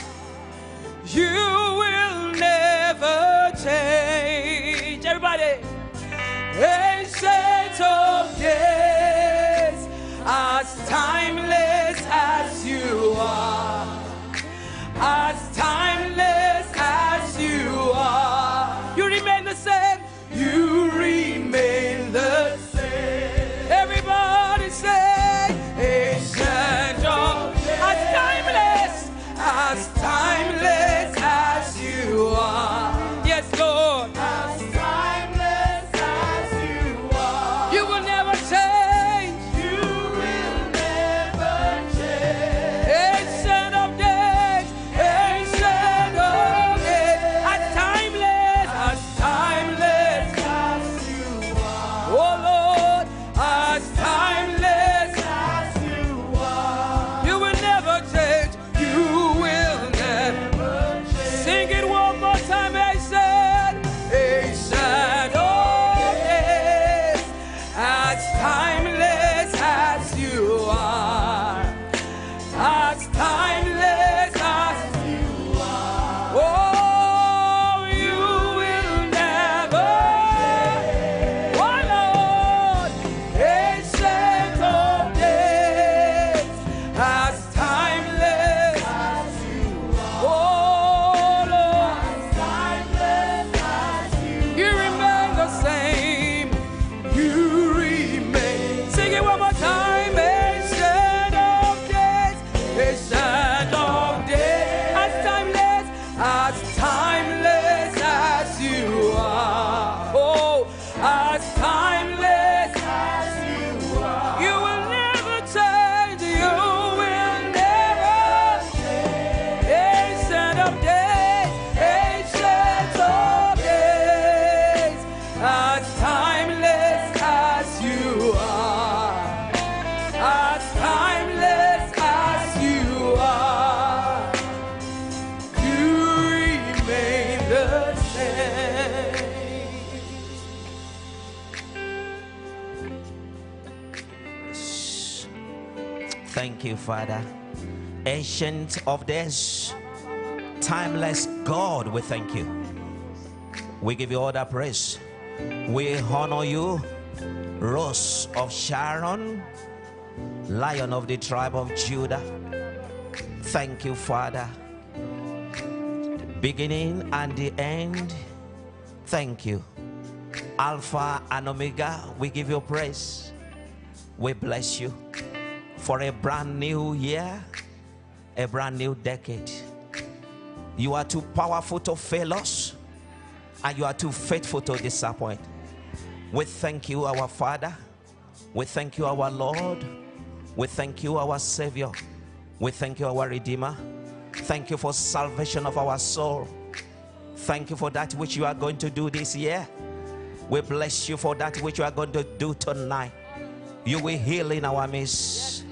you will never change. Everybody, ancient of days, as timeless as you are, as timeless as you are, you remain the same. You remain the same. Everybody say, ancient of days, as timeless as you are. Yes, Lord. As timeless as you are. You will never change. You will never change. Ancient of days, ancient of days, as timeless as you are. Oh Lord, as timeless as you are. You will never change. You will never
Thank you, Father. Ancient of days, timeless God, we thank you. We give you all the praise. We honor you, Rose of Sharon, Lion of the tribe of Judah. Thank you, Father. Beginning and the end, thank you. Alpha and Omega, we give you praise. We bless you for a brand new year, a brand new decade. You are too powerful to fail us, and you are too faithful to disappoint. We thank you, our Father. We thank you, our Lord. We thank you, our Savior. We thank you, our Redeemer. Thank you for salvation of our soul. Thank you for that which you are going to do this year. We bless you for that which you are going to do tonight. You will heal in our midst.